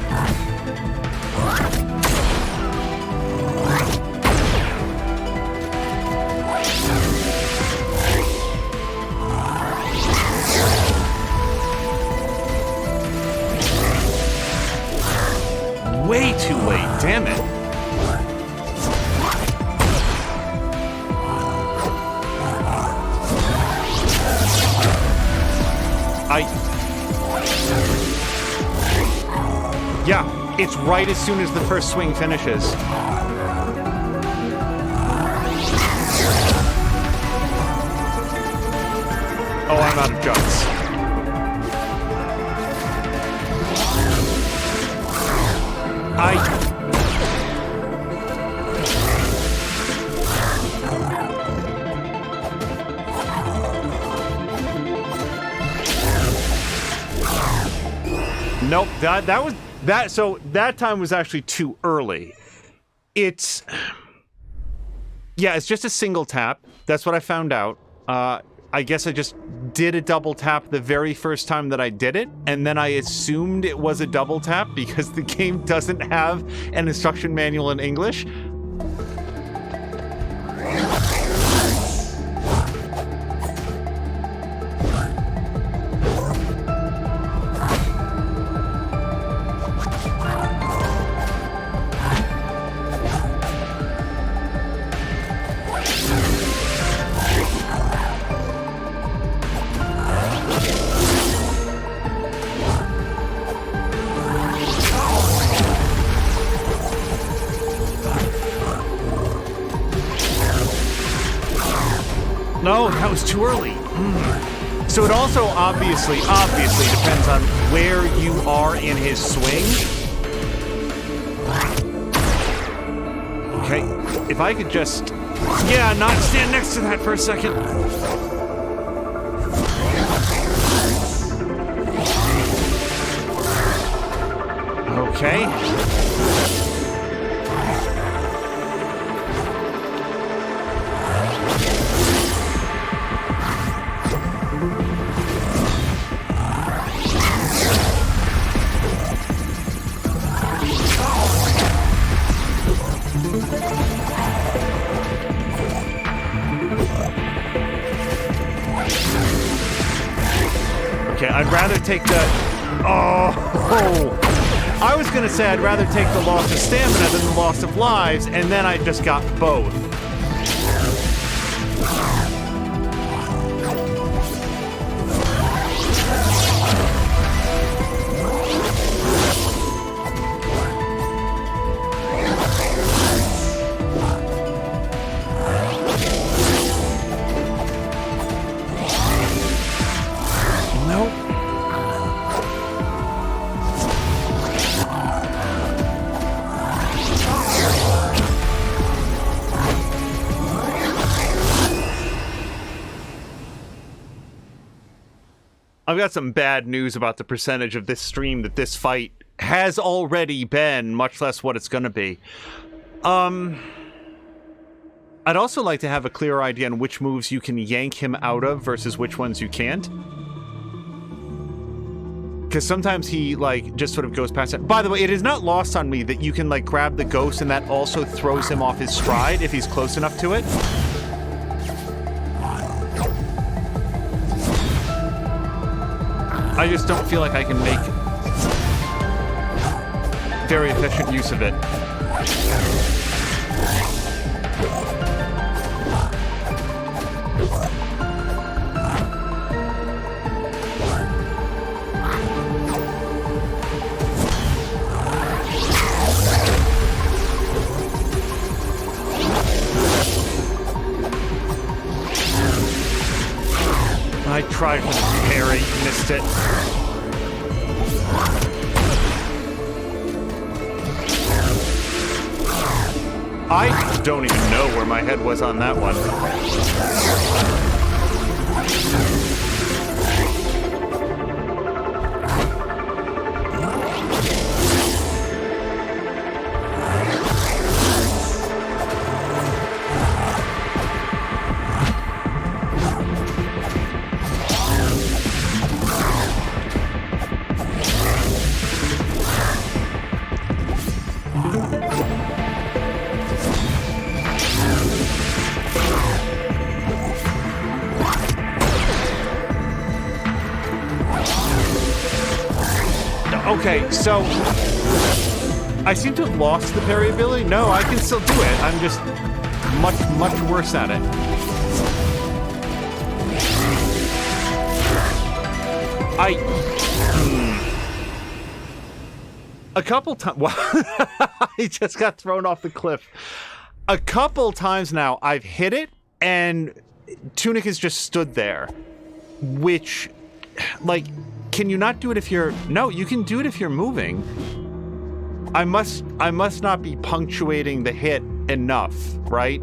Way too late. Damn it. Yeah, it's right as soon as the first swing finishes. Oh, I'm out of jugs. Nope, so that time was actually too early. It's just a single tap. That's what I found out. I guess I just did a double tap the very first time that I did it, and then I assumed it was a double tap because the game doesn't have an instruction manual in English. No, that was too early. So it also obviously depends on where you are in his swing. Okay, if I could just... Yeah, not stand next to that for a second. Okay. Okay, I'd rather take the... Oh! I was gonna say I'd rather take the loss of stamina than the loss of lives, and then I just got both. I've got some bad news about the percentage of this stream that this fight has already been, much less what it's going to be. I'd also like to have a clearer idea on which moves you can yank him out of versus which ones you can't. Because sometimes he, like, just sort of goes past it. By the way, it is not lost on me that you can, like, grab the ghost and that also throws him off his stride if he's close enough to it. I just don't feel like I can make very efficient use of it. I tried for the parry, missed it. I don't even know where my head was on that one. Okay, so I seem to have lost the parry ability. No, I can still do it. I'm just much worse at it. A couple times. Well, I just got thrown off the cliff. A couple times now, I've hit it, and Tunic has just stood there, which, like. Can you not do it if you're... No, you can do it if you're moving. I must not be punctuating the hit enough, right?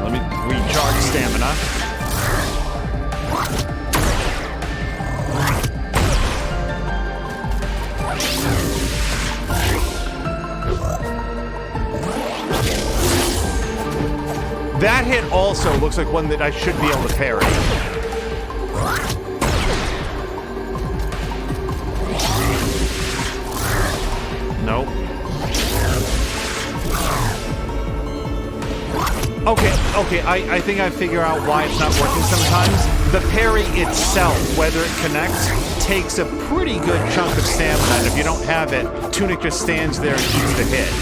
Let me recharge stamina. That hit also looks like one that I should be able to parry. Nope. Okay, I think I figure out why it's not working sometimes. The parry itself, whether it connects, takes a pretty good chunk of stamina, and if you don't have it, Tunic just stands there and eats the hit.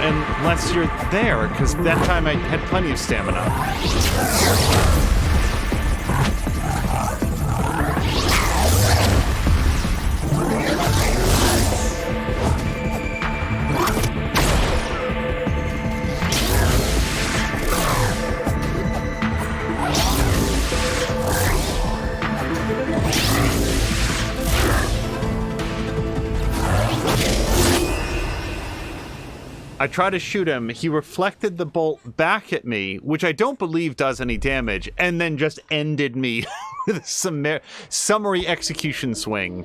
Unless you're there, because that time I had plenty of stamina. I tried to shoot him, he reflected the bolt back at me, which I don't believe does any damage, and then just ended me with a summary execution swing.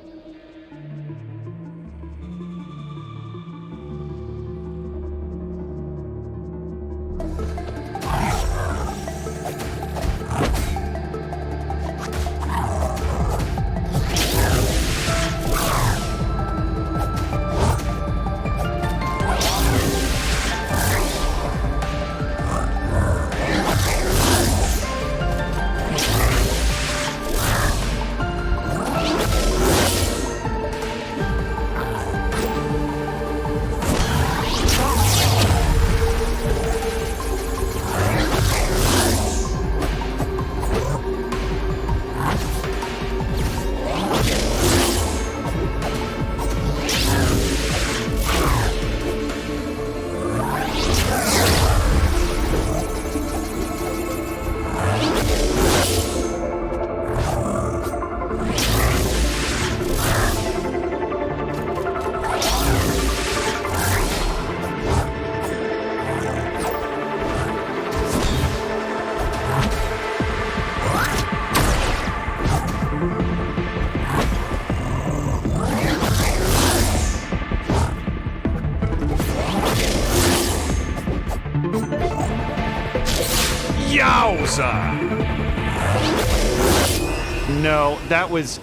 No, that was...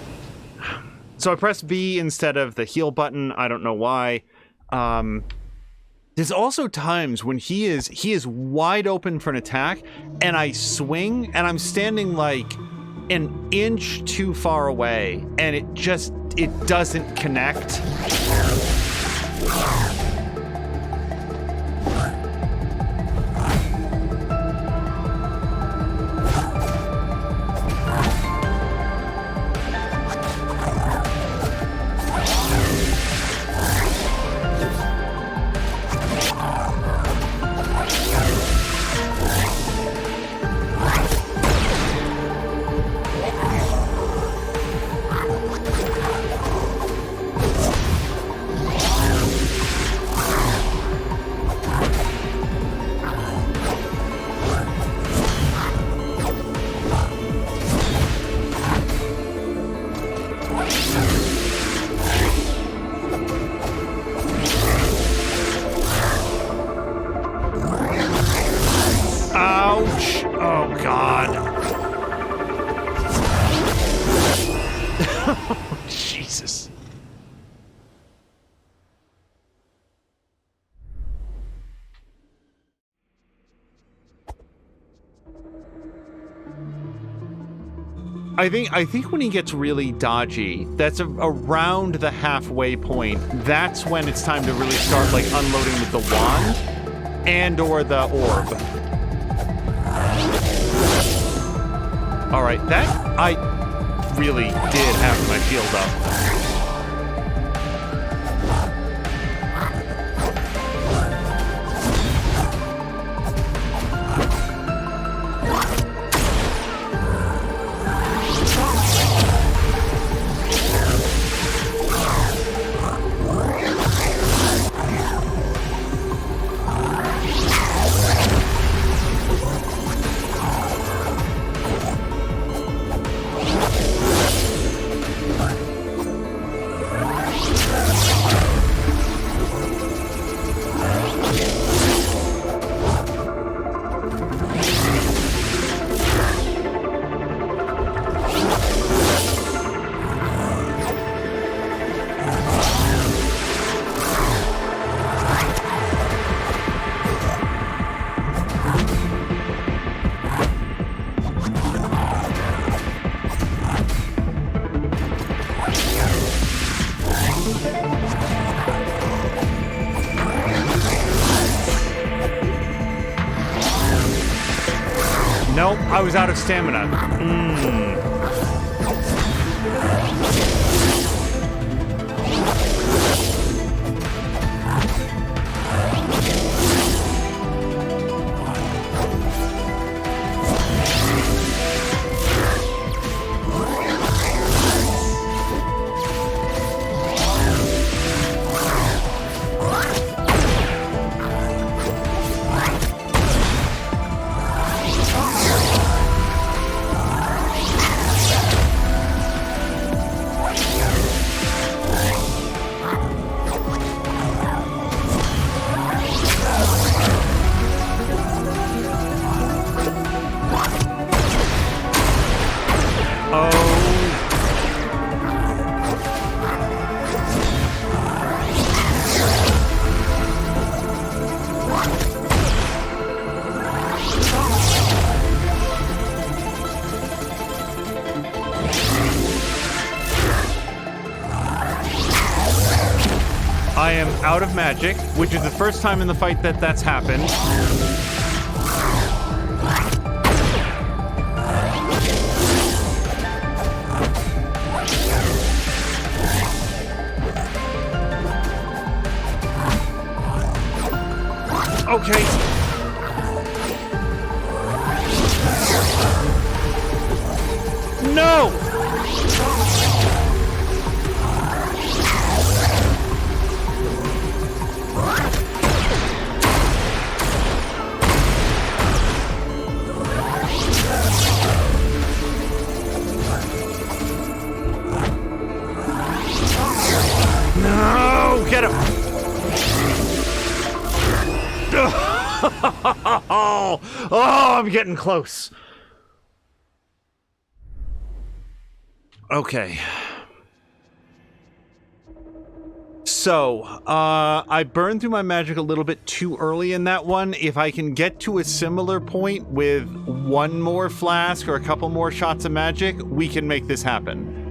So I pressed B instead of the heal button. I don't know why. There's also times when he is wide open for an attack, and I swing, and I'm standing like an inch too far away, and it doesn't connect. Jesus. I think when he gets really dodgy, that's around the halfway point. That's when it's time to really start like unloading with the wand and or the orb. All right, that I really did have my shield up. Nope, I was out of stamina. I am out of magic, which is the first time in the fight that that's happened. Okay. No! No! Get him! Oh, I'm getting close. Okay. So, I burned through my magic a little bit too early in that one. If I can get to a similar point with one more flask or a couple more shots of magic, we can make this happen.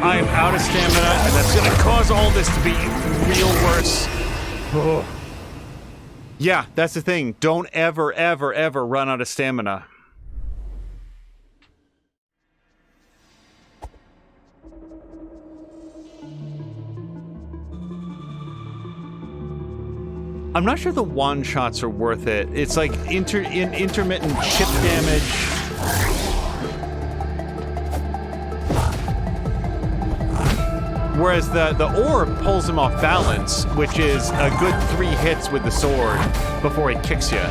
I'm out of stamina, and that's gonna cause all this to be real worse. Oh. Yeah, that's the thing. Don't ever, ever, ever run out of stamina. I'm not sure the one-shots are worth it. It's like intermittent chip damage. Whereas the orb pulls him off balance, which is a good 3 hits with the sword before he kicks you.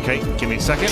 Okay, give me a second.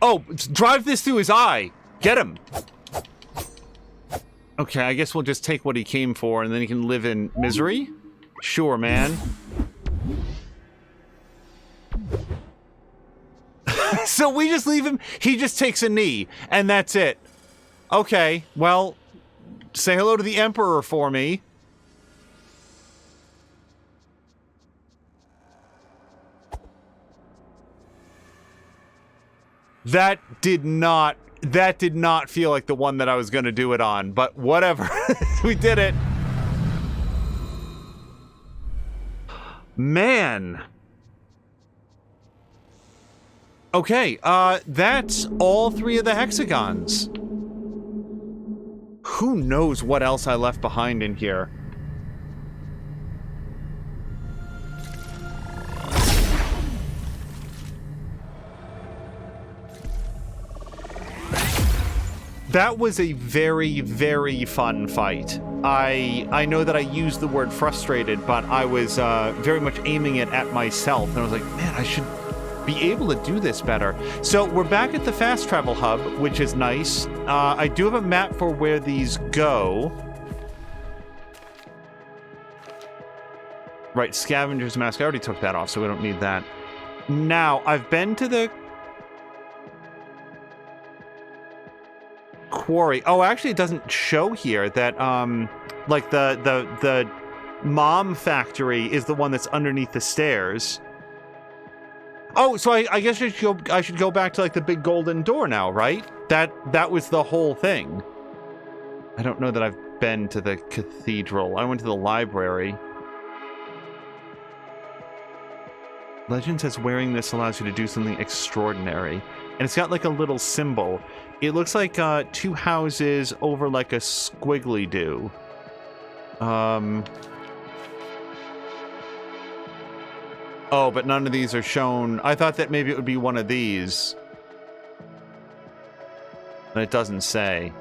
Oh, drive this through his eye. Get him. Okay, I guess we'll just take what he came for and then he can live in misery? Sure, man. So we just leave him, he just takes a knee, and that's it. Okay, well, say hello to the Emperor for me. That did not feel like the one that I was going to do it on, but whatever. We did it. Man. Okay, that's all 3 of the hexagons. Who knows what else I left behind in here? That was a very, very fun fight. I know that I used the word frustrated, but I was very much aiming it at myself. And I was like, man, I should be able to do this better. So we're back at the fast travel hub, which is nice. I do have a map for where these go. Right, scavenger's mask. I already took that off, so we don't need that. Now, I've been to the quarry. Oh, actually, it doesn't show here that, like, the mom factory is the one that's underneath the stairs. Oh, so I guess I should go back to, like, the big golden door now, right? That was the whole thing. I don't know that I've been to the cathedral. I went to the library. Legend says wearing this allows you to do something extraordinary. And it's got like a little symbol. It looks like two houses over like a squiggly do. Oh, but none of these are shown. I thought that maybe it would be one of these. But it doesn't say.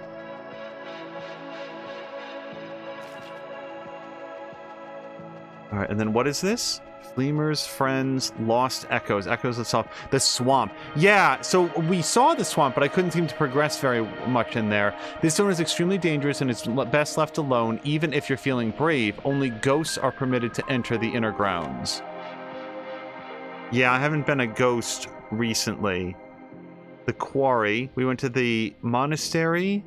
All right, and then what is this? Fleemers, Friends, Lost Echoes. Echoes of the swamp. Yeah, so we saw the swamp, but I couldn't seem to progress very much in there. This zone is extremely dangerous and it's best left alone, even if you're feeling brave. Only ghosts are permitted to enter the inner grounds. Yeah, I haven't been a ghost recently. The quarry. We went to the monastery.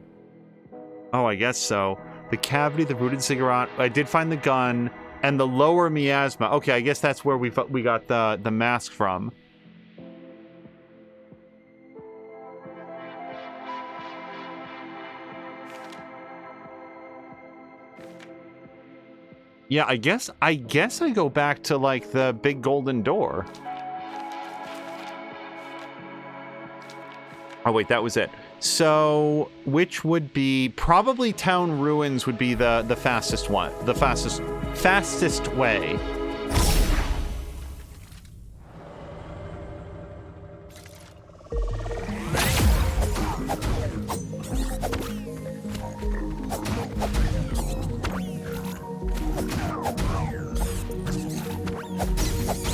Oh, I guess so. The cavity, the rooted ziggurat. I did find the gun. And the lower miasma. Okay, I guess that's where we got the mask from. Yeah, I guess I go back to like the big golden door. Oh wait, that was it. So, which would be probably Town Ruins would be the fastest one, the fastest way.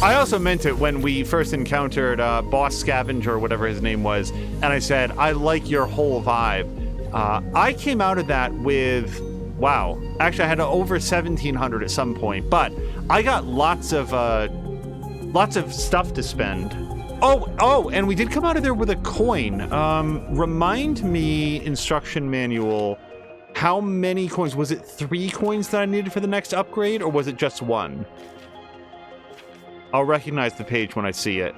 I also meant it when we first encountered Boss Scavenger, or whatever his name was, and I said, I like your whole vibe. I came out of that with, wow, actually I had over 1,700 at some point, but I got lots of stuff to spend. Oh, and we did come out of there with a coin. Remind me, instruction manual, how many coins? Was it 3 coins that I needed for the next upgrade, or was it just 1? I'll recognize the page when I see it.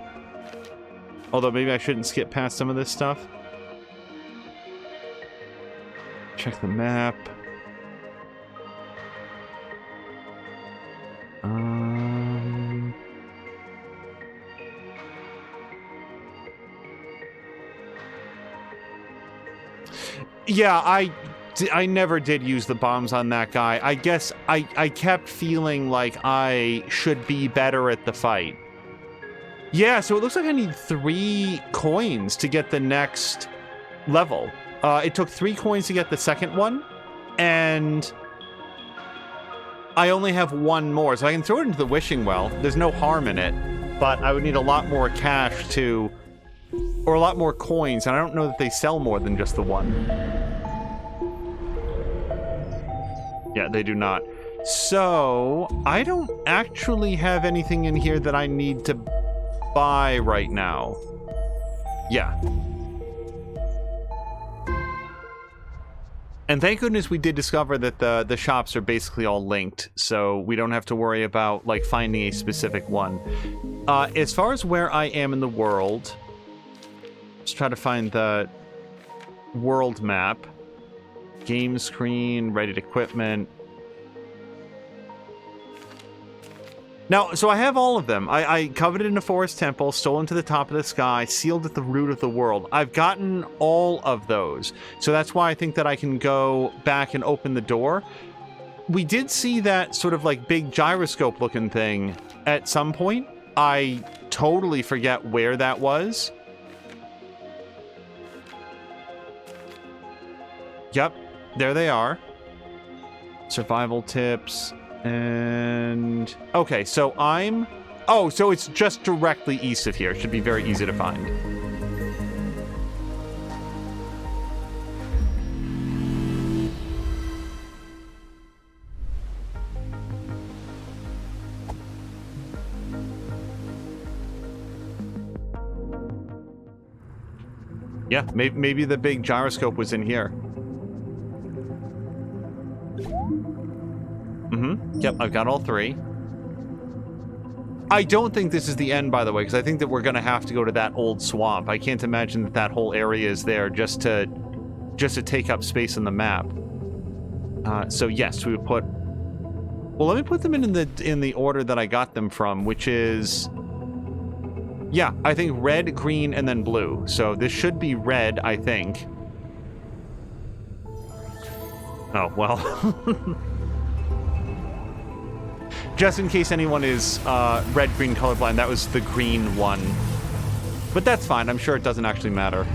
Although maybe I shouldn't skip past some of this stuff. Check the map. Yeah, I never did use the bombs on that guy. I guess I kept feeling like I should be better at the fight. Yeah, so it looks like I need 3 coins to get the next level. It took 3 coins to get the second one, and I only have 1 more, so I can throw it into the wishing well. There's no harm in it, but I would need a lot more cash to, or a lot more coins, and I don't know that they sell more than just the 1. Yeah, they do not. So, I don't actually have anything in here that I need to buy right now. Yeah. And thank goodness we did discover that the shops are basically all linked, so we don't have to worry about, like, finding a specific one. As far as where I am in the world, let's try to find the world map. Game screen, ready equipment. Now, so I have all of them. I coveted in a forest temple, stolen to the top of the sky, sealed at the root of the world. I've gotten all of those. So that's why I think that I can go back and open the door. We did see that sort of like big gyroscope looking thing at some point. I totally forget where that was. Yep. There they are. Survival tips. And... okay, so I'm... oh, so it's just directly east of here. It should be very easy to find. Yeah, maybe the big gyroscope was in here. Yep, I've got all 3. I don't think this is the end, by the way, because I think that we're going to have to go to that old swamp. I can't imagine that whole area is there just to take up space on the map. So yes, we would put... Well, let me put them in the order that I got them from, which is... Yeah, I think red, green, and then blue. So this should be red, I think. Oh, well. Just in case anyone is red-green colorblind, that was the green one. But that's fine. I'm sure it doesn't actually matter.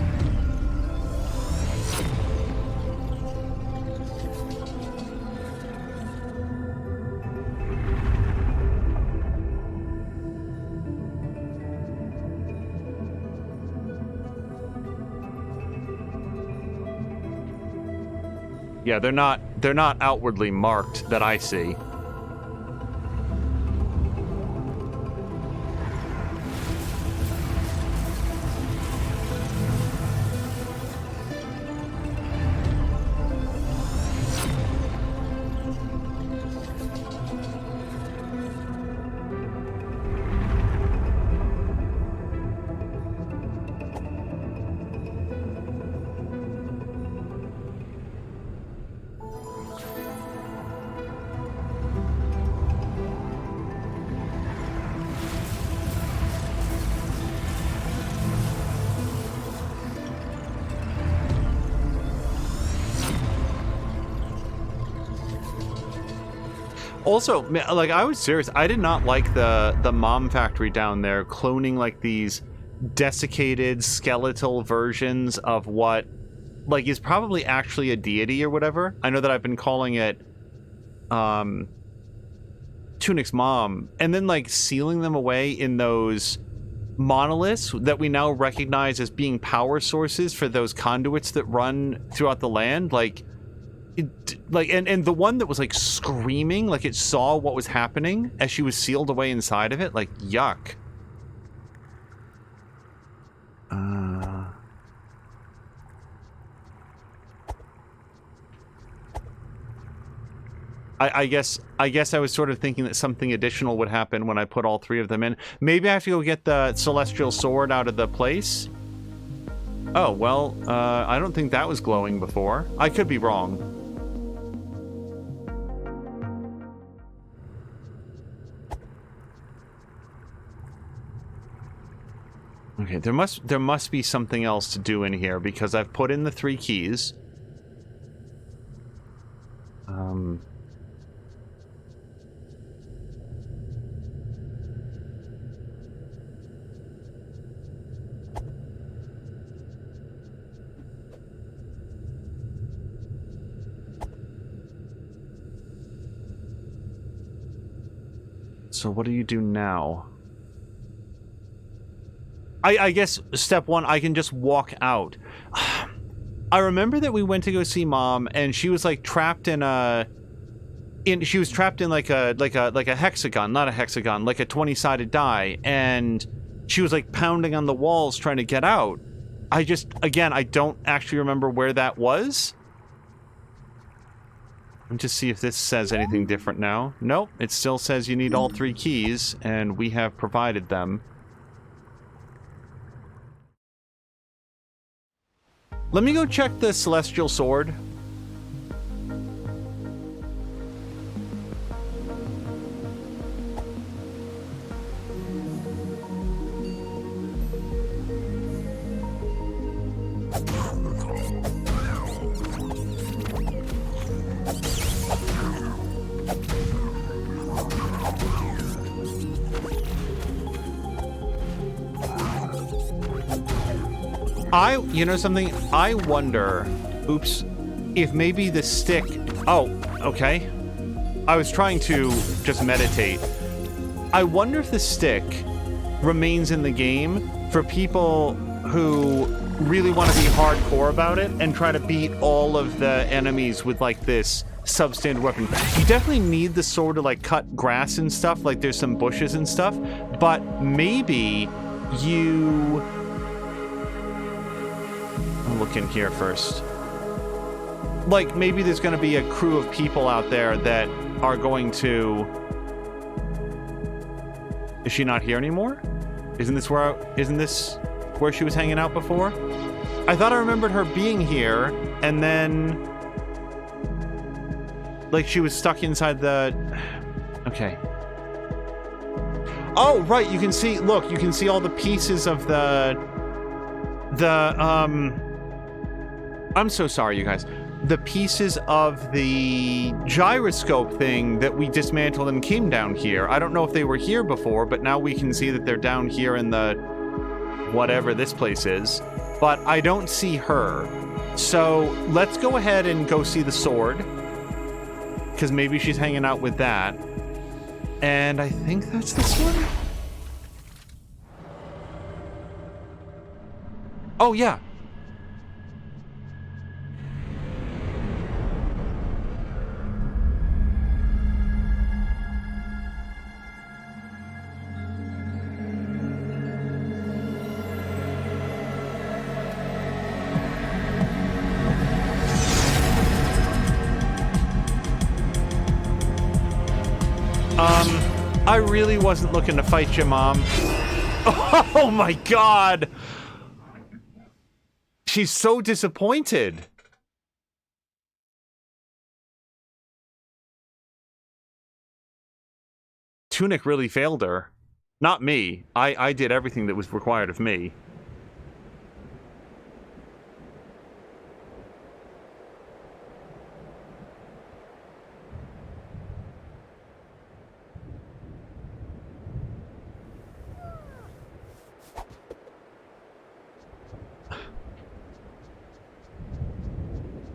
Yeah, they're not outwardly marked that I see. Also, like, I was serious. I did not like the mom factory down there cloning like these desiccated skeletal versions of what like is probably actually a deity or whatever. I know that I've been calling it Tunic's mom, and then like sealing them away in those monoliths that we now recognize as being power sources for those conduits that run throughout the land. Like and the one that was like screaming like it saw what was happening as she was sealed away inside of it, like yuck. I guess I was sort of thinking that something additional would happen when I put all three of them in. Maybe I have to go get the celestial sword out of the place. Oh, well, I don't think that was glowing before. I could be wrong. Okay, there must be something else to do in here because I've put in the 3 keys. So what do you do now? I guess step 1, I can just walk out. I remember that we went to go see Mom, and she was like trapped in a, she was trapped in like a hexagon, not a hexagon, like a 20-sided die, and she was like pounding on the walls trying to get out. Again, I don't actually remember where that was. Let me just see if this says anything different now. Nope, it still says you need all 3 keys, and we have provided them. Let me go check the celestial sword. You know something? I wonder, oops, if maybe the stick... Oh, okay. I was trying to just meditate. I wonder if the stick remains in the game for people who really want to be hardcore about it and try to beat all of the enemies with, like, this substandard weapon. You definitely need the sword to, like, cut grass and stuff, like there's some bushes and stuff, but maybe you... Look in here first. Like, maybe there's going to be a crew of people out there that are going to... Is she not here anymore? Isn't this where she was hanging out before? I thought I remembered her being here, and then... Like she was stuck inside the... Okay. Oh, right, you can see... Look, you can see all the pieces of the... I'm so sorry, you guys. The pieces of the gyroscope thing that we dismantled and came down here. I don't know if they were here before, but now we can see that they're down here in the... whatever this place is. But I don't see her. So let's go ahead and go see the sword. Because maybe she's hanging out with that. And I think that's this one? Oh, yeah. I really wasn't looking to fight you, Mom. Oh my God! She's so disappointed. Tunic really failed her. Not me. I did everything that was required of me.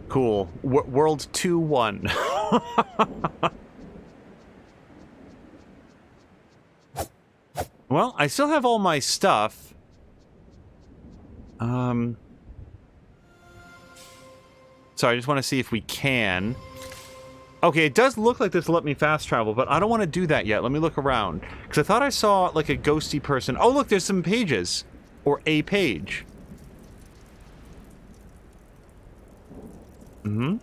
Cool. World 2-1. Well, I still have all my stuff. Sorry, I just want to see if we can. Okay, it does look like this will let me fast travel, but I don't want to do that yet. Let me look around. Because I thought I saw, like, a ghosty person. Oh, look, there's some pages. Or a page. Mm-hmm.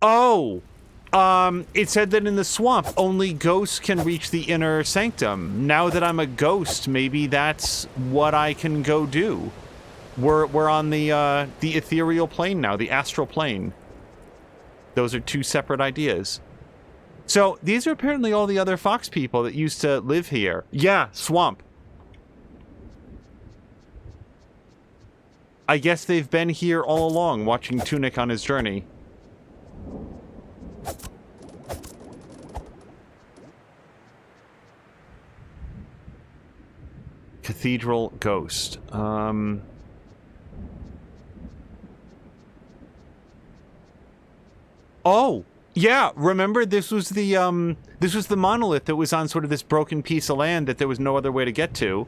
Oh! It said that in the swamp, only ghosts can reach the inner sanctum. Now that I'm a ghost, maybe that's what I can go do. We're on the ethereal plane now, the astral plane. Those are two separate ideas. So, these are apparently all the other fox people that used to live here. Yeah, swamp. I guess they've been here all along, watching Tunic on his journey. Cathedral ghost. Oh, yeah, remember this was the monolith that was on sort of this broken piece of land that there was no other way to get to.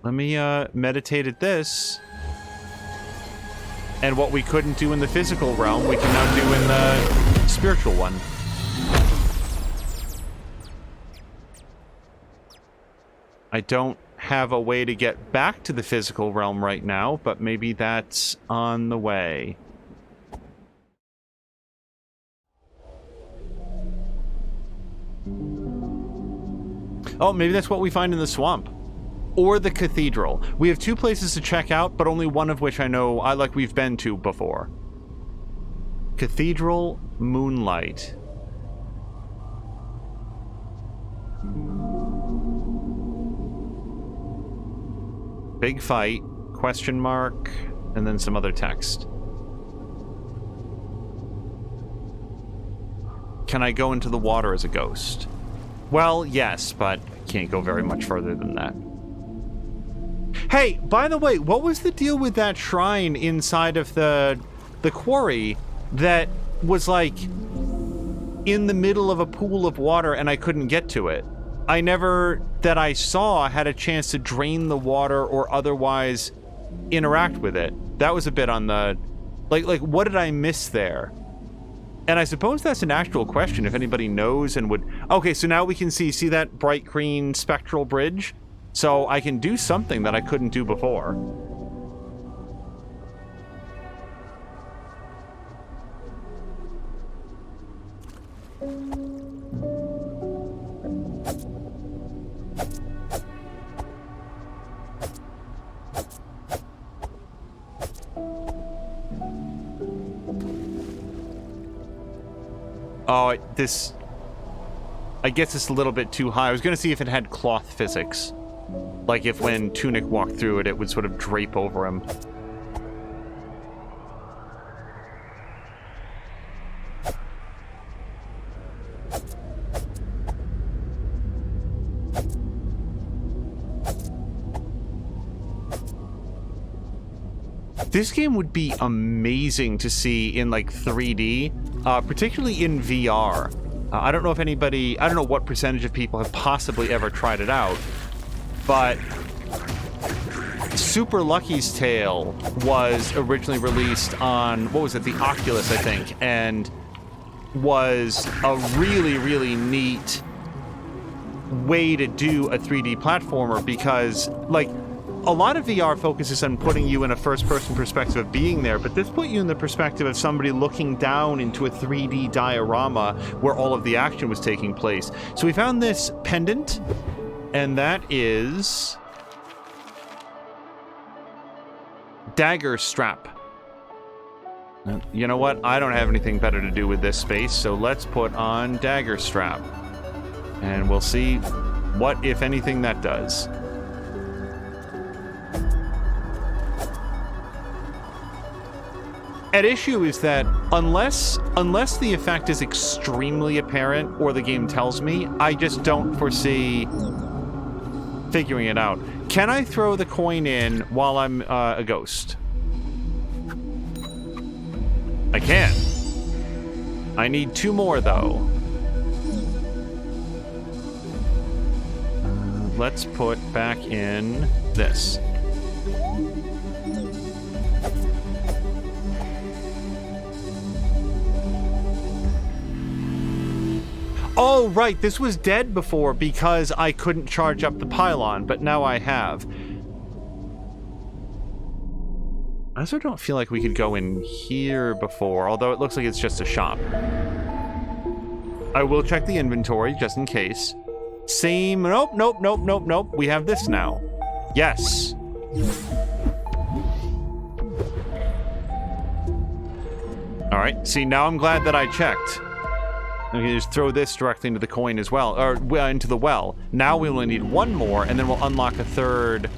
Let me meditate at this. And what we couldn't do in the physical realm, we can now do in the spiritual one. I don't have a way to get back to the physical realm right now, but maybe that's on the way. Oh, maybe that's what we find in the swamp. Or the cathedral. We have two places to check out, but only one of which I know like we've been to before. Cathedral Moonlight. Big fight, question mark, and then some other text. Can I go into the water as a ghost? Well, yes, but I can't go very much further than that. Hey, by the way, what was the deal with that shrine inside of the quarry that was like in the middle of a pool of water and I couldn't get to it? I never, that I saw, had a chance to drain the water or otherwise interact with it. That was a bit on the... Like, what did I miss there? And I suppose that's an actual question, if anybody knows and would... Okay, so now we can see that bright green spectral bridge? So I can do something that I couldn't do before. Oh, this... I guess it's a little bit too high. I was going to see if it had cloth physics. Like if when Tunic walked through it, it would sort of drape over him. This game would be amazing to see in like 3D, particularly in VR. I don't know if anybody, I don't know what percentage of people have possibly ever tried it out, but Super Lucky's Tale was originally released on, what was it, the Oculus, I think, and was a really, really neat way to do a 3D platformer because, like, a lot of VR focuses on putting you in a first-person perspective of being there, but this put you in the perspective of somebody looking down into a 3D diorama where all of the action was taking place. So we found this pendant, and that is... Dagger Strap. You know what? I don't have anything better to do with this space, so let's put on Dagger Strap. And we'll see what, if anything, that does. At issue is that unless the effect is extremely apparent or the game tells me, I just don't foresee figuring it out. Can I throw the coin in while I'm a ghost? I can. I need 2 more though. Let's put back in this. Oh, right, this was dead before because I couldn't charge up the pylon, but now I have. I also don't feel like we could go in here before, although it looks like it's just a shop. I will check the inventory, just in case. Same, nope. We have this now. Yes. All right, see, now I'm glad that I checked. We can just throw this directly into the coin as well, or into the well. Now we only need 1 more, and then we'll unlock a 3rd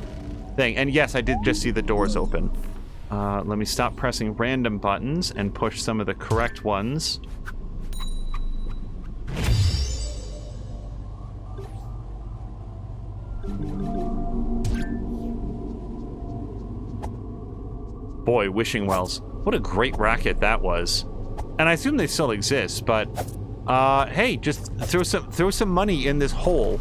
thing. And yes, I did just see the doors open. Let me stop pressing random buttons and push some of the correct ones. Boy, wishing wells. What a great racket that was. And I assume they still exist, but... hey, just throw some money in this hole.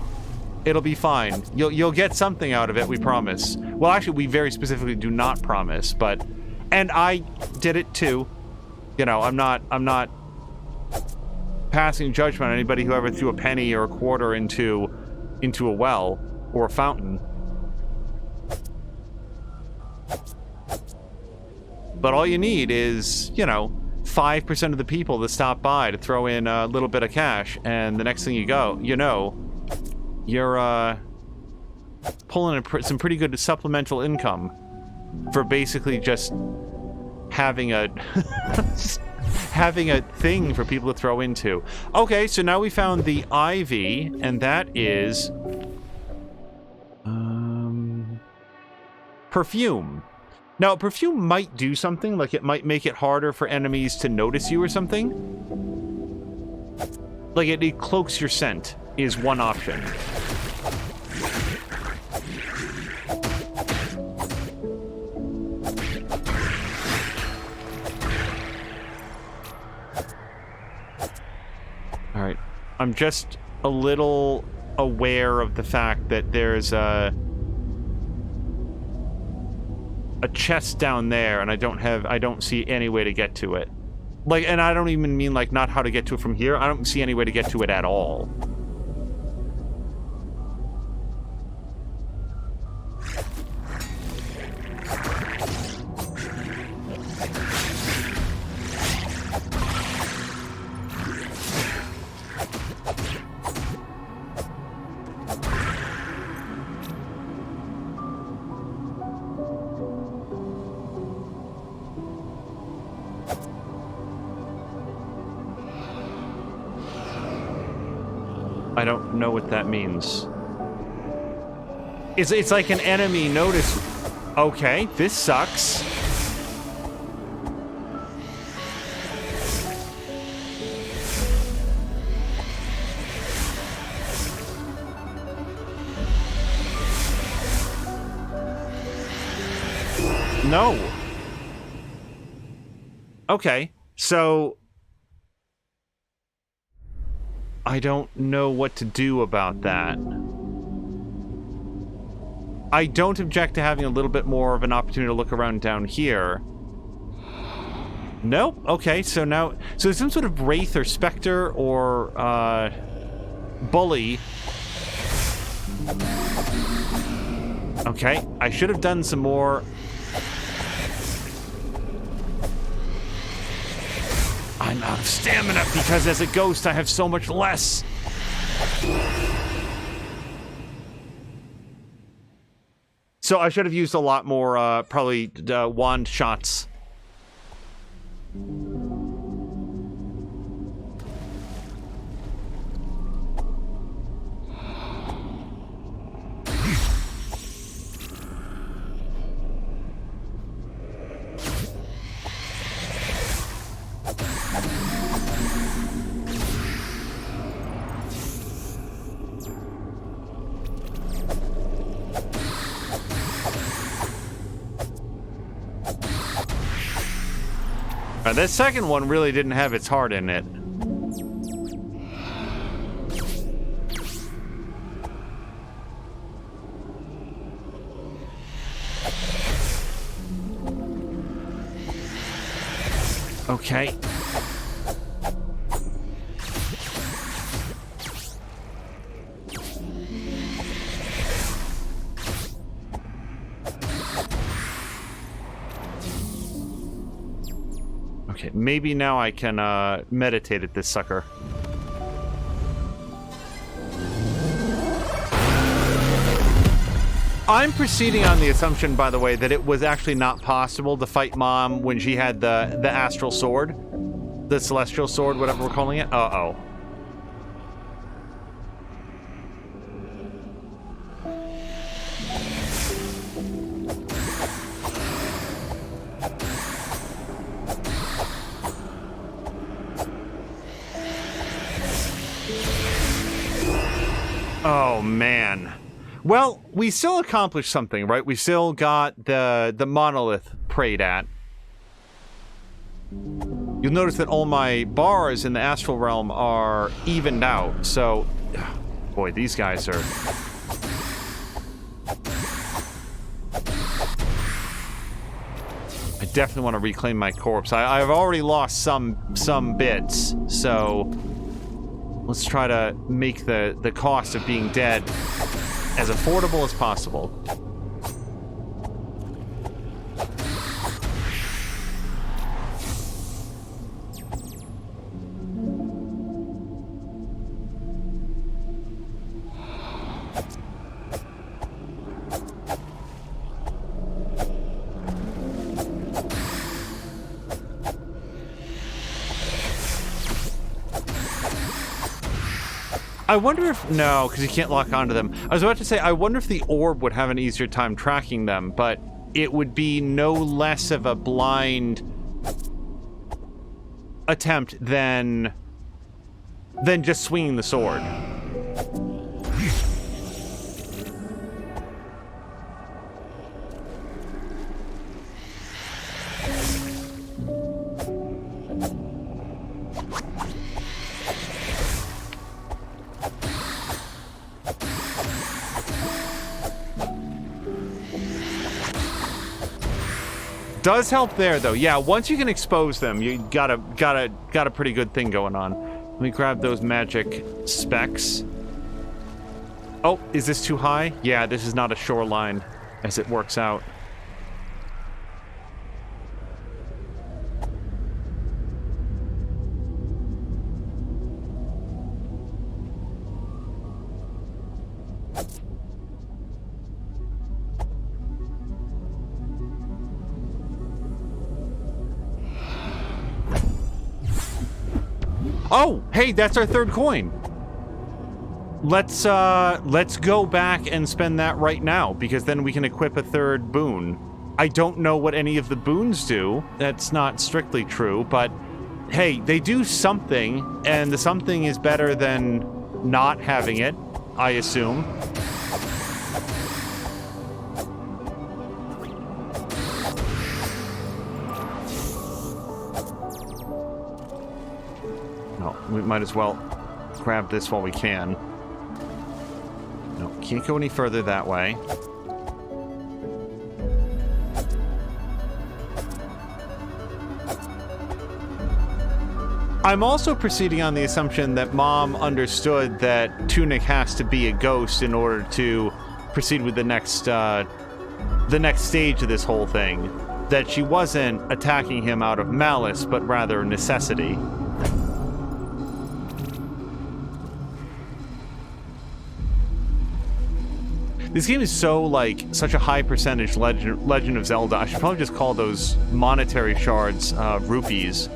It'll be fine. You'll get something out of it, we promise. Well, actually, we very specifically do not promise, but... And I did it too. You know, I'm not passing judgment on anybody who ever threw a penny or a quarter into a well or a fountain. But all you need is, you know, 5% of the people that stop by to throw in a little bit of cash, and the next thing you know, you're pulling in some pretty good supplemental income for basically just having a having a thing for people to throw into. Okay, so now we found the ivy, and that is perfume. Now, perfume might do something, like it might make it harder for enemies to notice you or something. Like it cloaks your scent is one option. All right, I'm just a little aware of the fact that there's a chest down there, and I don't see any way to get to it. Like, and I don't even mean like not how to get to it from here. I don't see any way to get to it at all. I don't know what that means. It's like an enemy notice. Okay, this sucks. No. Okay, so I don't know what to do about that. I don't object to having a little bit more of an opportunity to look around down here. Nope. Okay, so now... So there's some sort of wraith or specter or, bully. Okay, I should have done some more... I'm out of stamina because as a ghost I have so much less. So I should have used a lot more, probably, wand shots. That second one really didn't have its heart in it. Okay. Okay, maybe now I can meditate at this sucker. I'm proceeding on the assumption, by the way, that it was actually not possible to fight Mom when she had the astral sword. The celestial sword, whatever we're calling it. Uh-oh. Oh, man. Well, we still accomplished something, right? We still got the monolith prayed at. You'll notice that all my bars in the astral realm are evened out, so... Boy, these guys are... I definitely want to reclaim my corpse. I've already lost some bits, so... Let's try to make the cost of being dead as affordable as possible. I wonder if... No, because you can't lock onto them. I was about to say, I wonder if the orb would have an easier time tracking them, but it would be no less of a blind attempt than just swinging the sword. Does help there, though. Yeah, once you can expose them, you got a pretty good thing going on. Let me grab those magic specs. Oh, is this too high? Yeah, this is not a shoreline, as it works out. Oh, hey, that's our third coin. let's go back and spend that right now, because then we can equip a third boon. I don't know what any of the boons do. That's not strictly true, but hey, they do something, and the something is better than not having it, I assume. No, we might as well grab this while we can. No, can't go any further that way. I'm also proceeding on the assumption that Mom understood that Tunic has to be a ghost in order to proceed with the next stage of this whole thing. That she wasn't attacking him out of malice, but rather necessity. This game is so, like, such a high percentage Legend of Zelda. I should probably just call those monetary shards rupees.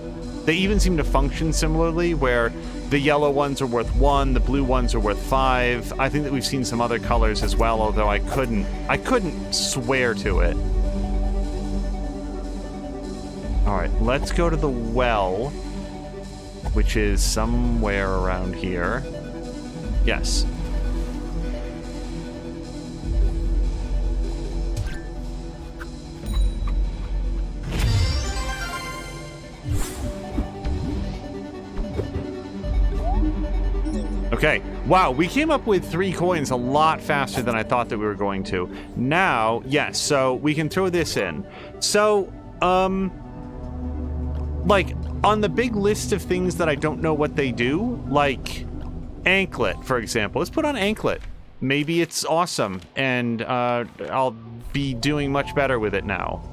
They even seem to function similarly, where the yellow ones are worth 1, the blue ones are worth 5. I think that we've seen some other colors as well, although I couldn't swear to it. Alright, let's go to the well, which is somewhere around here. Yes. Okay, wow, we came up with 3 coins a lot faster than I thought that we were going to. Now, yes, so we can throw this in. So, like, on the big list of things that I don't know what they do, like Anklet, for example. Let's put on Anklet. Maybe it's awesome, and I'll be doing much better with it now.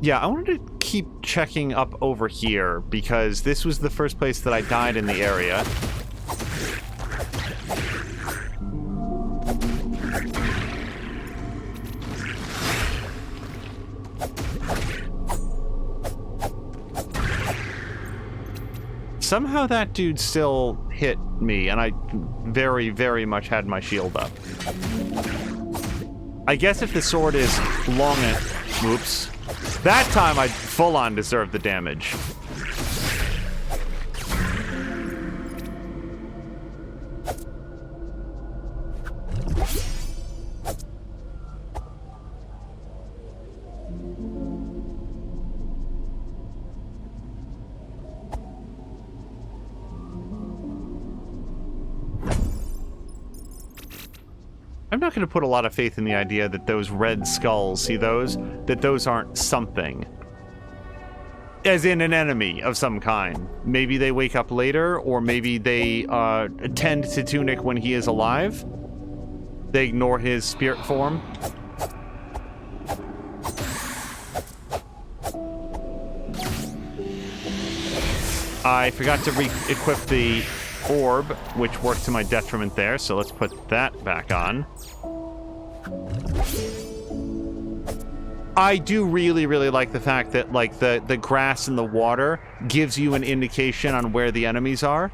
Yeah, I wanted to keep checking up over here, because this was the first place that I died in the area. Somehow that dude still hit me, and I very, very much had my shield up. I guess if the sword is long enough... Oops. That time I full-on deserved the damage. I'm not going to put a lot of faith in the idea that those red skulls, see those? That those aren't something. As in an enemy of some kind. Maybe they wake up later, or maybe they attend to Tunic when he is alive. They ignore his spirit form. I forgot to re-equip the orb, which worked to my detriment there, so let's put that back on. I do really, really like the fact that, like, the grass and the water gives you an indication on where the enemies are.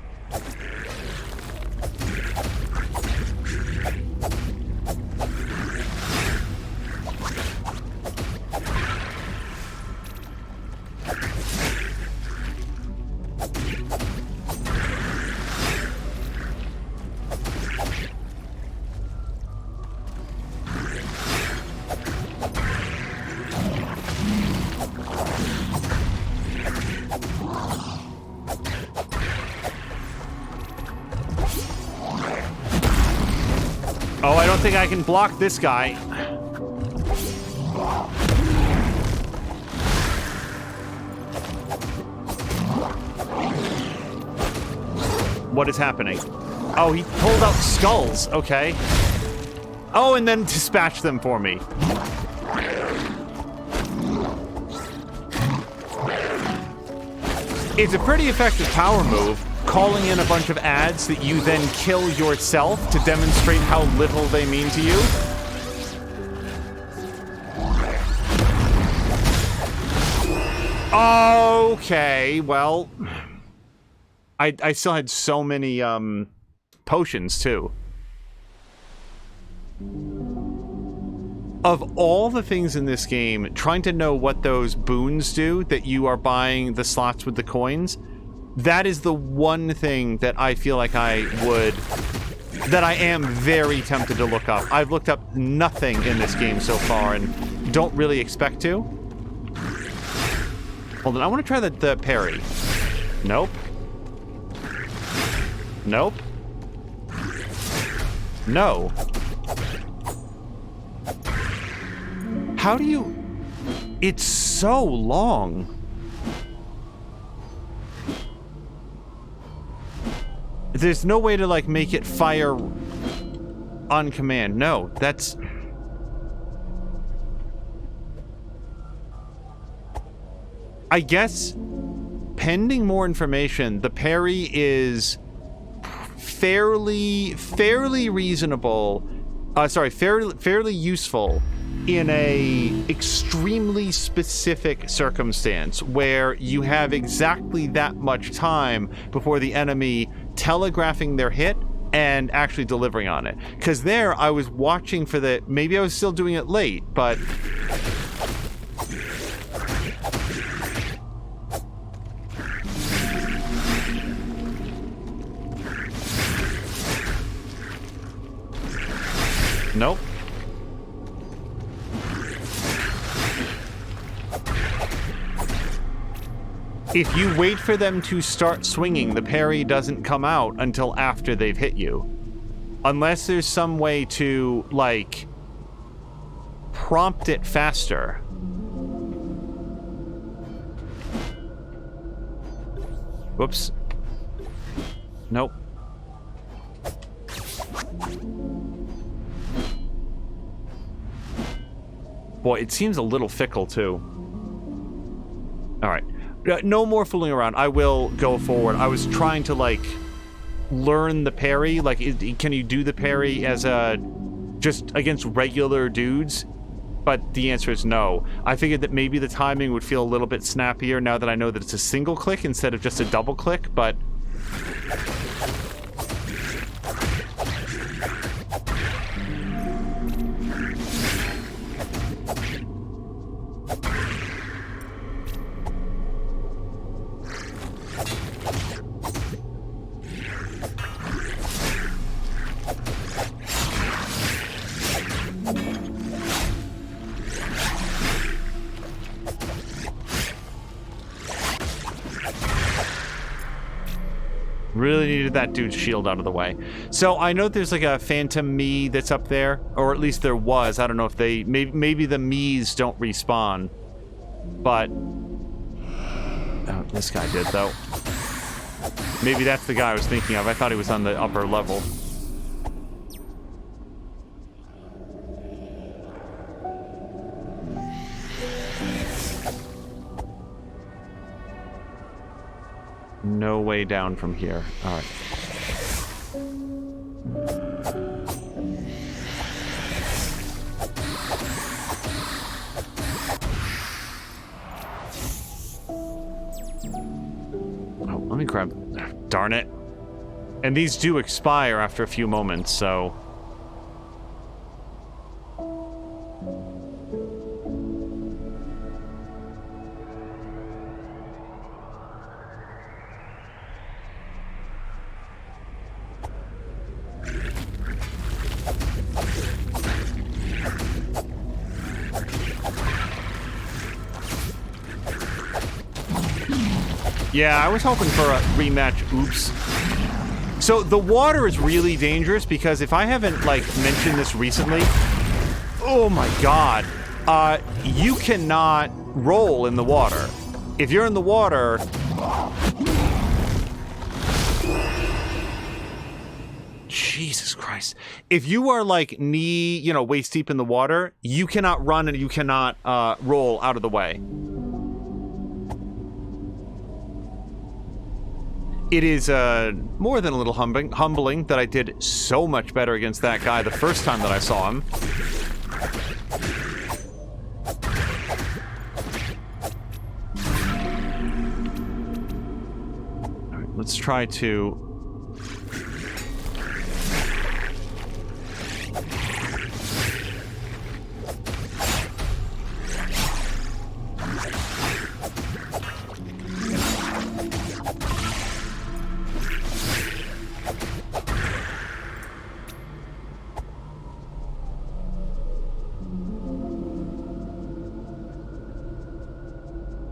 Oh, I don't think I can block this guy. What is happening? Oh, he pulled out skulls. Okay. Oh, and then dispatched them for me. It's a pretty effective power move, calling in a bunch of ads that you then kill yourself to demonstrate how little they mean to you. Okay, well, I still had so many potions too. Of all the things in this game, trying to know what those boons do that you are buying the slots with the coins, that is the one thing that I feel like I am very tempted to look up. I've looked up nothing in this game so far and don't really expect to. Hold on, I want to try the parry. Nope. Nope. No. How do you... It's so long. There's no way to, like, make it fire on command. No, that's... I guess, pending more information, the parry is fairly reasonable. Fairly useful in a extremely specific circumstance where you have exactly that much time before the enemy telegraphing their hit and actually delivering on it. Because there, I was watching for the... Maybe I was still doing it late, but... Nope. If you wait for them to start swinging, the parry doesn't come out until after they've hit you. Unless there's some way to, like, prompt it faster. Whoops. Nope. Boy, it seems a little fickle, too. All right. No more fooling around. I will go forward. I was trying to, like, learn the parry. Like, can you do the parry as a... just against regular dudes? But the answer is no. I figured that maybe the timing would feel a little bit snappier now that I know that it's a single click instead of just a double click, but... Really needed that dude's shield out of the way. So I know there's like a phantom me that's up there, or at least there was. I don't know if they... Maybe the me's don't respawn. But... Oh, this guy did, though. Maybe that's the guy I was thinking of. I thought he was on the upper level. No way down from here. All right. Oh, let me grab... Darn it. And these do expire after a few moments, so... Yeah, I was hoping for a rematch. Oops. So the water is really dangerous because if I haven't, like, mentioned this recently... Oh my god. You cannot roll in the water. If you're in the water... Jesus Christ. If you are, like, knee, you know, waist deep in the water, you cannot run and you cannot roll out of the way. It is more than a little humbling that I did so much better against that guy the first time that I saw him. let's try to...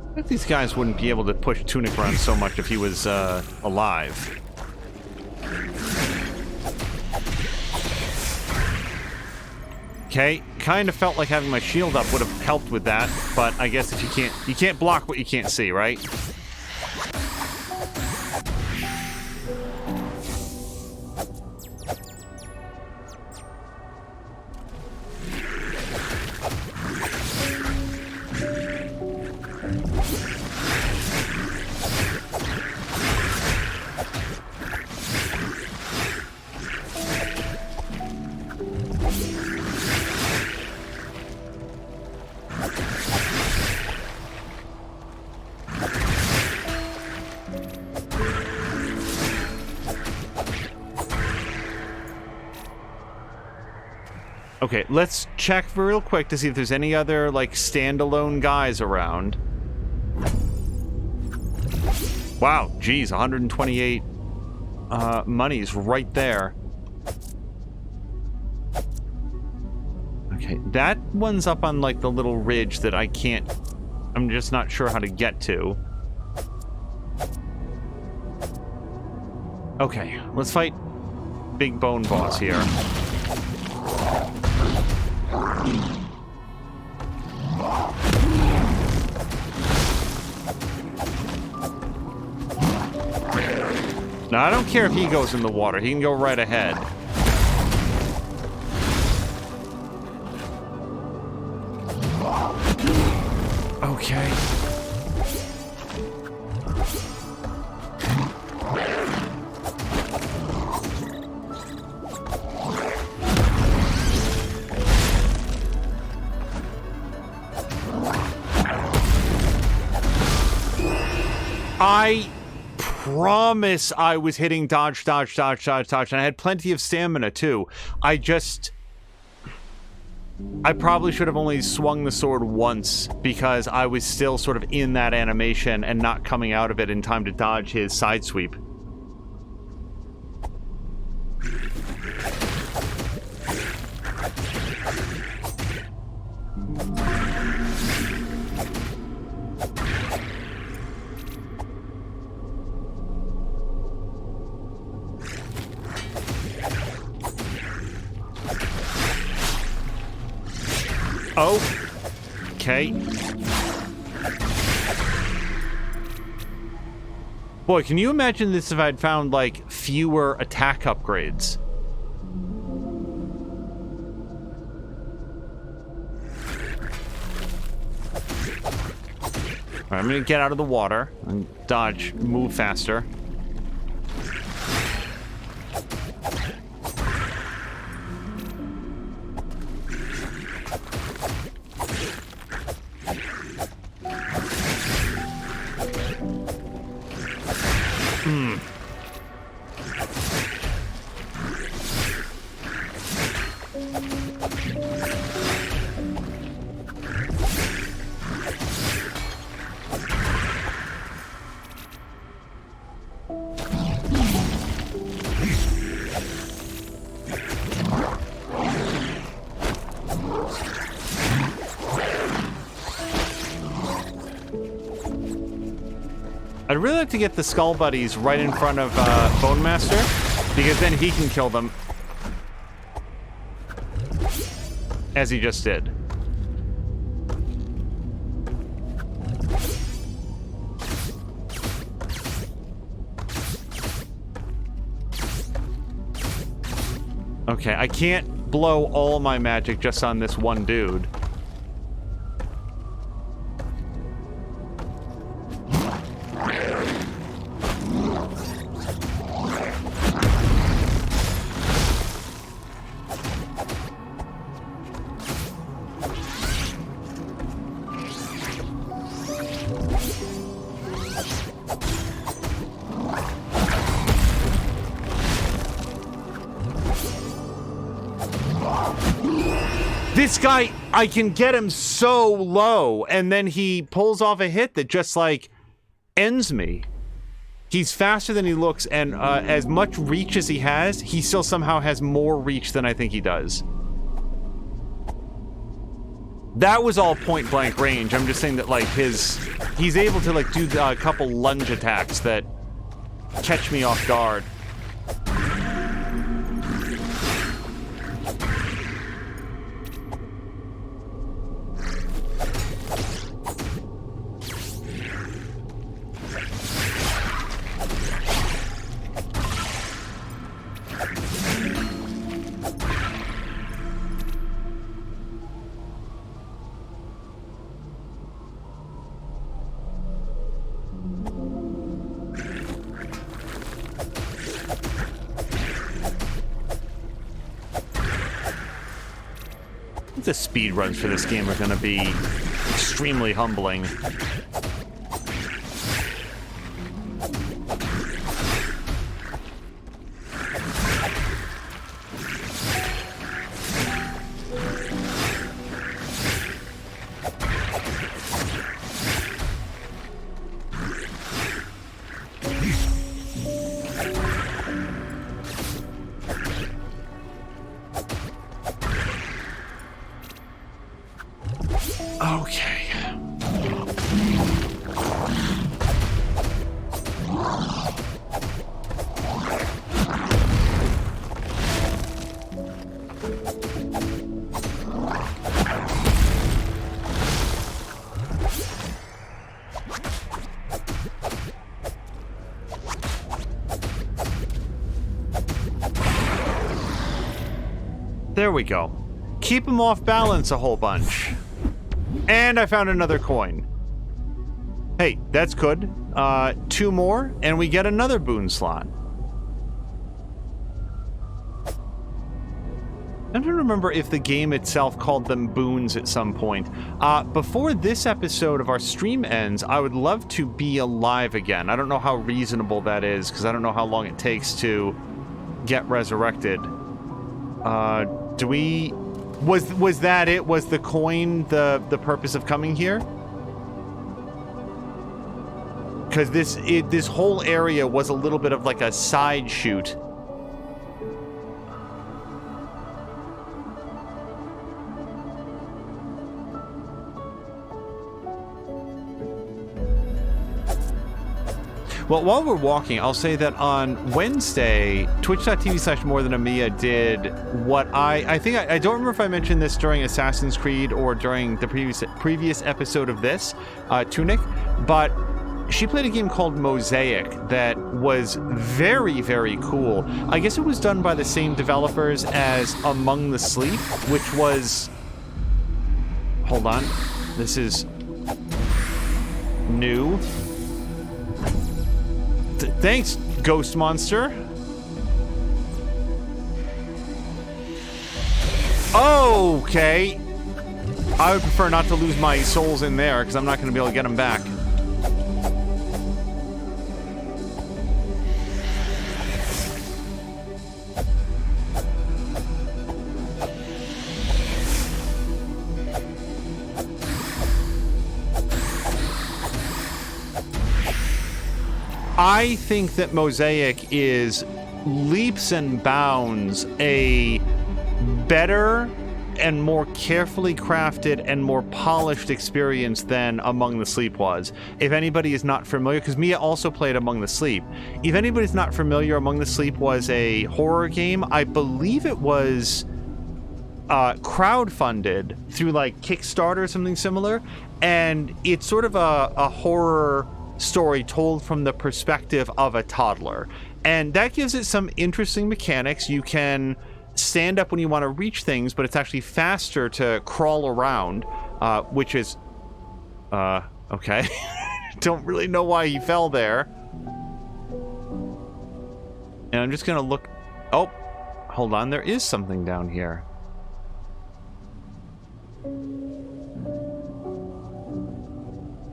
I think these guys wouldn't be able to push Tunic around so much if he was alive. Okay, kind of felt like having my shield up would have helped with that, but I guess if you can't block what you can't see, right? Okay, let's check real quick to see if there's any other, like, standalone guys around. Wow, geez, 128 monies right there. Okay, that one's up on, like, the little ridge that I can't... I'm just not sure how to get to. Okay, let's fight Big Bone Boss here. Now, I don't care if he goes in the water. He can go right ahead. Okay. I promise I was hitting dodge, dodge, dodge, dodge, dodge, and I had plenty of stamina, too. I probably should have only swung the sword once, because I was still sort of in that animation and not coming out of it in time to dodge his side sweep. Oh, okay. Boy, can you imagine this if I'd found, like, fewer attack upgrades? Alright, I'm gonna get out of the water and dodge, move faster. I'd really like to get the Skull Buddies right in front of Bone Master, because then he can kill them. As he just did. Okay, I can't blow all my magic just on this one dude. This guy, I can get him so low, and then he pulls off a hit that just, like, ends me. He's faster than he looks, and as much reach as he has, he still somehow has more reach than I think he does. That was all point-blank range. I'm just saying that, like, he's able to, like, do a couple lunge attacks that catch me off guard. The speed runs for this game are going to be extremely humbling. Okay. There we go. Keep him off balance a whole bunch. And I found another coin. Hey, that's good. 2 more, and we get another boon slot. I don't remember if the game itself called them boons at some point. Before this episode of our stream ends, I would love to be alive again. I don't know how reasonable that is, because I don't know how long it takes to get resurrected. Was that it? Was the coin the purpose of coming here? Because this whole area was a little bit of like a side shoot. Well, while we're walking, I'll say that on Wednesday, twitch.tv/morethanamiya did what I think, I don't remember if I mentioned this during Assassin's Creed or during the previous episode of this, Tunic, but she played a game called Mosaic that was very, very cool. I guess it was done by the same developers as Among the Sleep, which was... Hold on. This is new. Thanks, Ghost Monster. Okay. I would prefer not to lose my souls in there, because I'm not going to be able to get them back. I think that Mosaic is leaps and bounds a better and more carefully crafted and more polished experience than Among the Sleep was. If anybody is not familiar, because Mia also played Among the Sleep. If anybody's not familiar, Among the Sleep was a horror game. I believe it was crowdfunded through like Kickstarter or something similar. And it's sort of a horror story told from the perspective of a toddler, and that gives it some interesting mechanics. You can stand up when you want to reach things, but it's actually faster to crawl around, which is okay. Don't really know why he fell there. And I'm just gonna look. Oh, hold on, there is something down here.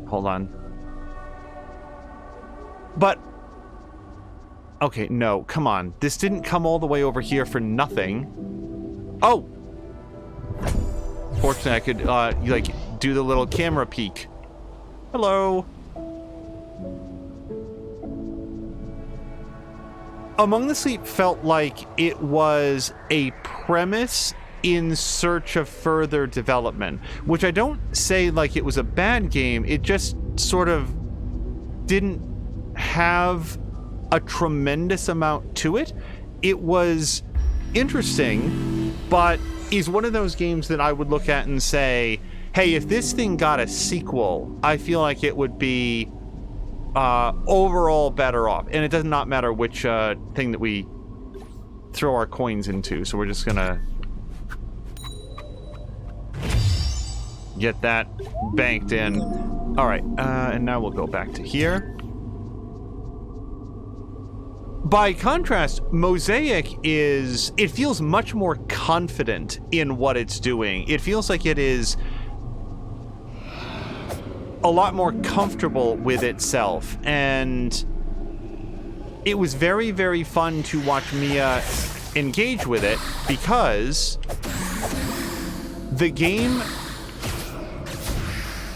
Hold on. But, okay, no, come on. This didn't come all the way over here for nothing. Oh! Fortunately, I could, like, do the little camera peek. Hello. Among the Sleep felt like it was a premise in search of further development, which I don't say like it was a bad game. It just sort of didn't have a tremendous amount to it. It was interesting, but is one of those games that I would look at and say, hey, if this thing got a sequel, I feel like it would be overall better off. And it does not matter which thing that we throw our coins into, so we're just gonna get that banked in. All right, and now we'll go back to here. By contrast, Mosaic it feels much more confident in what it's doing. It feels like it is a lot more comfortable with itself, and it was very, very fun to watch Mia engage with it because the game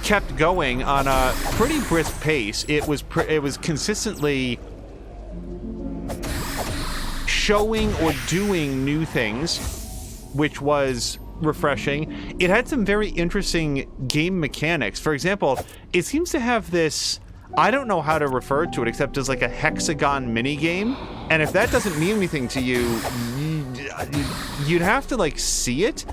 kept going on a pretty brisk pace. It was consistently showing or doing new things, which was refreshing. It had some very interesting game mechanics. For example, it seems to have this, I don't know how to refer to it except as like a hexagon mini game. And if that doesn't mean anything to you, you'd have to like see it.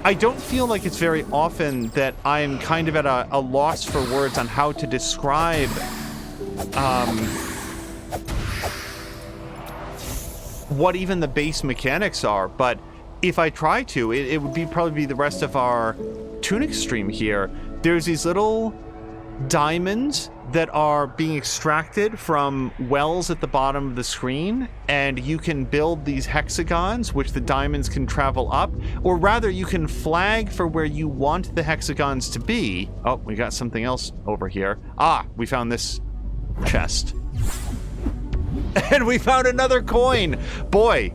I don't feel like it's very often that I'm kind of at a loss for words on how to describe what even the base mechanics are, but if I try to, it would probably be the rest of our Tunic stream here. There's these little diamonds that are being extracted from wells at the bottom of the screen, and you can build these hexagons, which the diamonds can travel up, or rather you can flag for where you want the hexagons to be. Oh, we got something else over here. Ah, we found this chest. And we found another coin. Boy,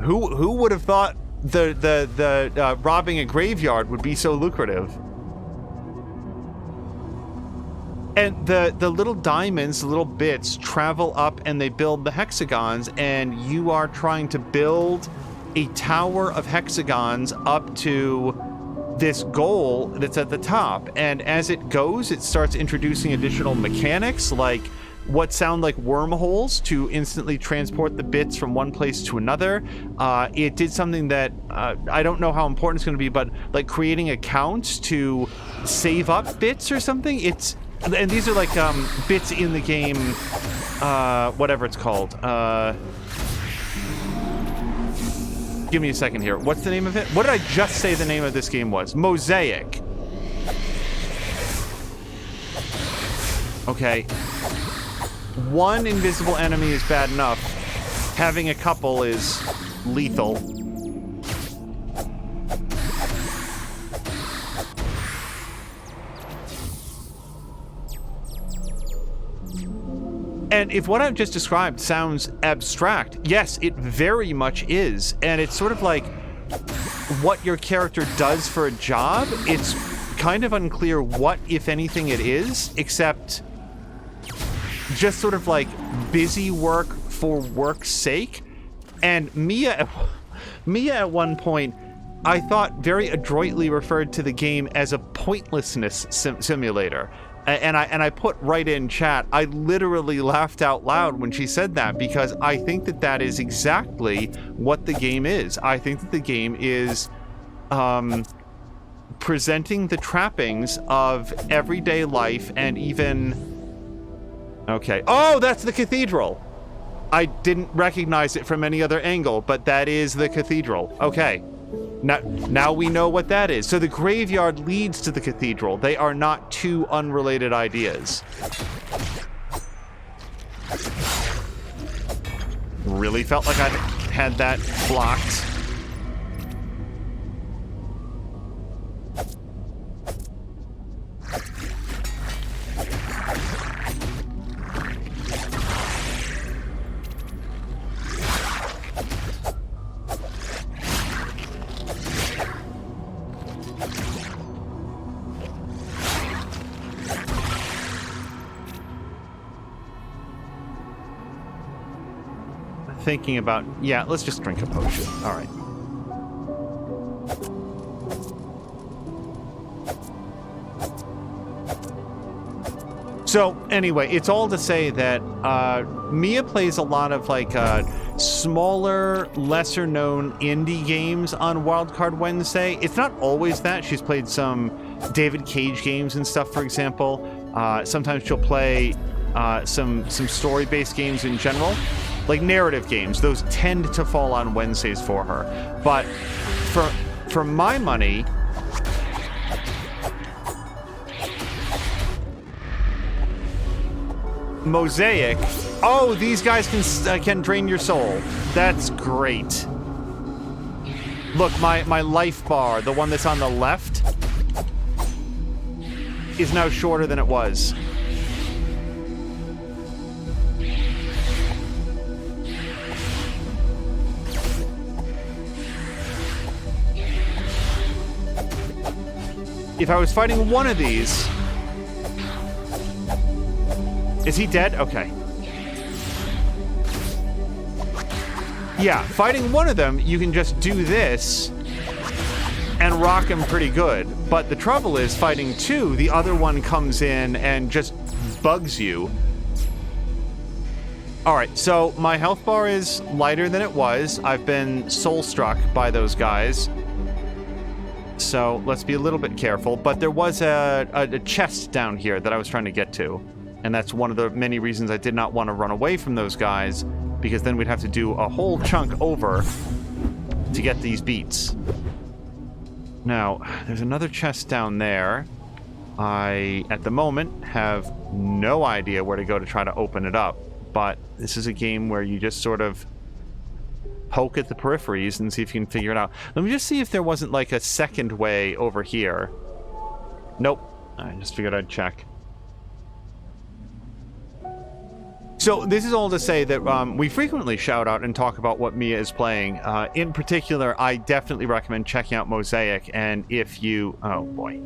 who would have thought the robbing a graveyard would be so lucrative? And the little diamonds, the little bits, travel up and they build the hexagons, and you are trying to build a tower of hexagons up to this goal that's at the top. And as it goes, it starts introducing additional mechanics, like what sound like wormholes to instantly transport the bits from one place to another. It did something that I don't know how important it's going to be, but like creating accounts to save up bits or something. And these are like bits in the game, whatever it's called. Give me a second here. What's the name of it? What did I just say the name of this game was? Mosaic. Okay. One invisible enemy is bad enough. Having a couple is lethal. And if what I've just described sounds abstract, yes, it very much is. And it's sort of like what your character does for a job. It's kind of unclear what, if anything, it is, except just sort of like busy work for work's sake. And Mia at one point, I thought very adroitly referred to the game as a pointlessness simulator. And I put right in chat, I literally laughed out loud when she said that, because I think that is exactly what the game is. I think that the game is presenting the trappings of everyday life and even... Okay. Oh, that's the cathedral! I didn't recognize it from any other angle, but that is the cathedral. Okay. Now we know what that is. So the graveyard leads to the cathedral. They are not two unrelated ideas. Really felt like I had that blocked. thinking about... Yeah, let's just drink a potion. All right. So, anyway, it's all to say that Mia plays a lot of, like, smaller, lesser-known indie games on Wildcard Wednesday. It's not always that. She's played some David Cage games and stuff, for example. Sometimes she'll play some story-based games in general. Like narrative games. Those tend to fall on Wednesdays for her. But for my money... Mosaic. Oh, these guys can drain your soul. That's great. Look, my life bar, the one that's on the left, is now shorter than it was. If I was fighting one of these... Is he dead? Okay. Yeah, fighting one of them, you can just do this and rock him pretty good. But the trouble is, fighting two, the other one comes in and just bugs you. Alright, so my health bar is lighter than it was. I've been soul-struck by those guys. So let's be a little bit careful. But there was a chest down here that I was trying to get to. And that's one of the many reasons I did not want to run away from those guys, because then we'd have to do a whole chunk over to get these beats. Now, there's another chest down there. I, at the moment, have no idea where to go to try to open it up, but this is a game where you just sort of poke at the peripheries and see if you can figure it out. Let me just see if there wasn't like a second way over here. Nope. I just figured I'd check. So this is all to say that we frequently shout out and talk about what Mia is playing. In particular, I definitely recommend checking out Mosaic, and if you... Oh, boy.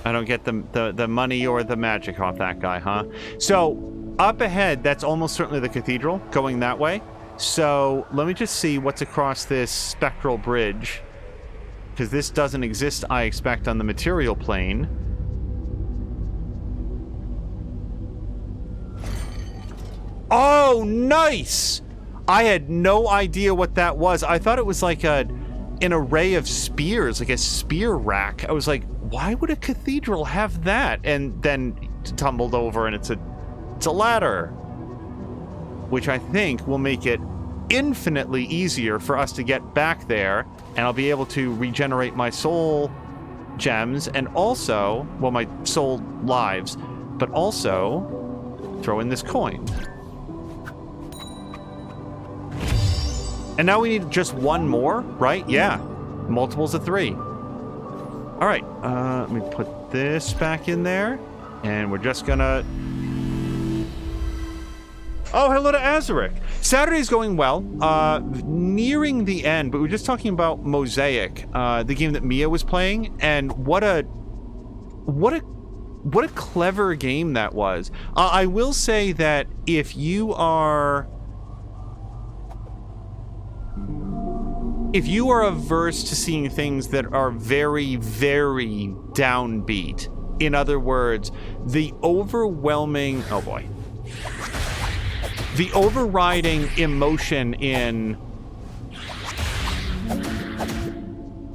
I don't get the money or the magic off that guy, huh? So, up ahead, that's almost certainly the cathedral, going that way. So, let me just see what's across this spectral bridge. Because this doesn't exist, I expect, on the material plane. Oh, nice! I had no idea what that was. I thought it was like an array of spears, like a spear rack. I was like, why would a cathedral have that? And then tumbled over, and it's a ladder, which I think will make it infinitely easier for us to get back there, and I'll be able to regenerate my soul gems, and also, well, my soul lives, but also throw in this coin. And now we need just one more, right? Yeah, multiples of 3. All right, let me put this back in there, and we're just gonna... Oh, hello to Azaric. Saturday's going well, nearing the end, but we were just talking about Mosaic, the game that Mia was playing, and what a clever game that was. I will say that if you are averse to seeing things that are very, very downbeat, in other words, the overwhelming... Oh, boy. The overriding emotion in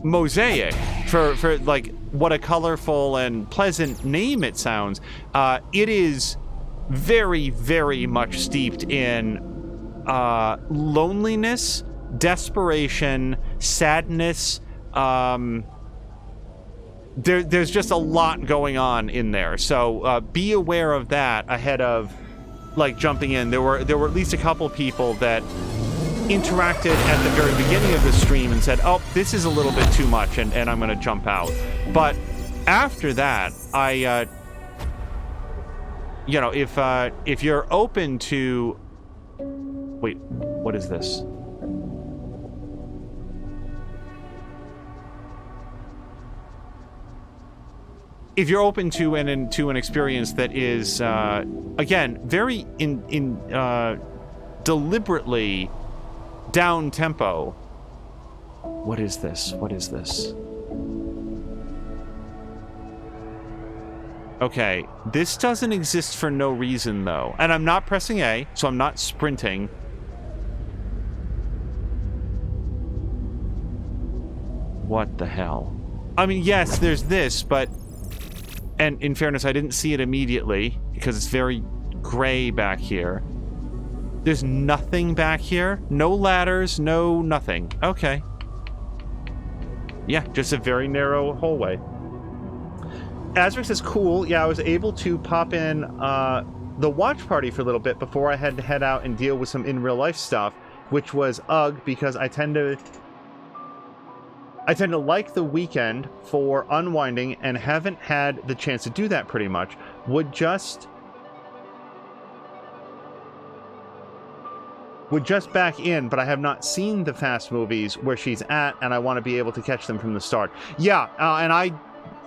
Mosaic, for like, what a colorful and pleasant name it sounds, it is very, very much steeped in loneliness, desperation, sadness. There's just a lot going on in there, so be aware of that ahead of like jumping in. There were at least a couple people that interacted at the very beginning of the stream and said, oh, this is a little bit too much, and I'm gonna jump out. But after that, you know, if you're open to Wait, what is this? If you're open to an experience that is, again, very deliberately down tempo. What is this? What is this? Okay, this doesn't exist for no reason, though. And I'm not pressing A, so I'm not sprinting. What the hell? I mean, yes, there's this, but... And in fairness, I didn't see it immediately, because it's very gray back here. There's nothing back here? No ladders, no nothing. Okay. Yeah, just a very narrow hallway. Azric says, cool. Yeah, I was able to pop in the watch party for a little bit before I had to head out and deal with some in-real-life stuff, which was ugh, because I tend to like the weekend for unwinding and haven't had the chance to do that pretty much. Would just back in, but I have not seen the Fast movies where she's at, and I want to be able to catch them from the start. Yeah, and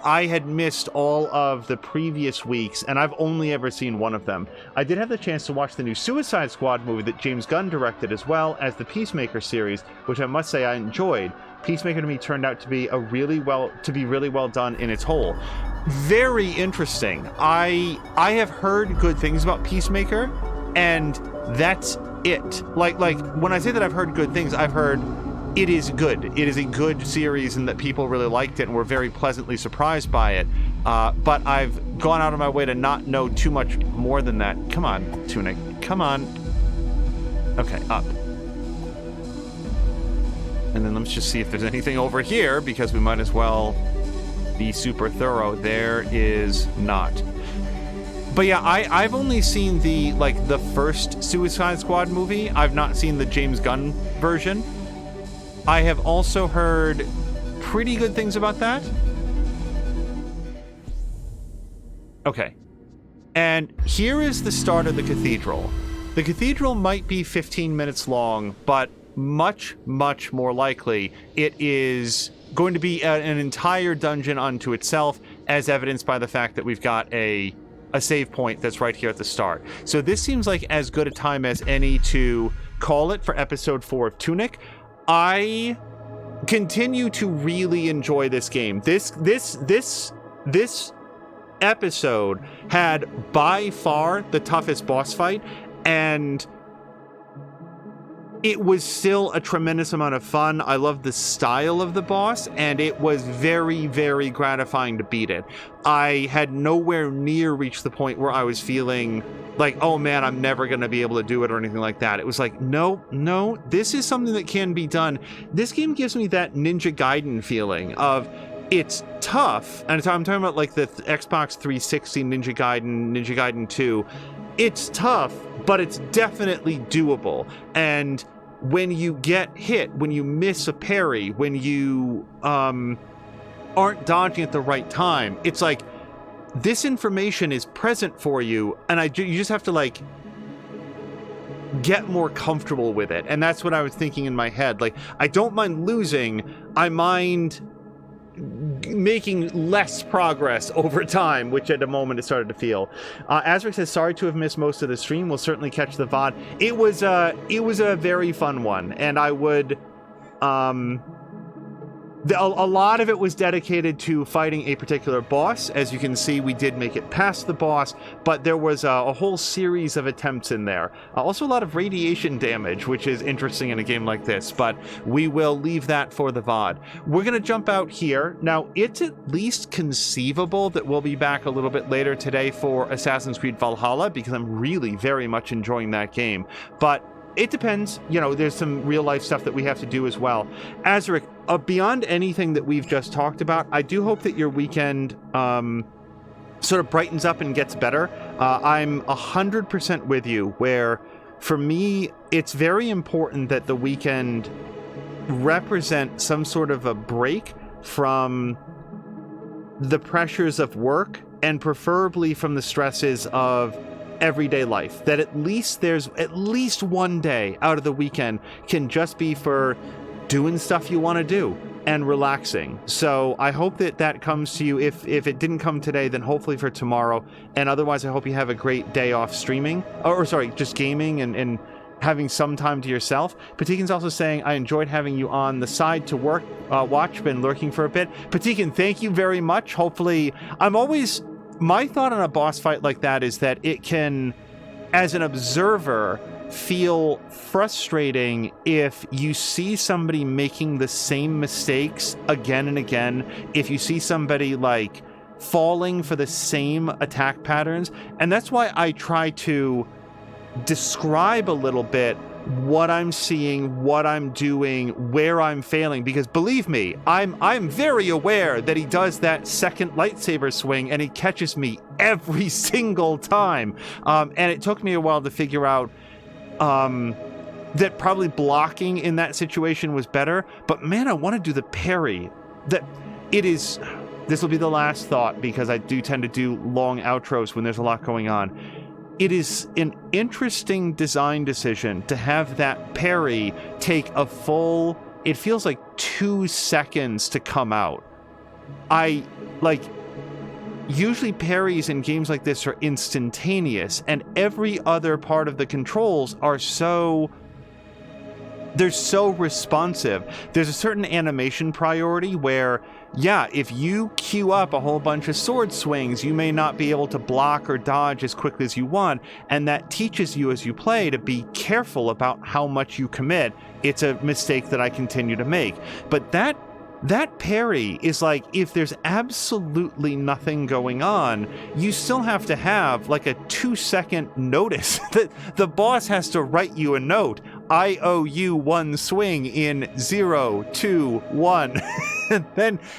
I had missed all of the previous weeks, and I've only ever seen one of them. I did have the chance to watch the new Suicide Squad movie that James Gunn directed, as well as the Peacemaker series, which I must say I enjoyed. Peacemaker to me turned out to be really well done in its whole. Very interesting. I have heard good things about Peacemaker, and that's it. Like when I say that I've heard good things, I've heard it is good. It is a good series and that people really liked it and were very pleasantly surprised by it. But I've gone out of my way to not know too much more than that. Come on, Tunic. Come on. Okay, up. And then let's just see if there's anything over here, because we might as well be super thorough. There is not. But yeah, I've only seen the first Suicide Squad movie. I've not seen the James Gunn version. I have also heard pretty good things about that. Okay. And here is the start of the cathedral. The cathedral might be 15 minutes long, but much, much more likely it is going to be an entire dungeon unto itself, as evidenced by the fact that we've got a save point that's right here at the start. So this seems like as good a time as any to call it for episode 4 of Tunic. I continue to really enjoy this game. This episode had by far the toughest boss fight, and it was still a tremendous amount of fun. I love the style of the boss, and it was very, very gratifying to beat it. I had nowhere near reached the point where I was feeling like, oh man, I'm never going to be able to do it or anything like that. It was like, no, this is something that can be done. This game gives me that Ninja Gaiden feeling of it's tough. And I'm talking about like the Xbox 360 Ninja Gaiden 2. It's tough, but it's definitely doable. And when you get hit, when you miss a parry, when you aren't dodging at the right time, it's like this information is present for you, and you just have to like get more comfortable with it. And that's what I was thinking in my head. Like, I don't mind losing, I mind making less progress over time, which at the moment it started to feel. Azric says, sorry to have missed most of the stream. We'll certainly catch the VOD. It was a very fun one, and I would a lot of it was dedicated to fighting a particular boss. As you can see, we did make it past the boss, but there was a whole series of attempts in there. Also a lot of radiation damage, which is interesting in a game like this, but we will leave that for the VOD. We're going to jump out here. Now, it's at least conceivable that we'll be back a little bit later today for Assassin's Creed Valhalla, because I'm really very much enjoying that game. But it depends. You know, there's some real life stuff that we have to do as well. Azric, beyond anything that we've just talked about, I do hope that your weekend sort of brightens up and gets better. I'm 100% with you, where for me, it's very important that the weekend represent some sort of a break from the pressures of work, and preferably from the stresses of everyday life, that at least there's at least one day out of the weekend can just be for doing stuff you want to do and relaxing. So I hope that that comes to you. If it didn't come today, then hopefully for tomorrow. And otherwise, I hope you have a great day off streaming, or sorry, just gaming and having some time to yourself. Patikin's also saying, I enjoyed having you on the side to work, watch, been lurking for a bit. Patikin, thank you very much. Hopefully, my thought on a boss fight like that is that it can, as an observer, feel frustrating if you see somebody making the same mistakes again and again, if you see somebody like falling for the same attack patterns. And that's why I try to describe a little bit what I'm seeing, what I'm doing, where I'm failing, because believe me, I'm very aware that he does that second lightsaber swing and he catches me every single time. And it took me a while to figure out that probably blocking in that situation was better, but man, I want to do the parry. This will be the last thought, because I do tend to do long outros when there's a lot going on. It is an interesting design decision to have that parry take a full, it feels like 2 seconds to come out. Usually parries in games like this are instantaneous, and every other part of the controls are they're so responsive. There's a certain animation priority where, yeah, if you queue up a whole bunch of sword swings, you may not be able to block or dodge as quickly as you want, and that teaches you as you play to be careful about how much you commit. It's a mistake that I continue to make. But that parry is like, if there's absolutely nothing going on, you still have to have like a 2-second notice that the boss has to write you a note. I owe you 1 swing in 0, 2, 1,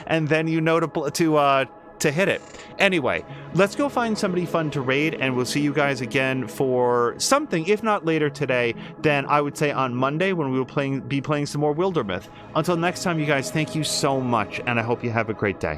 and then you know to hit it. Anyway, let's go find somebody fun to raid, and we'll see you guys again for something, if not later today, then I would say on Monday, when we will be playing some more Wildermyth. Until next time, you guys, thank you so much, and I hope you have a great day.